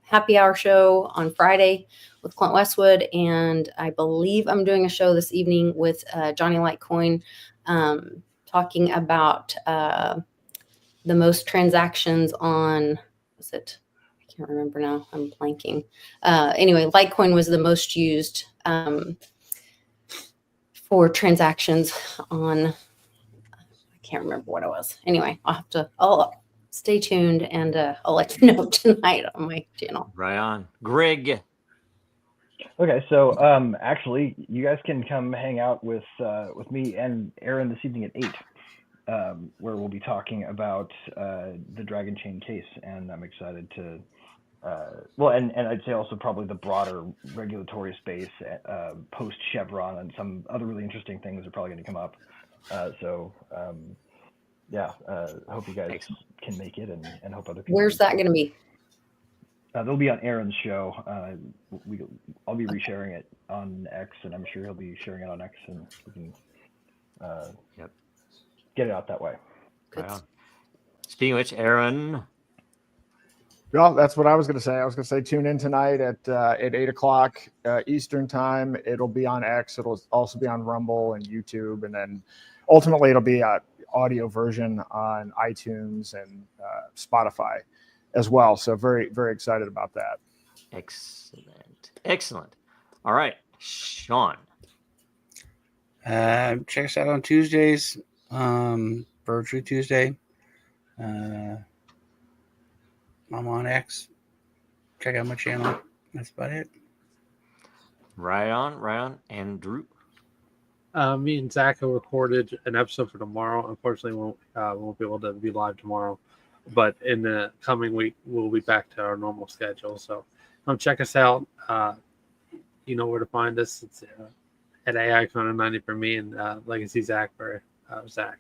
Speaker 4: happy hour show on Friday with Clint Westwood, and I believe I'm doing a show this evening with Johnny Litecoin, talking about the most transactions on, was it? I can't remember now. I'm blanking. Anyway, Litecoin was the most used for transactions on, I can't remember what it was. Anyway, I'll stay tuned, and I'll let you know tonight on my channel.
Speaker 1: Right on. Greg.
Speaker 2: Okay, so actually, you guys can come hang out with me and Aaron this evening at 8, where we'll be talking about the Dragon Chain case, and I'm excited to. And I'd say also probably the broader regulatory space post Chevron, and some other really interesting things are probably going to come up. Hope you guys can make it, and hope other people.
Speaker 4: Where's that going to be?
Speaker 2: They'll be on Aaron's show. I'll be resharing it on X, and I'm sure he'll be sharing it on X, and we can get it out that way.
Speaker 1: Right. Speaking of which, Aaron.
Speaker 7: Well, that's what I was going to say. I was going to say tune in tonight at 8:00 Eastern time. It'll be on X. It'll also be on Rumble and YouTube, and then ultimately it'll be an audio version on iTunes and Spotify as well. So very, very excited about that.
Speaker 1: Excellent. All right, Sean.
Speaker 5: Check us out on Tuesdays, Wbrt Tuesday. I'm on X. Check out my channel. That's about it.
Speaker 1: Right on. And Drew.
Speaker 6: Me and Zach have recorded an episode for tomorrow. Unfortunately, won't be able to be live tomorrow, but in the coming week, we'll be back to our normal schedule. So come check us out. You know where to find us. It's at AICon90 for me, and Legacy Zach for Zach.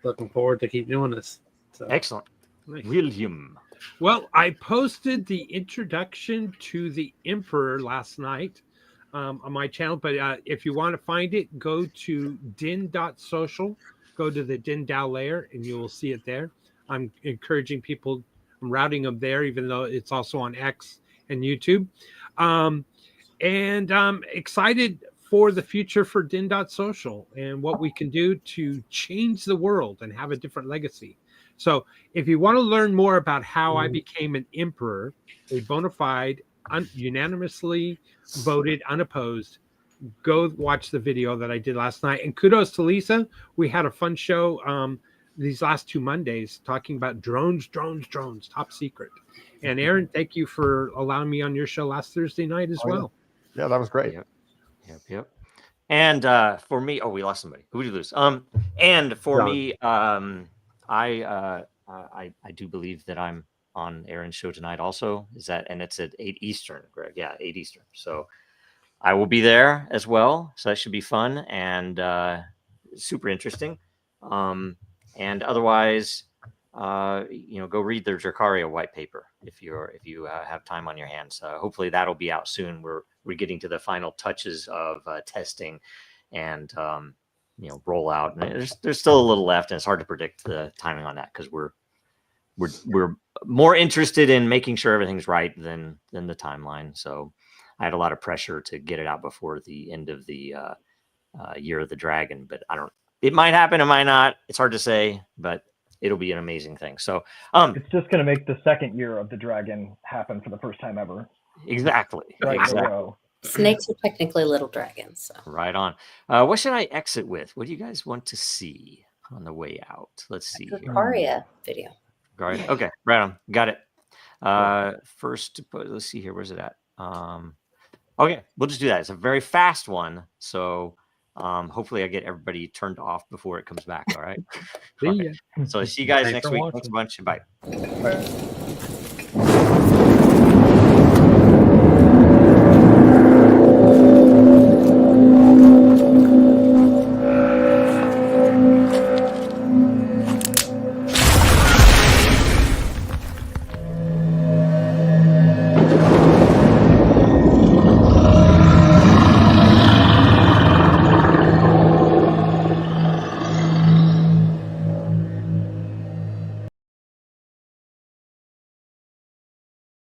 Speaker 6: Looking forward to keep doing this. So.
Speaker 1: Excellent. Nice. William.
Speaker 3: Well, I posted the introduction to the Emperor last night on my channel, but if you want to find it, go to din.social, go to the Din DAO layer, and you will see it there. I'm encouraging people, I'm routing them there, even though it's also on X and YouTube. And I'm excited for the future for din.social and what we can do to change the world and have a different legacy. So if you want to learn more about how I became an emperor, a bona fide, unanimously voted, unopposed, go watch the video that I did last night. And kudos to Lisa. We had a fun show these last 2 Mondays talking about drones, top secret. And Aaron, thank you for allowing me on your show last Thursday night as well.
Speaker 7: Yeah, that was great.
Speaker 1: Yep. And for me, we lost somebody. Who did we lose? And for me, I do believe that I'm on Aaron's show tonight also. And it's at 8 Eastern, Greg. Yeah, 8 Eastern. So I will be there as well. So that should be fun and super interesting. And otherwise, go read the Dracaria white paper if you have time on your hands. Hopefully that'll be out soon. We're getting to the final touches of testing and rollout. And there's still a little left, and it's hard to predict the timing on that because we're more interested in making sure everything's right than the timeline. So I had a lot of pressure to get it out before the end of the Year of the Dragon, but it might happen, it might not. It's hard to say, but it'll be an amazing thing. So
Speaker 2: it's just going to make the second Year of the Dragon happen for the first time ever.
Speaker 1: Exactly.
Speaker 2: Right.
Speaker 4: Snakes are technically little dragons. So.
Speaker 1: Right on. What should I exit with? What do you guys want to see on the way out? Let's see here.
Speaker 4: Karia video.
Speaker 1: Right. Okay. Right on. Got it. First, let's see here. Where's it at? Okay. We'll just do that. It's a very fast one. So hopefully I get everybody turned off before it comes back. All right.
Speaker 3: See ya.
Speaker 1: So I see you guys
Speaker 9: Thanks
Speaker 1: next
Speaker 9: for
Speaker 1: week.
Speaker 9: watching.
Speaker 1: Thanks a bunch. Bye.
Speaker 2: Bye.